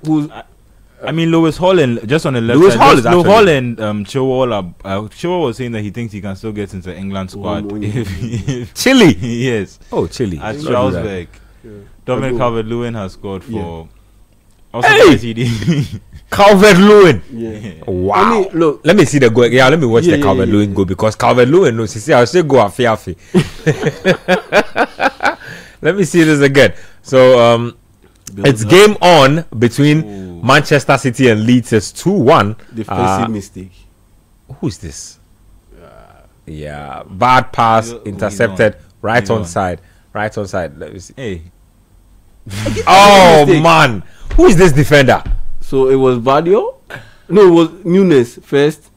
I mean, Lewis Hall and just on the left Lewis side. Hall is Lewis actually- Hall and Chilwell. Chilwell was saying that he thinks he can still get into England squad. Chile. Yes, Oh, Chile. at Not do Strasbourg. Yeah. Dominic Ago. Calvert-Lewin has scored for. Yeah. Also Hey! CD. Calvert-Lewin. Yeah. Wow. I mean, look. Let me see the goal. Yeah, let me watch Yeah, the yeah, Calvert-Lewin yeah. goal because Calvert-Lewin knows. You see, I'll say go afi. Let me see this again. So, it's game on between Manchester City and Leeds. It's 2-1. Defensive mistake. Who's this? Yeah, bad pass, Who's intercepted, on? right Who's on on? side, right on side. Let me see. Hey, Oh mistake. man, who is this defender? So it was Badio. No, it was Nunes first.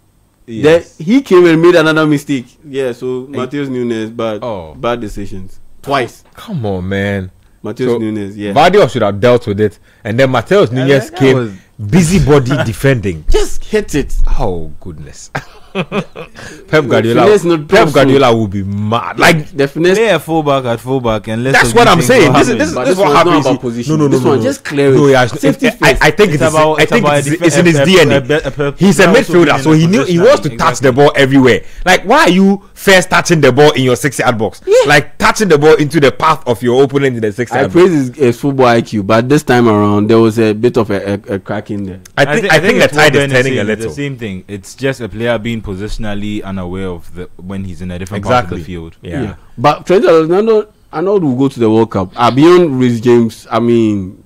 yes. Then he came and made another mistake. Yeah, so Mateus Nunes, bad decisions twice. Come on, man. Mateus So, Nunes, yeah. Vadio should have dealt with it, and then Mateus Nunez that came was- busybody defending. Just hit it. Oh goodness. Pep Guardiola. Finesse not Pep possible. Guardiola will be mad. Like The finesse. play a fullback at fullback and let's. that's what I'm saying. This is But this is this what one's not happens. about position. No. This one, just clear it. No, yeah, Safety I first. think it's in his DNA. He's a midfielder, so he wants to touch the ball everywhere. Like, why are you first touching the ball in your 6-yard box? Like touching the ball into the path of your opponent in the 6-yard I box. praise his football IQ, but this time around there was a bit of a crack in there. I think the it's tide what is Ben turning a saying, little. The same thing. It's just a player being positionally unaware of when he's in a different Exactly. part of the field. Yeah. But Trent Alexander-Arnold will go to the World Cup. Beyond Reece James, I mean,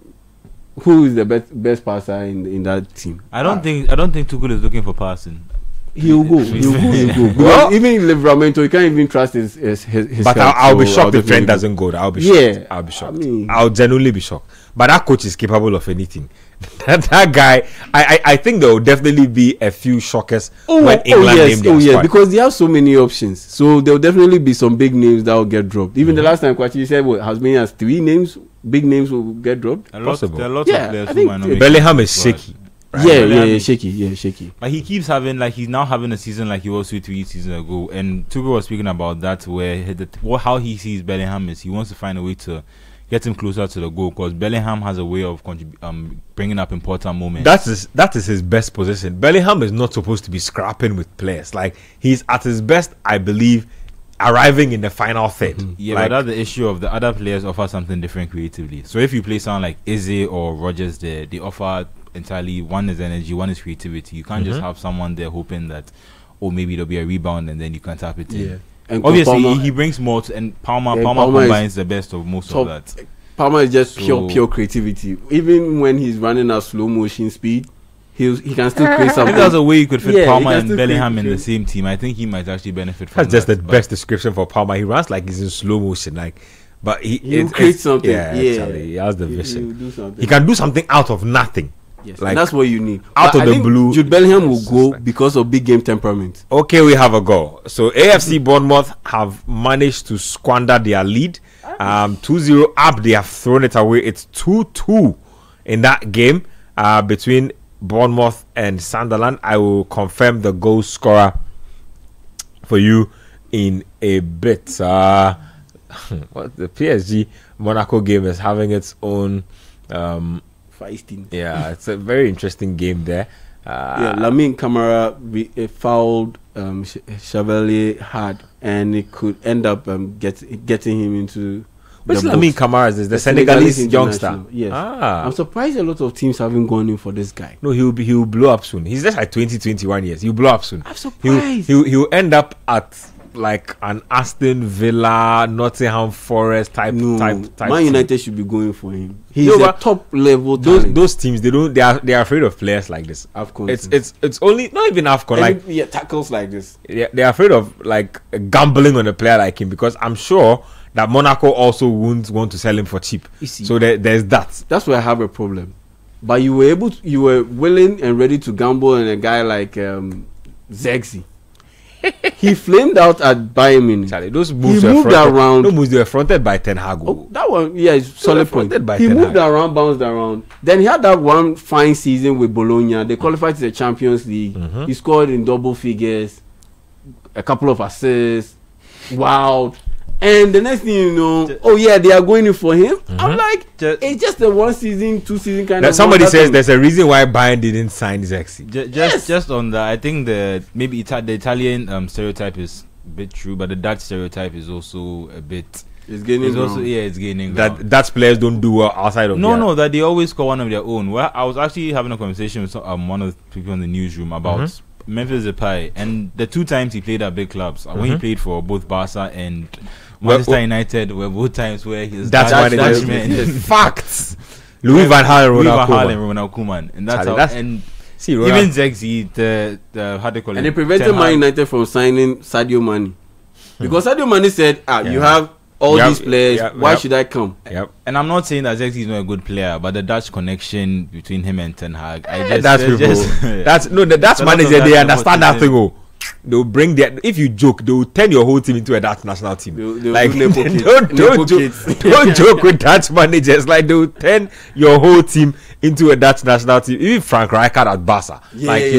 who is the best passer in that team? I don't think Tuchel is looking for passing. He'll go. Well, Well- even Livramento, you can't even trust his But health, I'll be so shocked if definitely Trent go. doesn't go. I'll be Yeah, shocked. I'll be shocked. I mean- I'll genuinely be shocked. But that coach is capable of anything. that guy, I think there will definitely be a few shockers when England name their squad. because they have so many options. So there will definitely be some big names that will get dropped. Even the last time Kwachi said, as many as 3 names, big names will get dropped. Possible. There are lots Yeah, of players I who think might not make Bellingham it, is but- shaky. Right. Yeah, shaky. But he keeps having he's now having a season like he was 2-3 seasons ago. And Tuchel was speaking about that where how he sees Bellingham is he wants to find a way to get him closer to the goal because Bellingham has a way of bringing up important moments. That is his best position. Bellingham is not supposed to be scrapping with players. Like he's at his best, I believe, arriving in the final third. Yeah, Like, but that's the issue of the other players offer something different creatively. So if you play someone like Eze or Rogers there, they offer entirely one is energy, one is creativity. You can't just have someone there hoping that maybe there'll be a rebound and then you can tap it in. Yeah. And Obviously Palmer, he brings more and Palmer Palmer combines the best of most top. of that. Palmer is just So- pure creativity. Even when he's running at slow motion speed, he can still create If something. there's a way you could fit Yeah, he Palmer can and still Bellingham create- in the same team, I think he might actually benefit from that's just the that. But best description for Palmer. He runs like he's in slow motion. Like, but He'll create something. Yeah, Yeah. actually, he has the He'll vision. do something. He can do something out of nothing. Yes, like, and that's what you need. out But of I the think blue, Jude Bellingham will it's just go like- because of big game temperament. Okay, we have a goal. So AFC Bournemouth have managed to squander their lead. 2-0 up. They have thrown it away. It's 2-2 in that game between Bournemouth and Sunderland. I will confirm the goal scorer for you in a bit. What the PSG Monaco game is having its own. Feisty. Yeah, it's a very interesting game there. Yeah, Lamine Camara fouled Chevalier hard, and it could end up getting him into. Which the Lamine box. Kamara is this? The Senegalese Senegalese youngster. international, yes. Ah. I'm surprised a lot of teams haven't gone in for this guy. No, he will blow up soon. He's just like 21 years. He'll blow up soon. I'm surprised. He'll end up at like an Aston Villa, Nottingham Forest type. Man team. United should be going for him. He's No, a but top level talent. Those teams they are afraid of players like this. AFCON It's only not even AFCON, like yeah, tackles like this. they're afraid of like gambling on a player like him because I'm sure that Monaco also won't want to sell him for cheap. You see. So there's that. That's where I have a problem. But you were willing and ready to gamble on a guy like Zexi. He flamed out at Bayern Munich. Charlie, those moves He were moved fronted, around. those moves were fronted by Ten Hag. Oh, that one, yeah, it's solid point. fronted by He Ten moved Hag. around, bounced around. Then he had that one fine season with Bologna. They qualified to the Champions League. He scored in double figures, a couple of assists. Wow. And the next thing you know, they are going in for him. I'm like, it's just a 1 season, 2 season kind of. Somebody says there's a reason why Bayern didn't sign Zexi. Just on that, I think the Italian stereotype is a bit true, but the Dutch stereotype is also a bit. It's gaining. It's gaining. That Dutch players don't do well outside of. No, that they always score one of their own. Well, I was actually having a conversation with one of the people in the newsroom about Memphis Depay, and the 2 times he played at big clubs. When he played for both Barca and Manchester United, were both times where he's Dutchman. Facts. Louis van Gaal and Ronald Koeman, and that's even Zexi, the how do you call it? And they prevented Man United from signing Sadio Mane because Sadio Mane said, you have all these players. Why should I come? Yep. And I'm not saying that Zexi is not a good player, but the Dutch connection between him and Ten Hag, the Dutch manager, they understand that thing. They'll bring if you joke, they'll turn your whole team into a Dutch national team. Like don't joke with Dutch managers. Like they'll turn your whole team into a Dutch national team. Even Frank Rijkaard at Barca, even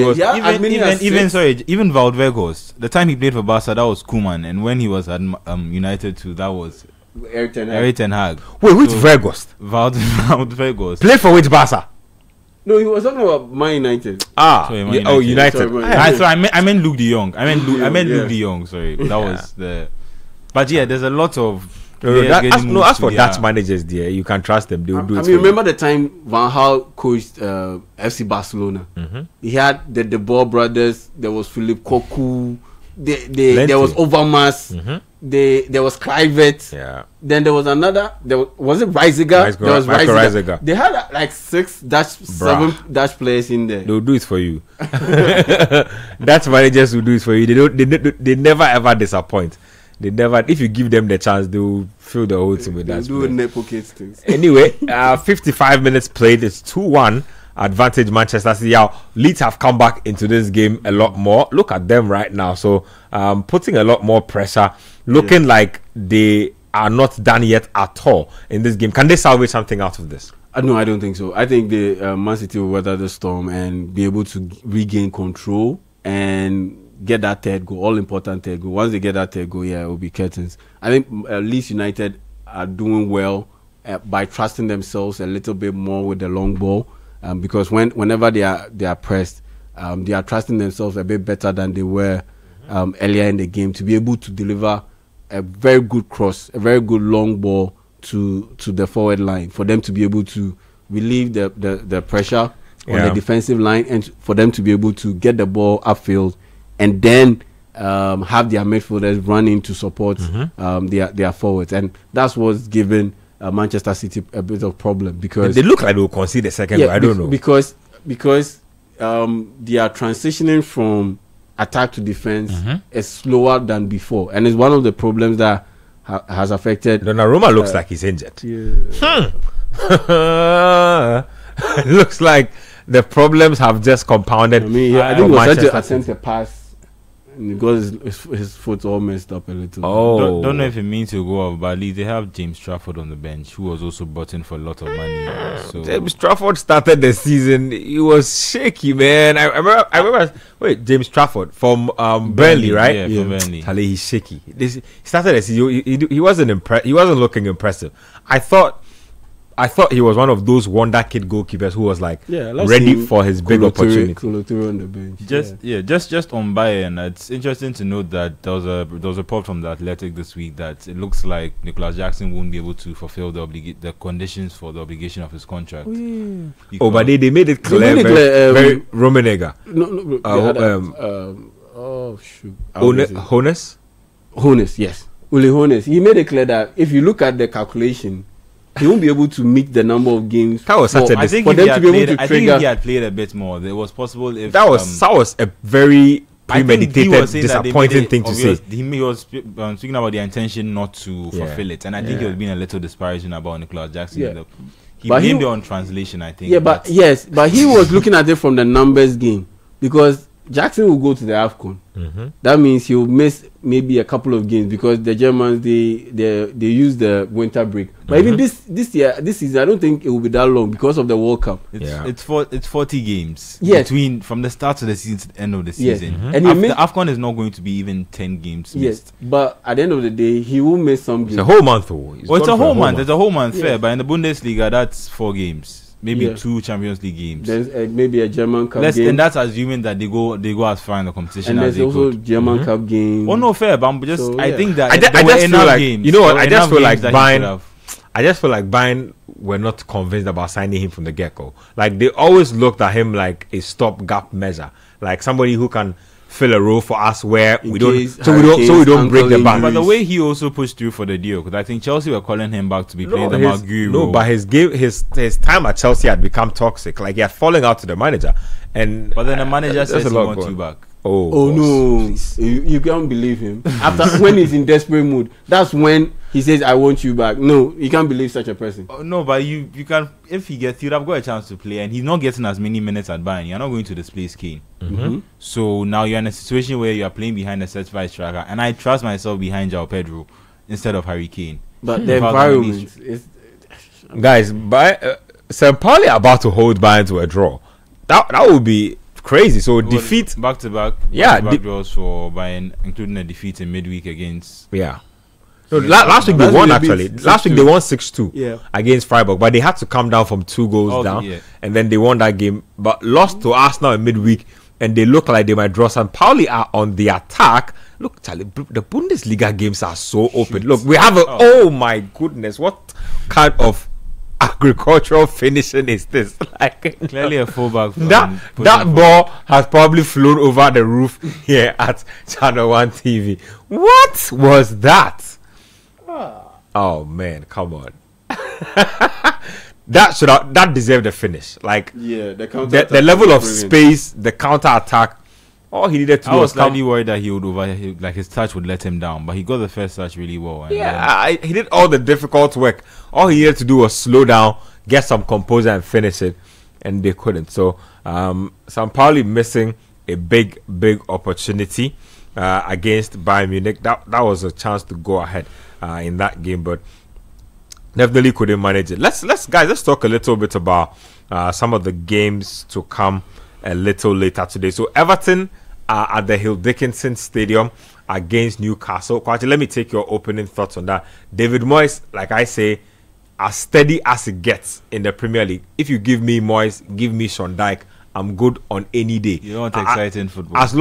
Wout the time he played for Barca, that was Koeman, and when he was at United too, that was Erik ten Hag. Wait, which Weghorst? Wout Weghorst played for which Barca? No, he was talking about Man United. United. So I meant Luke de Jong. I meant Luke de Jong. Sorry, that was the. But there's a lot of. As for Dutch managers, there you can trust them. They will do it. Remember the time Van Gaal coached FC Barcelona? He had the De Boer brothers. There was Philippe Cocu. There was Overmars. There was Kluivert. Yeah. Then there was another. Was it Reisiger? There was Reisiger. They had like 7 Dutch players in there. They'll do it for you. Dutch managers will do it for you. They never ever disappoint. They never. If you give them the chance, they will fill the whole team with that. Do nepocates things. Anyway, 55 minutes played. It's 2-1. Advantage Manchester City. Leeds have come back into this game a lot more. Look at them right now. So putting a lot more pressure, looking like they are not done yet at all in this game. Can they salvage something out of this? No, I don't think so. I think the Man City will weather the storm and be able to regain control and get that third goal, all important third goal. Once they get that third goal, it will be curtains. I think Leeds United are doing well by trusting themselves a little bit more with the long ball. Because whenever they are pressed, they are trusting themselves a bit better than they were earlier in the game to be able to deliver a very good cross, a very good long ball to the forward line for them to be able to relieve the pressure on the defensive line and for them to be able to get the ball upfield and then have their midfielders run in to support their forwards, and that's what's given Manchester City a bit of problem because they look like they will concede the second goal. I don't know because they are transitioning from attack to defense is slower than before, and it's one of the problems that has affected. Donnarumma looks like he's injured. Looks like the problems have just compounded. I think he was trying to attempt a pass. Because his foot's all messed up a little. Don't know if it means he'll go off, but at least they have James Trafford on the bench, who was also brought in for a lot of money. So James Trafford started the season. He was shaky, man. I remember. Wait, James Trafford from Burnley, right? Yeah, from Burnley. Charlie, he's shaky. He started the season. He wasn't He wasn't looking impressive. I thought he was one of those wonder kid goalkeepers who was like ready for his big opportunity. On the bench. Just on Bayern, it's interesting to note that there was a report from the Athletic this week that it looks like Nicolas Jackson won't be able to fulfill the conditions for the obligation of his contract. But they made it clear, very Rummenigge. Hoeneß, yes. Uli Hoeneß. He made it clear that if you look at the calculation, he won't be able to meet the number of games. That was such a I think if he had played a bit more, it was possible. If that was a very premeditated, disappointing thing to say. He was speaking about the intention not to fulfill it, and I think he was being a little disparaging about Nicolas Jackson. Yeah. He blamed it on translation, I think. Yeah, but he was looking at it from the numbers game because Jackson will go to the AFCON. That means he'll miss maybe a couple of games because the Germans they use the winter break. But even this season, I don't think it will be that long because of the World Cup. It's 40 games between from the start of the season to the end of the season. And the AFCON is not going to be even 10 games missed. But at the end of the day, he will miss some games. It's a whole month, though. It's a whole month. It's a whole month fair. But in the Bundesliga, that's 4 games. Maybe 2 Champions League games. There's maybe a German Cup game. And that's assuming that they go as far in the competition. And as there's also German Cup game. Oh no, fair, but I think that I just feel like games, you know what? I just feel like Bayern were not convinced about signing him from the get-go. Like they always looked at him like a stopgap measure, like somebody who can fill a role for us where we don't break the bank. But the way he also pushed through for the deal, because I think Chelsea were calling him back to be playing the Maguire role. No, but his time at Chelsea had become toxic. Like he had fallen out to the manager, but then the manager says he wants you back. Oh no, you can't believe him. After when he's in desperate mood, that's when he says I want you back. No, you can't believe such a person. No, but you can. If he gets, you'd have got a chance to play, and he's not getting as many minutes at Bayern. You're not going to displace Kane. So now you're in a situation where you are playing behind a certified striker, and I trust myself behind João Pedro instead of Harry Kane. But the environment is, guys, St. Pauli are about to hold Bayern to a draw. That would be crazy. So defeat back to back draws for Bayern, including a defeat in midweek against No, last week they won actually. Last week they won 6-2 against Freiburg, but they had to come down from 2 goals down, and then they won that game, but lost to Arsenal in midweek, and they look like they might draw. St. Pauli are on the attack. Look, Charlie, the Bundesliga games are so open. Look, we have oh my goodness, what kind of agricultural finishing is this? Like clearly a fullback. That ball has probably flown over the roof here at Channel 1 TV. What was that? Oh man, come on. That deserved a finish. Like the level of space, the counter attack. All he needed to do was slightly worried that he would like his touch would let him down, but he got the first touch really well. And he did all the difficult work. All he needed to do was slow down, get some composure, and finish it, and they couldn't. So St. Pauli missing a big opportunity against Bayern Munich. That was a chance to go ahead in that game, but definitely couldn't manage it. Let's talk a little bit about some of the games to come a little later today. So Everton are at the Hill Dickinson Stadium against Newcastle. Kwachi, let me take your opening thoughts on that. David Moyes, like I say, as steady as it gets in the Premier League. If you give me Moyes, give me Sean Dyche, I'm good on any day. You don't want exciting football. As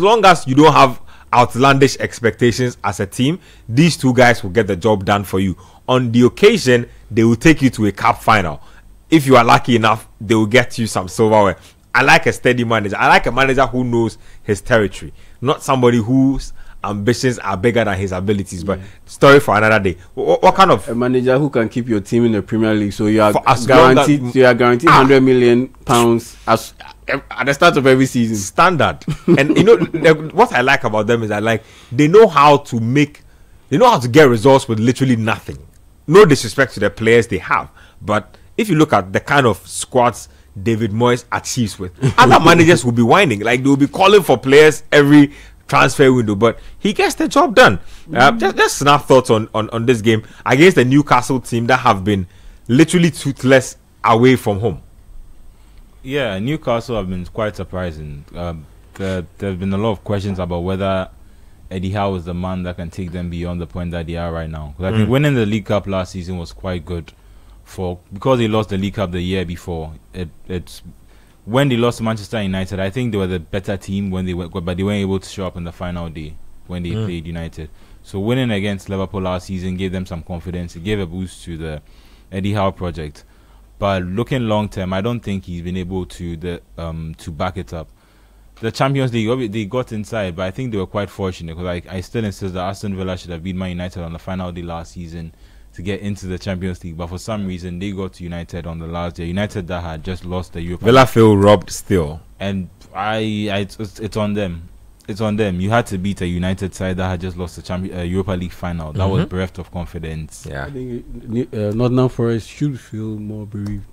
long as you don't have outlandish expectations as a team, these two guys will get the job done for you. On the occasion, they will take you to a cup final. If you are lucky enough, they will get you some silverware. I like a steady manager. I like a manager who knows his territory, not somebody whose ambitions are bigger than his abilities. But story for another day. What kind of a manager who can keep your team in the Premier League? So you are guaranteed. You are guaranteed £100 million as at the start of every season. Standard. And you know what I like about them is they know how to get results with literally nothing. No disrespect to the players they have, but if you look at the kind of squads David Moyes achieves with, other managers will be whining, like they will be calling for players every transfer window, but he gets the job done. Just snap thoughts on this game against the Newcastle team that have been literally toothless away from home. Yeah, Newcastle have been quite surprising. There have been a lot of questions about whether Eddie Howe is the man that can take them beyond the point that they are right now. Because I think winning the League Cup last season was quite good, because they lost the League Cup the year before. It's when they lost to Manchester United, I think they were the better team but they weren't able to show up in the final day when they played United. So winning against Liverpool last season gave them some confidence. It gave a boost to the Eddie Howe project. But looking long term, I don't think he's been able to back it up. The Champions League, they got inside, but I think they were quite fortunate, because I still insist that Aston Villa should have beat Man United on the final day last season to get into the Champions League. But for some reason, they got to United on the last day. United that had just lost the Europa League. Villa feel robbed still. And it's on them. It's on them. You had to beat a United side that had just lost the Europa League final. That was bereft of confidence. Yeah. I think Nottingham Forest should feel more bereaved.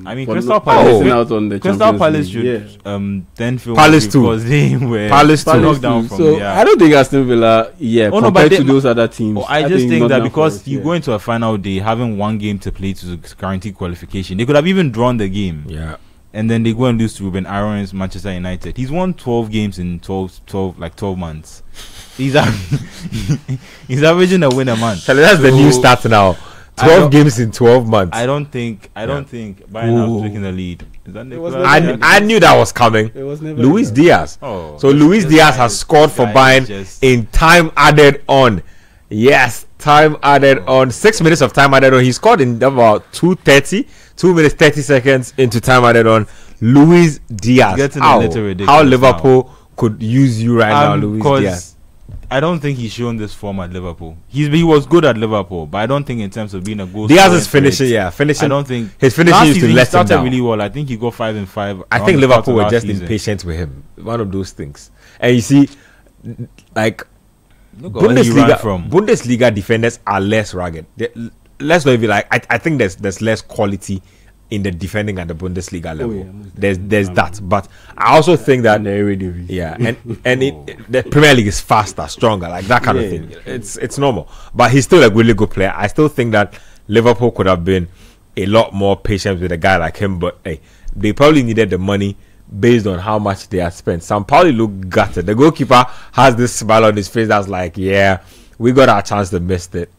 I mean, for Crystal missing Palace. out on the Crystal Champions Palace League. should then feel Palace too. because they were Palace too. knocked down from So I don't think Aston Villa, Oh, no, compared but to they- those other teams. I just think that Nottingham because Forest, you go into a final day having one game to play to guarantee qualification, they could have even drawn the game. Yeah. And then they go and lose to Ruben Aarons, Manchester United. He's won 12 games in 12 months. He's he's averaging a win a month. Charlie, that's the So, new start now. I 12 don't- games in 12 months. I don't think Bayern have taken the lead. Is that It was Nicolas? never- I knew that was coming. It was never Luis enough. Diaz. Oh, So Luis this Diaz guy has is- scored for this guy is Bayern just- in time added on. Yes, time added on. 6 minutes of time added on. He scored in about 2:30, 2 minutes 30 seconds into time added on. Luis Diaz. Getting a How? little ridiculous How Liverpool could use you right now, Luis 'cause Diaz. I don't think he's shown this form at Liverpool. He was good at Liverpool, but I don't think in terms of being a goal. Diaz scoring is finishing, threat, yeah, finishing. I don't think his finishing last used to season he let him started down. really well. I think he got 5 and 5. I around think the Liverpool start of were last just season. impatient with him. One of those things. And you see, like Look at where he ran from. Bundesliga defenders are less rugged. Let's not even like. I think there's less quality in the defending at the Bundesliga level. yeah, There's that, but I also think that And the Eredivisie. yeah, and the Premier League is faster, stronger, like that kind of Yeah, thing. yeah. It's normal, but he's still a really good player. I still think that Liverpool could have been a lot more patient with a guy like him, but hey, they probably needed the money based on how much they had spent. Sampaoli looked gutted. The goalkeeper has this smile on his face that's like, yeah, we got our chance to miss it.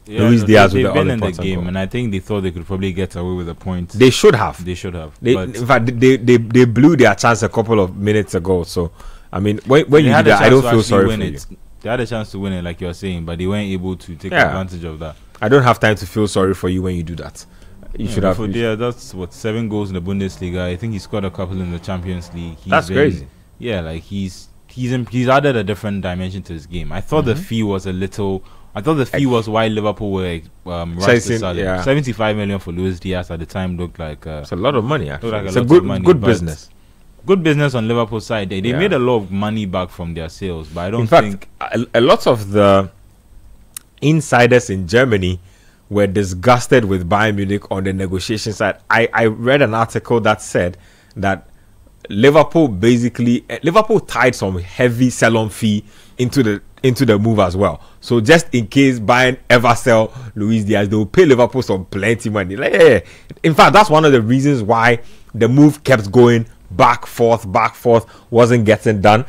Luis Diaz with they've the been in the all-important game, goal. and I think they thought they could probably get away with a point. They should have. They should have. They, but in fact, they blew their chance a couple of minutes ago. So, I mean, when they you do had a that, I chance don't to feel actually sorry win for you. it. They had a chance to win it, like you're saying, but they weren't able to take Yeah. advantage of that. I don't have time to feel sorry for you when you do that. You should have. For that's what 7 goals in the Bundesliga. I think he scored a couple in the Champions League. That's crazy. Yeah, like he's added a different dimension to his game. I thought the fee was a little. I thought the fee was why Liverpool were rushed to Chasing, sell him. yeah. 75 million for Luis Diaz at the time looked like It's a lot of money. Actually, like a it's a lot good of money, good but business. good business on Liverpool's side. They Yeah. made a lot of money back from their sales, but I don't In fact, think a lot of the insiders in Germany were disgusted with Bayern Munich on the negotiation side. I read an article that said that Liverpool tied some heavy sell-on fee into the move as well. So just in case Bayern ever sell Luis Diaz, they will pay Liverpool some plenty money. Like, yeah. In fact, that's one of the reasons why the move kept going back forth, wasn't getting done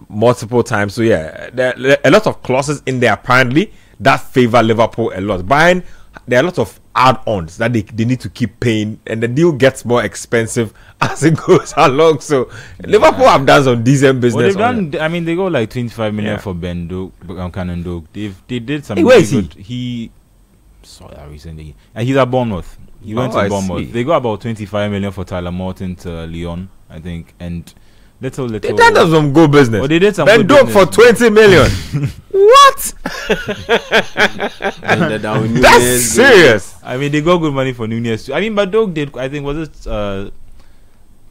multiple times. So yeah, there are a lot of clauses in there apparently that favor Liverpool a lot. Bayern, there are a lot of add-ons that they need to keep paying, and the deal gets more expensive as it goes along. So Liverpool have done some decent business. well, they've on done. I mean, they got like 25 million Yeah. for Ben Doak, Cannon Doak. They did some. Hey, where really is he? good. He saw that recently, and he's at Bournemouth. He went Oh, I to Bournemouth. see. They got about 25 million for Tyler Morton to Lyon, I think, and little. They done some good business. Oh, they did some Ben good Doak for business. 20 million. What? And the Darwin That's Núñez, serious. I mean, they got good money for Nunez too. I mean, but Doak did. I think was it.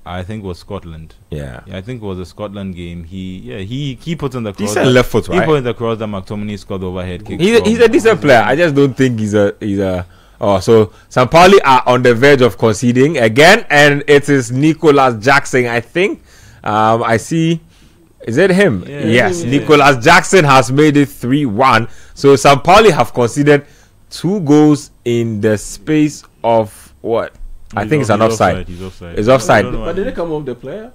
I think it was Scotland. Yeah. Yeah, I think it was a Scotland game. He put in the cross. Decent left foot, He right? put in the cross that McTominay scored the overhead kick. He's a decent player. I just don't think he's a. Oh, so Sampaoli are on the verge of conceding again, and it is Nicolas Jackson. I think. I see. Is it him? Yeah, Yes, yeah. Nicolas Jackson has made it 3-1. So Sampaoli have conceded 2 goals in the space of what? I think it's an offside. He's offside. It's offside. I don't know But did why. it come off the player?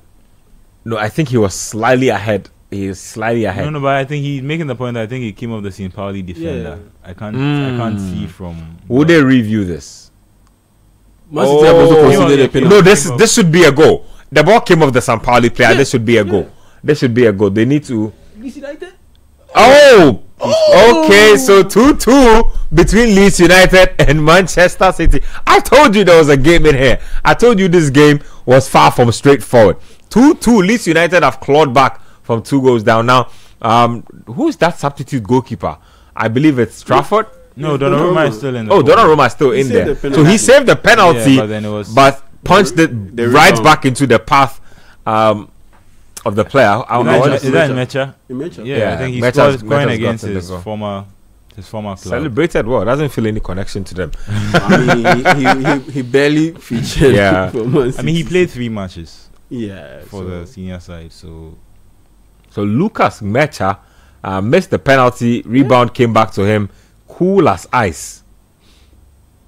No, I think he was slightly ahead. He is slightly ahead. No, but I think he's making the point that I think he came off the St. Pauli defender. I can't see from. Would they review this? Man City have also considered a yeah, penalty. No, this should be a goal. The ball came off the Sampaoli player. Yeah, This should be a goal. This should be a goal. They need to. Leeds United? Oh, okay. So 2-2 between Leeds United and Manchester City. I told you there was a game in here. I told you this game was far from straightforward. 2-2. Leeds United have clawed back from 2 goals down. Now, who's that substitute goalkeeper? I believe it's Trafford. No, Donnarumma is still in. Oh, Donnarumma is still in saved there. the So he penalty. saved the penalty, Yeah, but then it was. but punched it the right rebound. back into the path of the player. Is that Mecha? You mentioned. Yeah, Yeah, I think he's Mecha's scoring gotten against the his goal. former his former club. Celebrated well. Doesn't feel any connection to them. I mean, he barely featured. Yeah. I mean, he played 3 matches. Yeah, for the senior side. So Lucas Mecha missed the penalty. Rebound came back to him, cool as ice.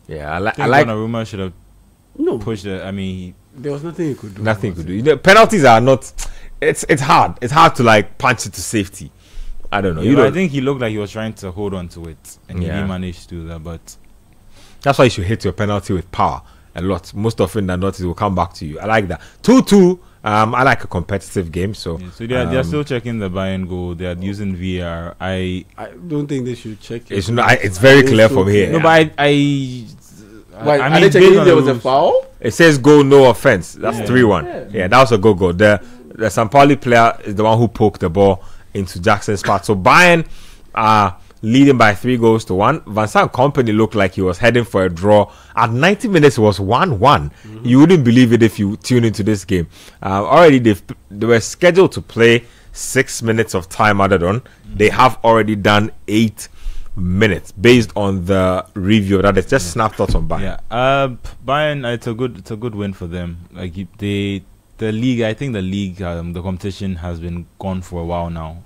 Yeah, I like. Donnarumma should have pushed it. I mean, there was nothing he could do. Nothing he could do. You know, penalties are not. It's hard. It's hard to like punch it to safety. I don't know. Yeah, I think he looked like he was trying to hold on to it, and he didn't manage to do that. But that's why you should hit your penalty with power a lot. Most often than not, it will come back to you. I like that. 2-2. I like a competitive game. So they are still checking the Bayern goal. They are using VR. I don't think they should check it. It's very clear from here. No, but are they checking if there was a foul? It says goal, no offense. That's 3-1. Yeah, that was a goal. The San Pauli player is the one who poked the ball into Jackson's path. So Bayern are leading by 3-1. Vincent Kompany looked like he was heading for a draw. At 90 minutes, it was 1-1. You wouldn't believe it if you tune into this game. Already, they were scheduled to play 6 minutes of time added on. They have already done 8 minutes based on the review. That is just snap thoughts on Bayern. Yeah, Bayern. It's a good win for them. Like the league. I think the league, the competition has been gone for a while now.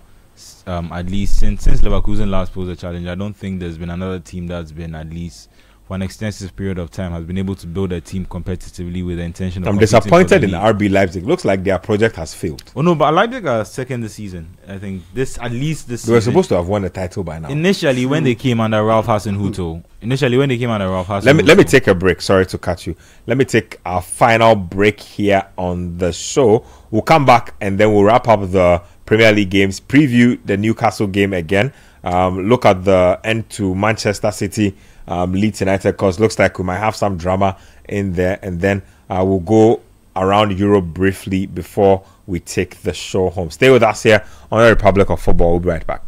At least since Leverkusen last posed a challenge, I don't think there's been another team that's been, at least for an extensive period of time, has been able to build a team competitively with the intention of I'm disappointed in RB Leipzig. Looks like their project has failed. Oh no, but Leipzig are second this season. I think this they were supposed to have won the title by now. Initially, when they came under Ralph Hasenhuttl. Let me take a break. Sorry to cut you. Let me take our final break here on the show. We'll come back and then we'll wrap up the Premier League games, preview the Newcastle game again, look at the end to Manchester City, Leeds United, because looks like we might have some drama in there, and then we'll go around Europe briefly before we take the show home. Stay with us here on the Republic of Football. We'll be right back.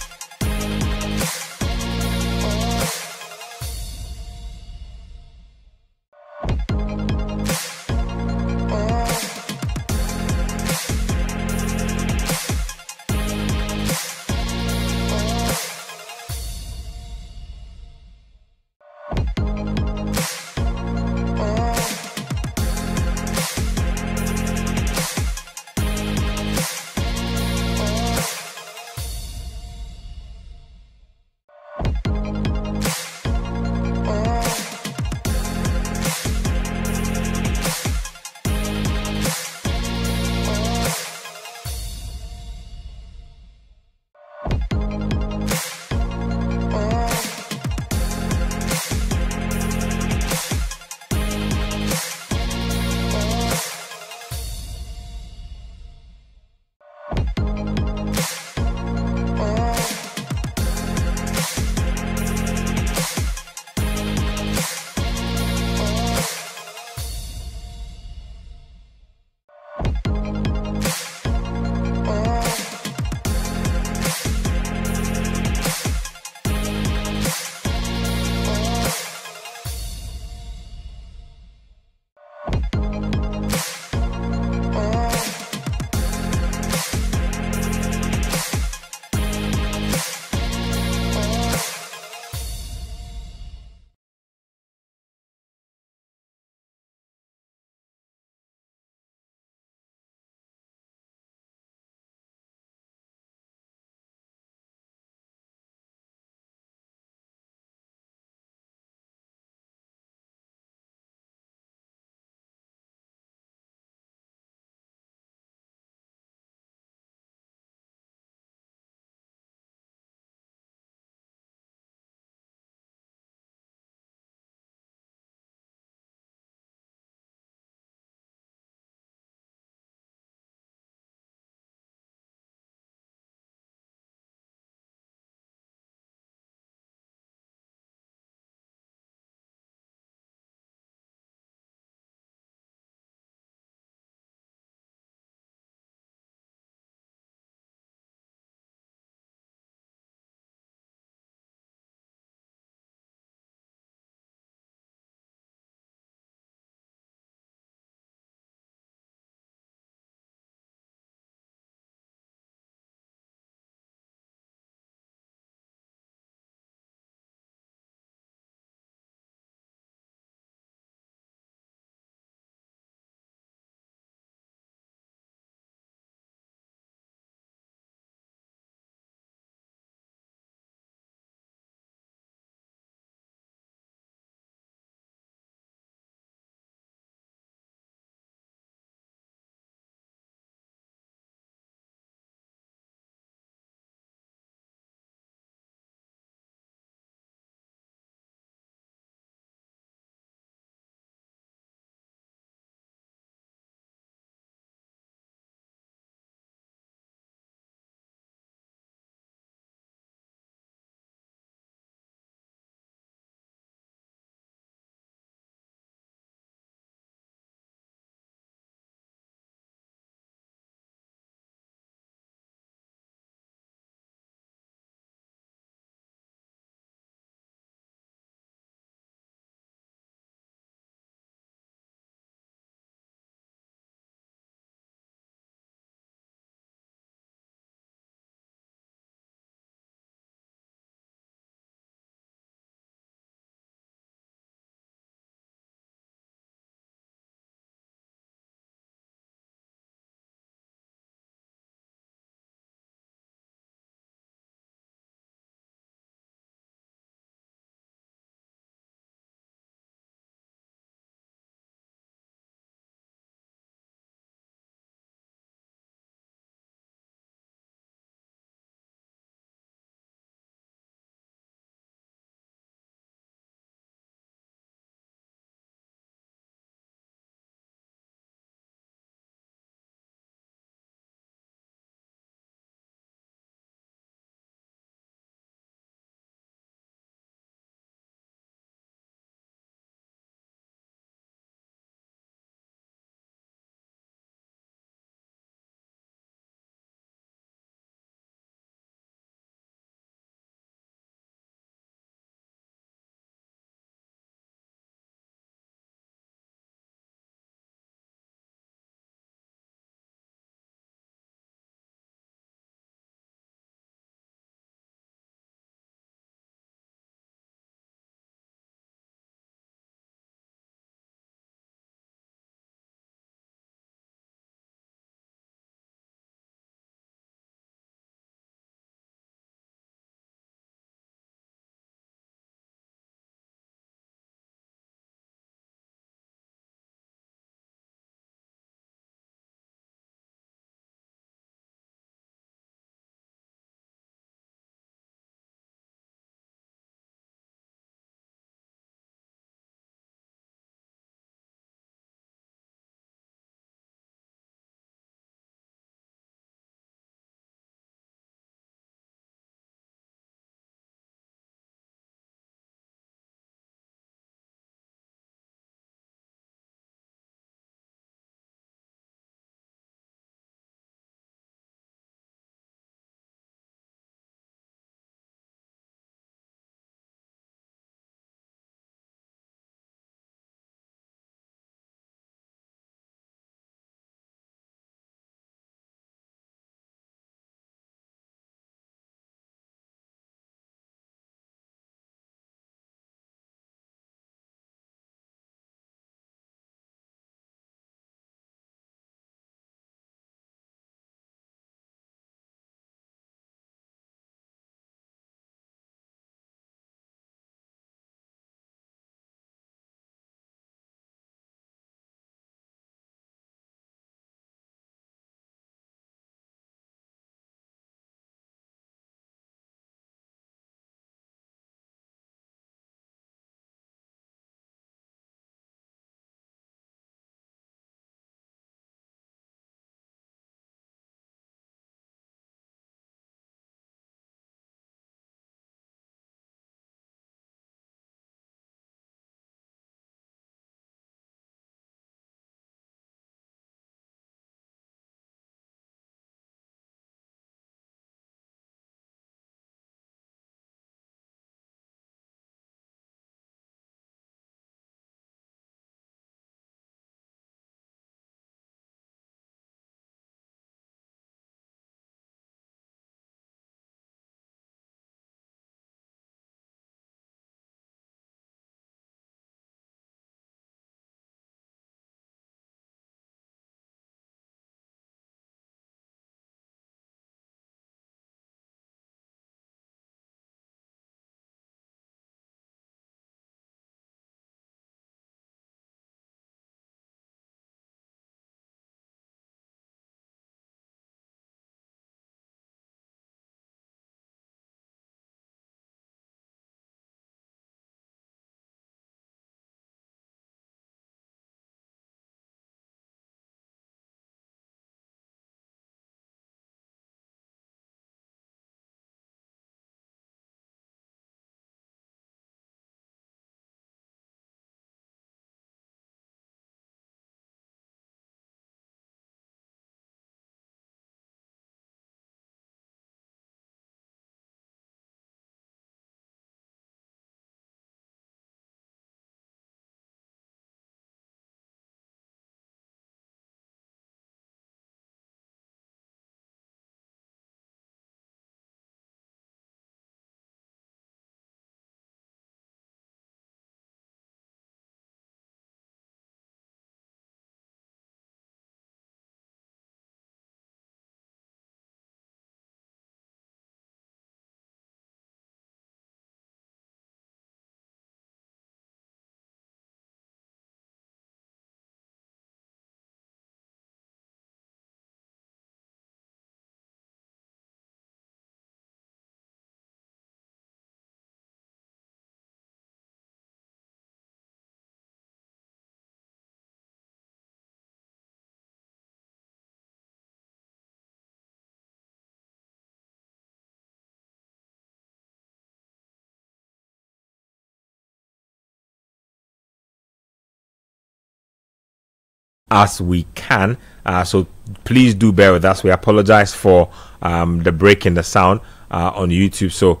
as we can. So please do bear with us. We apologize for the break in the sound on YouTube. So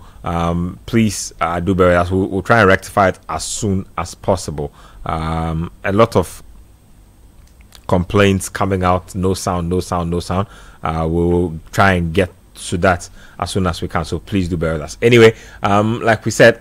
please do bear with us. We'll try and rectify it as soon as possible. A lot of complaints coming out. No sound. We'll try and get to that as soon as we can. So please do bear with us. Anyway, like we said,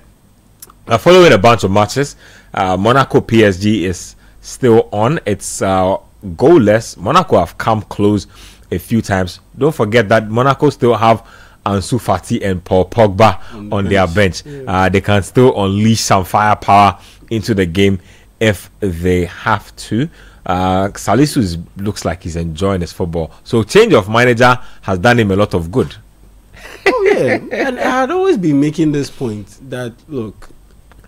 following a bunch of matches, Monaco PSG is still on. It's goalless. Monaco have come close a few times. Don't forget that Monaco still have Ansu Fati and Paul Pogba on their bench. They can still unleash some firepower into the game if they have to. Salisu looks like he's enjoying his football. So change of manager has done him a lot of good. Oh yeah, and I had always been making this point that look,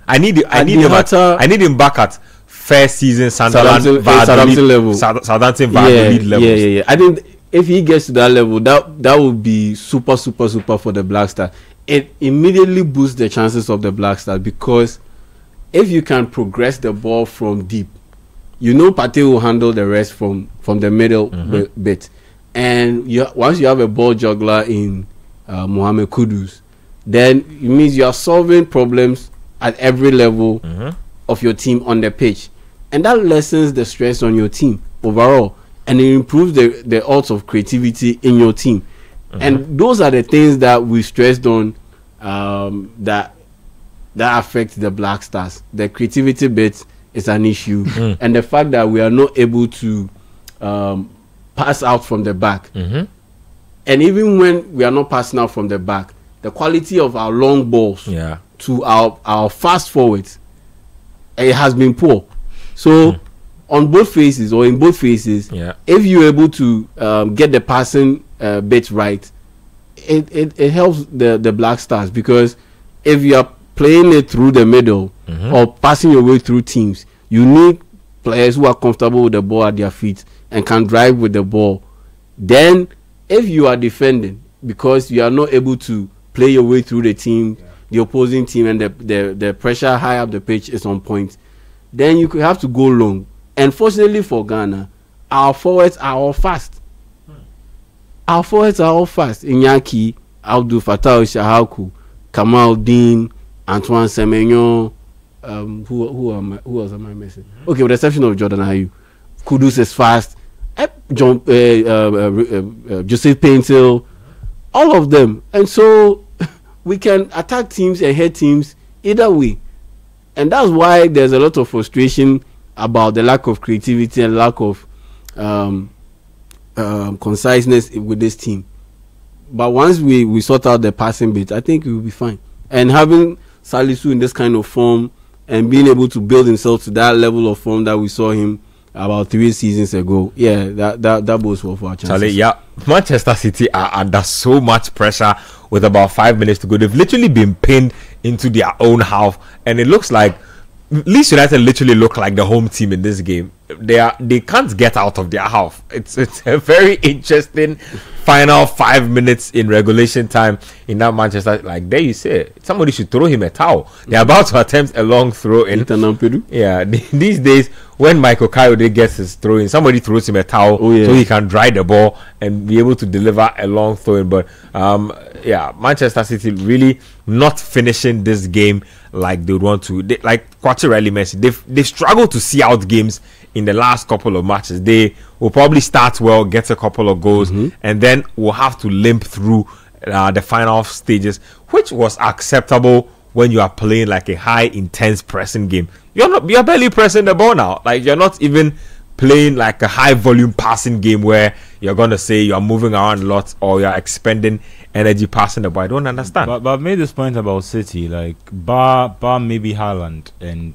I need him back at first season Southampton level. Southampton Valladolid levels. Yeah. I think if he gets to that level, that would be super for the Black Stars. It immediately boosts the chances of the Black Stars, because if you can progress the ball from deep, you know Partey will handle the rest from the middle bit. And once you have a ball juggler in Mohamed Kudus, then it means you are solving problems at every level of your team on the pitch. And that lessens the stress on your team overall. And it improves the odds of creativity in your team. And those are the things that we stressed on that affect the Black Stars. The creativity bit is an issue. And the fact that we are not able to pass out from the back. And even when we are not passing out from the back, the quality of our long balls to our fast forwards, it has been poor. So on both phases, or in both phases, if you're able to get the passing bit right, it helps the Black Stars, because if you are playing it through the middle or passing your way through teams, you need players who are comfortable with the ball at their feet and can drive with the ball. Then if you are defending, because you are not able to play your way through the team, the opposing team, and the pressure high up the pitch is on point, then you could have to go long. And fortunately for Ghana, our forwards are all fast. Inyaki, Abdul Fattah Shahaku, Kamal Dean, Antoine Semenyo, who else am I missing? Okay, with the exception of Jordan Ayew. Kudus is fast. Joseph Paintil, all of them. And so we can attack teams and head teams either way. And that's why there's a lot of frustration about the lack of creativity and lack of conciseness with this team. But once we sort out the passing bit, I think we will be fine. And having Salisu in this kind of form and being able to build himself to that level of form that we saw him about 3 seasons ago, that bodes well for our chances. Charlie, Manchester City are under so much pressure with about 5 minutes to go. They've literally been pinned into their own half, and it looks like Leeds United literally look like the home team in this game. They can't get out of their half. It's a very interesting final 5 minutes in regulation time in that Manchester. Like there you say, somebody should throw him a towel. They're about to attempt a long throw in. Yeah, these days when Michael Kayode gets his throw in, somebody throws him a towel so he can dry the ball and be able to deliver a long throw in. But Manchester City really not finishing this game like they would want to. Like Kwachi rightly mentioned, they've struggled to see out games in the last couple of matches. They will probably start well, get a couple of goals, and then will have to limp through the final stages, which was acceptable when you are playing like a high intense pressing game. You're barely pressing the ball now. Like you're not even playing like a high volume passing game where you're gonna say you're moving around a lot or you're expending energy passing the ball. I don't understand. But I've made this point about City, like bar maybe Haaland, and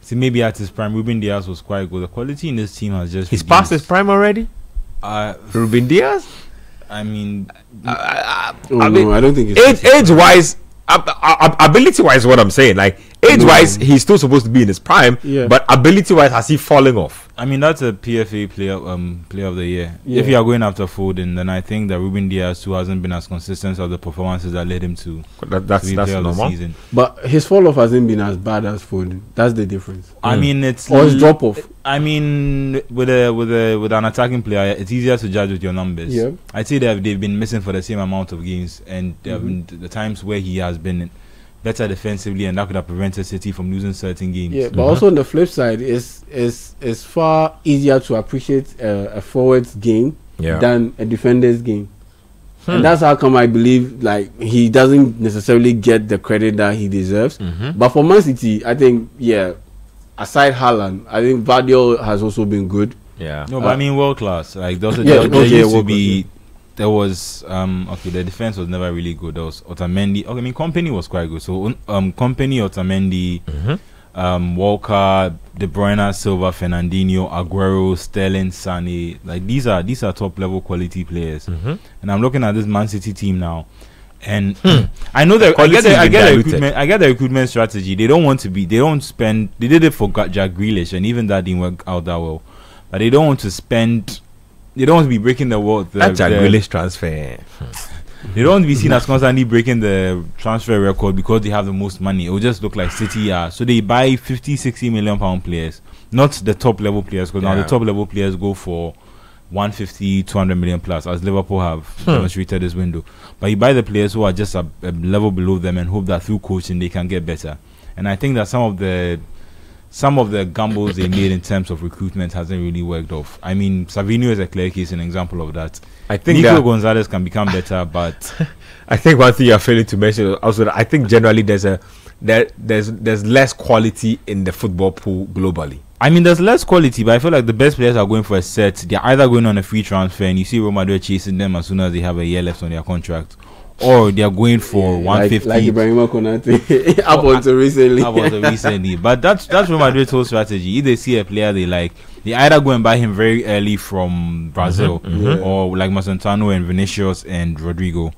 see maybe at his prime Ruben Diaz was quite good. The quality in this team has just he's past his prime already. Ruben Diaz. I mean, I don't think it's age wise, ability wise, what I'm saying, like age wise, he's still supposed to be in his prime, but ability wise, has he fallen off? I mean, that's a PFA player of the year. Yeah. If you are going after Foden, then I think that Ruben Diaz too hasn't been as consistent as the performances that led him to That's be player of the normal. season. But his fall off hasn't been as bad as Foden. That's the difference. I mean, it's Or his drop off. I mean, with an attacking player, it's easier to judge with your numbers. Yeah. I'd say that they've been missing for the same amount of games, and there have been the times where he has been better defensively, and that could have prevented City from losing certain games. Yeah, but also on the flip side, it's far easier to appreciate a forward's game than a defender's game. And that's how come I believe like he doesn't necessarily get the credit that he deserves. But for Man City, I think aside Haaland, I think Vardy has also been good. Yeah. No, but I mean world class. Like there was the defense was never really good. There was Otamendi. Okay, I mean Company was quite good. So Company, Otamendi, Walker, De Bruyne, Silva, Fernandinho, Aguero, Sterling, Sane. Like these are top level quality players. And I'm looking at this Man City team now, and I know that I get the recruitment strategy. They don't want to be. They don't spend. They did it for Jack Grealish, and even that didn't work out that well. But they don't want to spend. They don't want to be breaking the world. That's a Grealish transfer. They don't want to be seen as constantly breaking the transfer record because they have the most money. It will just look like City are. So they buy 50, 60 million pound players, not the top level players, because now the top level players go for 150, 200 million plus, as Liverpool have demonstrated this window. But you buy the players who are just a level below them and hope that through coaching they can get better. And I think that some of the gambles they made in terms of recruitment hasn't really worked off. I mean, Savinho is a clear case, an example of that. I think Nico Gonzalez can become better, but I think one thing you're failing to mention also, I think generally there's less quality in the football pool globally. I mean, there's less quality, but I feel like the best players are going for a set. They're either going on a free transfer, and you see Real Madrid chasing them as soon as they have a year left on their contract, or they're going for 150. Like Ibrahima Konate up until recently. But that's Real Madrid's whole strategy. If they see a player they like, they either go and buy him very early from Brazil, or like Masentano and Vinicius and Rodrigo,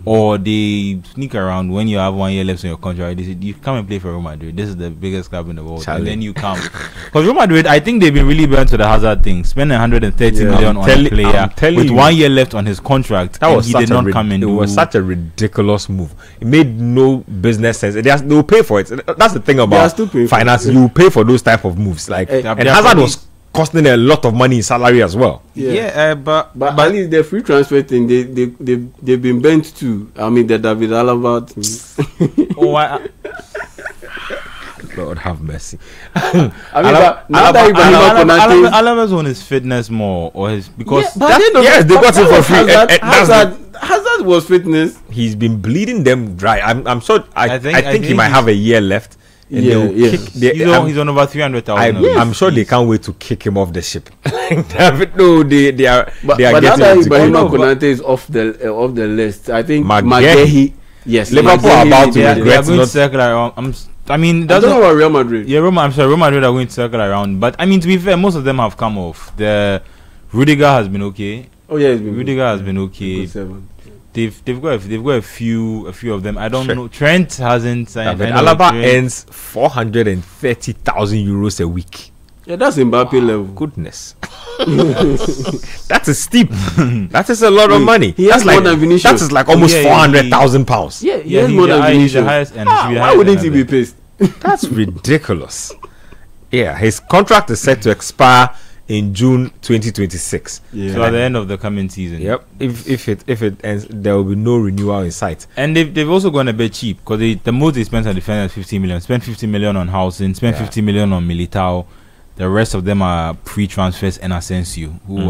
or they sneak around when you have 1 year left on your contract. They say, you come and play for Real Madrid. This is the biggest club in the world. And then you come. Because Real Madrid, I think they've been really burnt to the Hazard thing. Spending 130 million on a player with 1 year left on his contract. That was he did not come and do. It was such a ridiculous move. It made no business sense. They will pay for it. That's the thing about finance. You pay for those type of moves. Like, and Hazard was costing a lot of money in salary as well. But at least the free transfer thing, they've been bent too. I mean, the David Alaba thing. Lord have mercy. Alaba's on his fitness more, or his because they got him for free. Hazard was fitness. He's been bleeding them dry. I'm sure. I think he might have a year left. He's on over 300,000. I'm sure they can't wait to kick him off the ship. No, they are. But now that Ibrahima Konate is off the list, I think Maguire. Yes, Liverpool are about to regret not circle around. I mean, that's not about Real Madrid. Yeah, I'm sorry, Real Madrid are going to circle around. But I mean, to be fair, most of them have come off. The Rudiger has been okay. Oh yeah, Rudiger has been okay. They've got a few of them. I don't know. Trent hasn't signed. Alaba earns 430,000 euros a week. Yeah, that's Mbappe level. Goodness. That is steep. That is a lot of money. He has more than Vinicius. That is like almost 400,000 pounds. Yeah, he has more than Vinicius. Why wouldn't he be pissed? That's ridiculous. Yeah, his contract is set to expire in June 2026. Yeah. So at the end of the coming season. Yep. If it ends, there will be no renewal in sight. And they've also gone a bit cheap because the most they spent on defenders 50 million. Spent 50 million on housing. Spent 50 million on Militao. The rest of them are pre-transfers and Asensio, who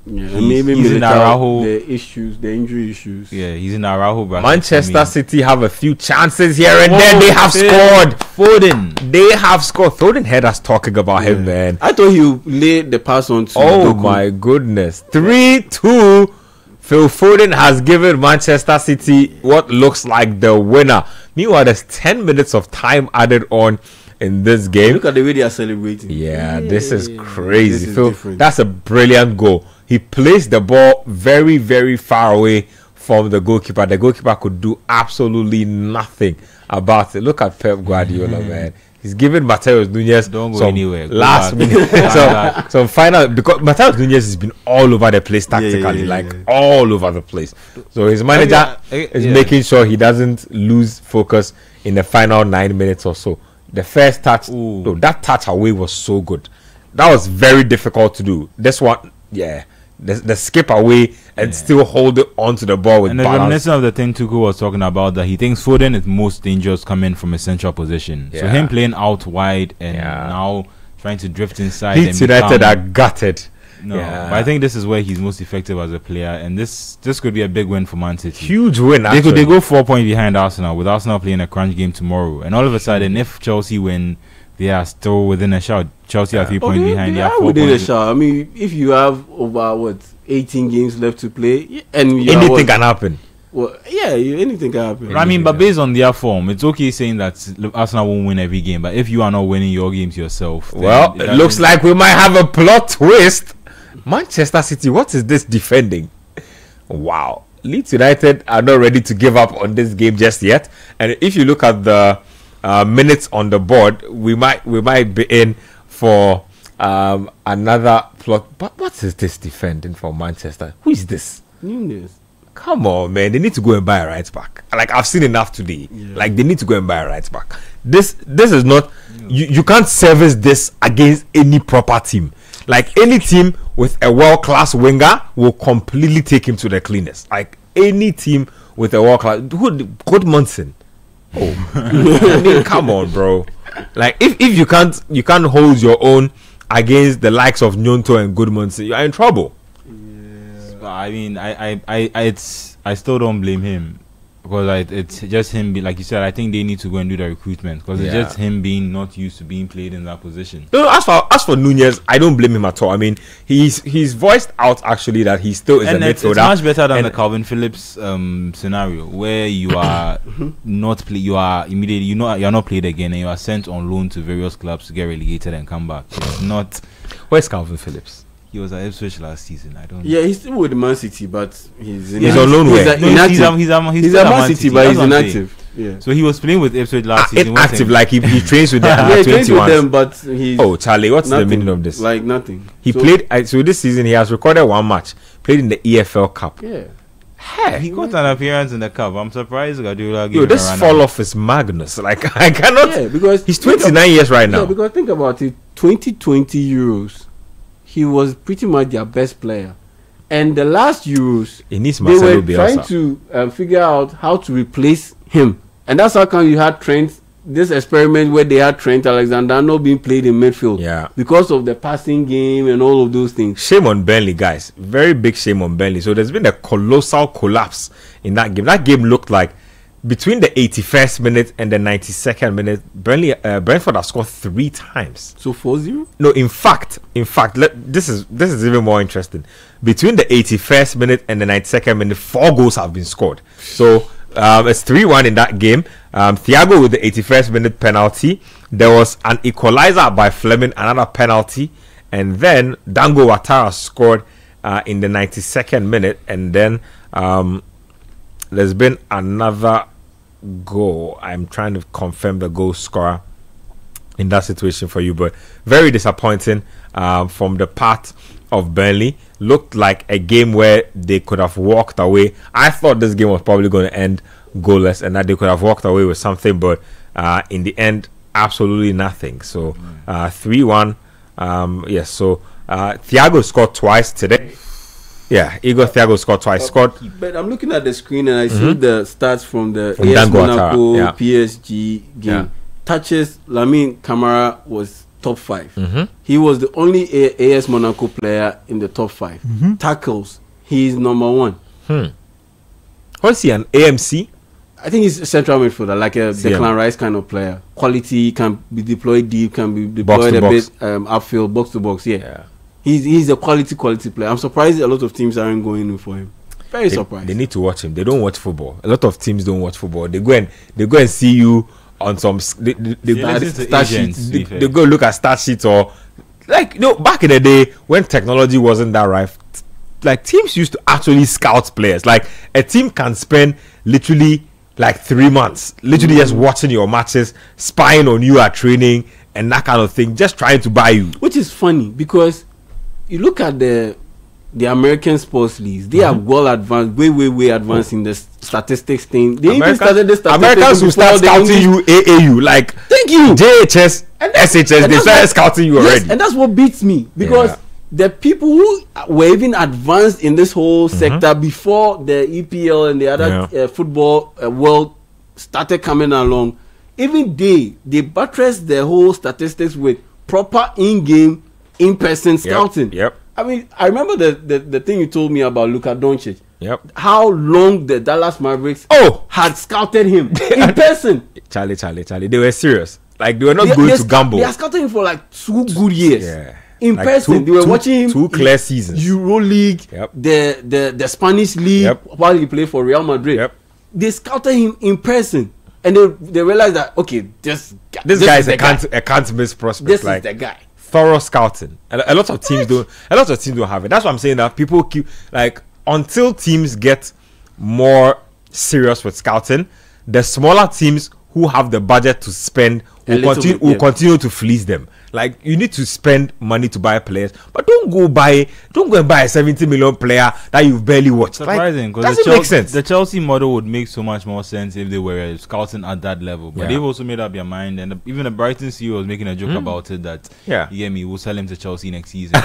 maybe he's in Araujo, the injury issues. Yeah, he's in Araujo. Manchester City have a few chances here and there. They have scored. Foden. They have scored. Foden heard us talking about him, man. I thought he laid the pass on to Oh Doku. My goodness. 3-2. Phil Foden has given Manchester City what looks like the winner. Meanwhile, there's 10 minutes of time added on in this game. Look at the way they are celebrating. Yeah, this is crazy. This is Phil, different. that's a brilliant goal. He placed the ball very, very far away from the goalkeeper. The goalkeeper could do absolutely nothing about it. Look at Pep Guardiola, man. He's given Mateus Nunes Don't go some anywhere. Go last back. minute, some final, because Mateus Nunes has been all over the place tactically, all over the place. So his manager is making sure he doesn't lose focus in the final 9 minutes or so. The first touch, that touch away was so good. That was very difficult to do. This one, the skip away and still hold it onto the ball with balance. And the reminiscent of the thing Tuchel was talking about, that he thinks Foden is most dangerous coming from a central position. So him playing out wide and now trying to drift inside. Leeds United are gutted. No, but I think this is where he's most effective as a player, and this could be a big win for Man City. Huge win. Actually. They go 4 points behind Arsenal, with Arsenal playing a crunch game tomorrow, and all of a sudden, if Chelsea win, they are still within a shout. Chelsea are 3 points behind. They are 4 within points. a shout. I mean, if you have over 18 games left to play, and anything can happen. Well, anything can happen. I mean, but based on their form, it's okay saying that Arsenal won't win every game. But if you are not winning your games yourself, well, it looks like we might have a plot twist. Manchester City, what is this defending? Wow. Leeds United are not ready to give up on this game just yet. And if you look at the minutes on the board, we might be in for another plot. But what is this defending for Manchester? Who is this? Nunes. Come on, man. They need to go and buy a right back. Like, I've seen enough today. Like, they need to go and buy a right back. This is not... You can't service this against any proper team. Like, any team with a world-class winger will completely take him to the cleanest. Like, any team with a world-class... Goodmanson. Oh. I mean, come on, bro. Like, if you can't hold your own against the likes of Nyonto and Goodmanson, you are in trouble. I mean, I still don't blame him, because it's just him. Like you said, I think they need to go and do the recruitment, because it's just him being not used to being played in that position. No, as for Nunez, I don't blame him at all. I mean, he's voiced out actually that he still is a midfielder. It's much better than the Calvin Phillips scenario, where you are not play, you are immediately you're not played again, and you are sent on loan to various clubs to get relegated and come back. It's not. Where's Calvin Phillips? He was at Ipswich last season. I don't. Yeah, he's still with Man City, but he's on loan. He's at Man City, but he's inactive. Yeah. So he was playing with Ipswich last season. Inactive, like he trains with them. He trains with them, but he's. Oh, Charlie, what's the meaning of this? Like nothing. He played. So this season he has recorded one match. Played in the EFL Cup. Yeah. Hey, he got an appearance in the cup. I'm surprised Guardiola gave him this fall off is Magnus. Like, I cannot. Yeah, because he's 29 years right now. Yeah, because think about it. 2020 Euros. He was pretty much their best player, and the last Euros they were trying to figure out how to replace him, and that's how come you had Trent. This experiment where they had Trent Alexander-Arnold being played in midfield, because of the passing game and all of those things. Shame on Burnley, guys. Very big shame on Burnley. So there's been a colossal collapse in that game. That game looked like, between the 81st minute and the 92nd minute, Brentford have scored 3 times. So 4-0? No, in fact, this is even more interesting. Between the 81st minute and the 92nd minute, 4 goals have been scored. So it's 3-1 in that game. Thiago with the 81st minute penalty. There was an equalizer by Fleming, another penalty, and then Dango Ouattara scored in the 92nd minute, and then there's been another goal. I'm trying to confirm the goal scorer in that situation for you, but very disappointing from the part of Burnley. Looked like a game where they could have walked away. I thought this game was probably going to end goalless and that they could have walked away with something, but in the end, absolutely nothing. So 3-1. Yes, so Thiago scored twice today. Yeah, Igor Thiago scored twice. But I'm looking at the screen and I see the stats from the AS Monaco PSG game. Touches, Lamine Camara was top 5. He was the only AS Monaco player in the top 5. Tackles, he's number 1. What's he, an AMC? I think he's a central midfielder, like a Declan Rice kind of player. Quality, can be deployed deep, can be deployed a bit upfield, box to box. Yeah. He's a quality player. I'm surprised a lot of teams aren't going in for him. Very surprised. They need to watch him. They don't watch football. A lot of teams don't watch football. They go and see you on some they stat sheets. They go look at stat sheets, or like back in the day when technology wasn't that right. Like teams used to actually scout players. Like a team can spend literally like 3 months, literally just watching your matches, spying on you at training and that kind of thing, just trying to buy you. Which is funny because you look at the American sports leagues, they are well advanced, way advanced in the statistics thing. They even started the statistics. Americans will start scouting you AAU, like thank you JHS, SHS. They started scouting you already, and that's what beats me because the people who were even advanced in this whole sector before the EPL and the other football world started coming along, even they buttressed the whole statistics with proper in-game, in-person scouting. I mean, I remember the thing you told me about Luka Doncic. How long the Dallas Mavericks had scouted him in person. Charlie. They were serious. Like, they were not going to gamble. They are scouting him for like 2 good years. In like person, they were watching him 2 clear seasons. Euro League, the Spanish League, while he played for Real Madrid. They scouted him in person. And they realized that, okay, this guy is a can't miss prospect. This is the guy. Thorough scouting. A lot of teams don't have it. That's why I'm saying that people keep, like, until teams get more serious with scouting, the smaller teams who have the budget to spend will continue to fleece them. Like, you need to spend money to buy players, but don't go and buy a 70 million player that you've barely watched. Surprising, because doesn't make sense. The Chelsea model would make so much more sense if they were scouting at that level. But they've also made up their mind, and even the Brighton CEO was making a joke about it that you get me, we'll sell him to Chelsea next season.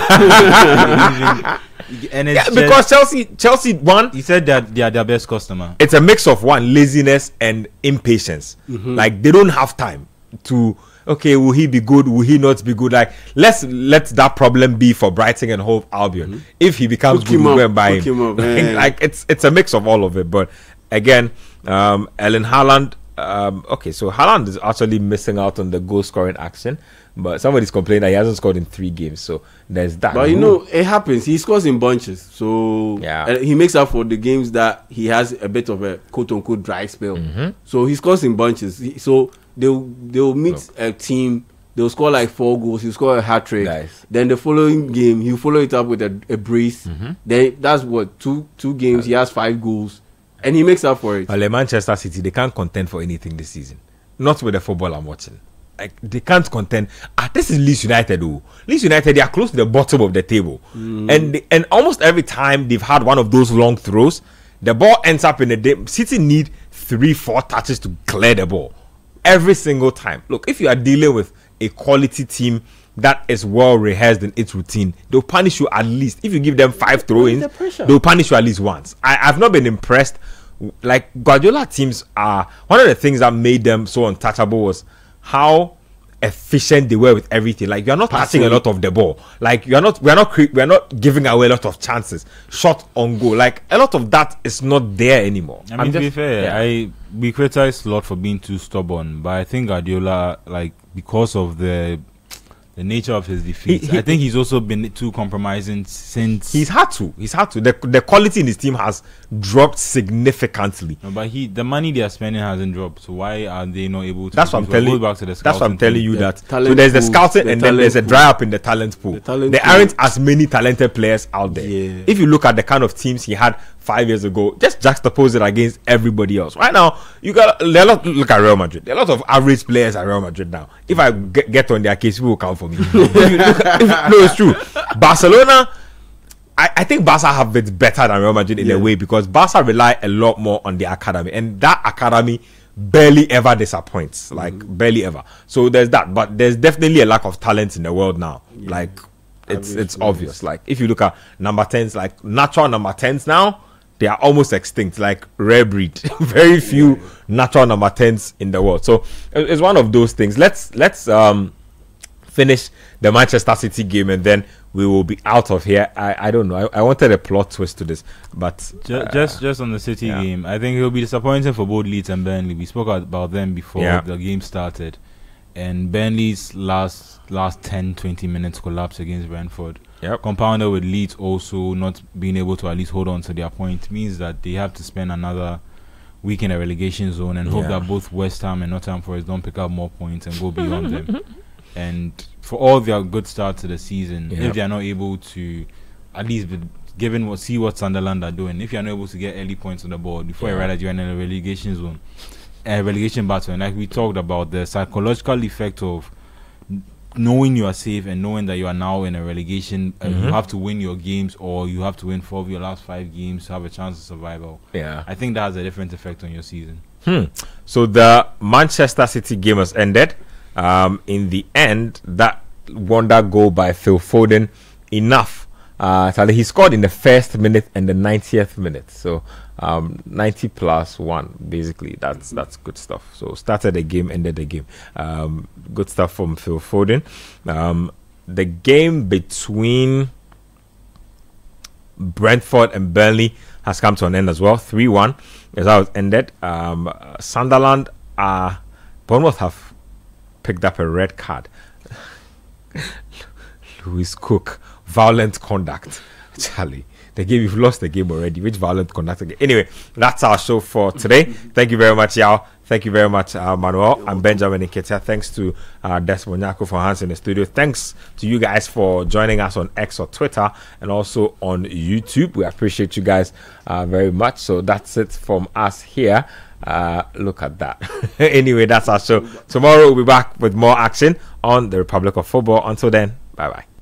And it's because Chelsea won. He said that they are their best customer. It's a mix of laziness and impatience. Like, they don't have time to. Okay, will he be good? Will he not be good? Like, let's let that problem be for Brighton and Hove Albion. If he becomes good, we'll go and buy him. Like, it's a mix of all of it. But again, Erling Haaland. Okay, so Haaland is actually missing out on the goal scoring action, but somebody's complaining that he hasn't scored in 3 games. So there's that. But you know, it happens. He scores in bunches, so he makes up for the games that he has a bit of a quote unquote dry spell. So he scores in bunches. So they'll meet a team. They'll score like 4 goals. He'll score a hat trick. Nice. Then the following game, he'll follow it up with a brace. Then that's what two games. He has 5 goals. And he makes up for it. Well, Manchester City, they can't contend for anything this season. Not with the football I'm watching. Like, they can't contend. This is Leeds United. Leeds United, they are close to the bottom of the table. And almost every time they've had one of those long throws, the ball ends up in the day. City need 3-4 touches to clear the ball. Every single time. Look, if you are dealing with a quality team that is well rehearsed in its routine, they'll punish you at least. If you give them 5 throw-ins, they'll punish you at least once. I've not been impressed. Like, Guardiola teams are, one of the things that made them so untouchable was how efficient they were with everything. Like, you're not passing a lot of the ball. Like, we're not giving away a lot of chances. Shot on goal. Like, a lot of that is not there anymore. I mean, to be fair, we criticize Slot for being too stubborn, but I think Guardiola, like, because of the nature of his defeat, I think he's also been too compromising since he's had to. The quality in his team has dropped significantly. No, but the money they are spending hasn't dropped. So why are they not able to? That's what I'm telling you. Back to the that's what I'm telling you. That so there's the scouting and then there's a dry up in the talent pool. There aren't as many talented players out there. If you look at the kind of teams he had 5 years ago, just juxtapose it against everybody else. Right now, look at Real Madrid. There are a lot of average players at Real Madrid now. If I get on their case, people will come for me. No, it's true. Barcelona, I think Barca have it better than Real Madrid in a way, because Barca rely a lot more on the academy, and that academy barely ever disappoints. Like, barely ever. So there's that, but there's definitely a lack of talent in the world now. Like, it's obvious. Like, if you look at number 10s, like natural number 10s now, they are almost extinct, like rare breed. Very few natural number 10s in the world. So it's one of those things. Let's finish the Manchester City game and then we will be out of here. I don't know. I wanted a plot twist to this, but just on the City game, I think it will be disappointing for both Leeds and Burnley. We spoke about them before the game started, and Burnley's last 10-20 minutes collapse against Brentford, compounded with Leeds also not being able to at least hold on to their point, means that they have to spend another week in a relegation zone and hope that both West Ham and Nottingham Forest don't pick up more points and go beyond them. And for all their good start to the season, if they are not able to at least see what Sunderland are doing. If you're not able to get early points on the board before you realize you're in a relegation zone, a relegation battle, and like we talked about the psychological effect of knowing you are safe and knowing that you are now in a relegation, you have to win your games, or you have to win 4 of your last 5 games to have a chance of survival. Yeah, I think that has a different effect on your season. So the Manchester City game has ended. In the end, that wonder goal by Phil Foden, enough. He scored in the first minute and the 90th minute. So 90 plus 1, basically. That's good stuff. So started the game, ended the game. Good stuff from Phil Foden. The game between Brentford and Burnley has come to an end as well. 3-1 is how it ended. Sunderland, Bournemouth have picked up a red card. Lewis Cook, violent conduct. Charlie, you've lost the game already. Which violent conduct again? Anyway, that's our show for today. Thank you very much, Yao. Thank you very much, Manuel. I'm Benjamin Nketiah. Thanks to Desmond Nyako for hands in the studio. Thanks to you guys for joining us on X or Twitter and also on YouTube. We appreciate you guys very much. So that's it from us here. Look at that. Anyway, that's our show. Tomorrow we'll be back with more action on the Republic of Football. Until then, bye-bye.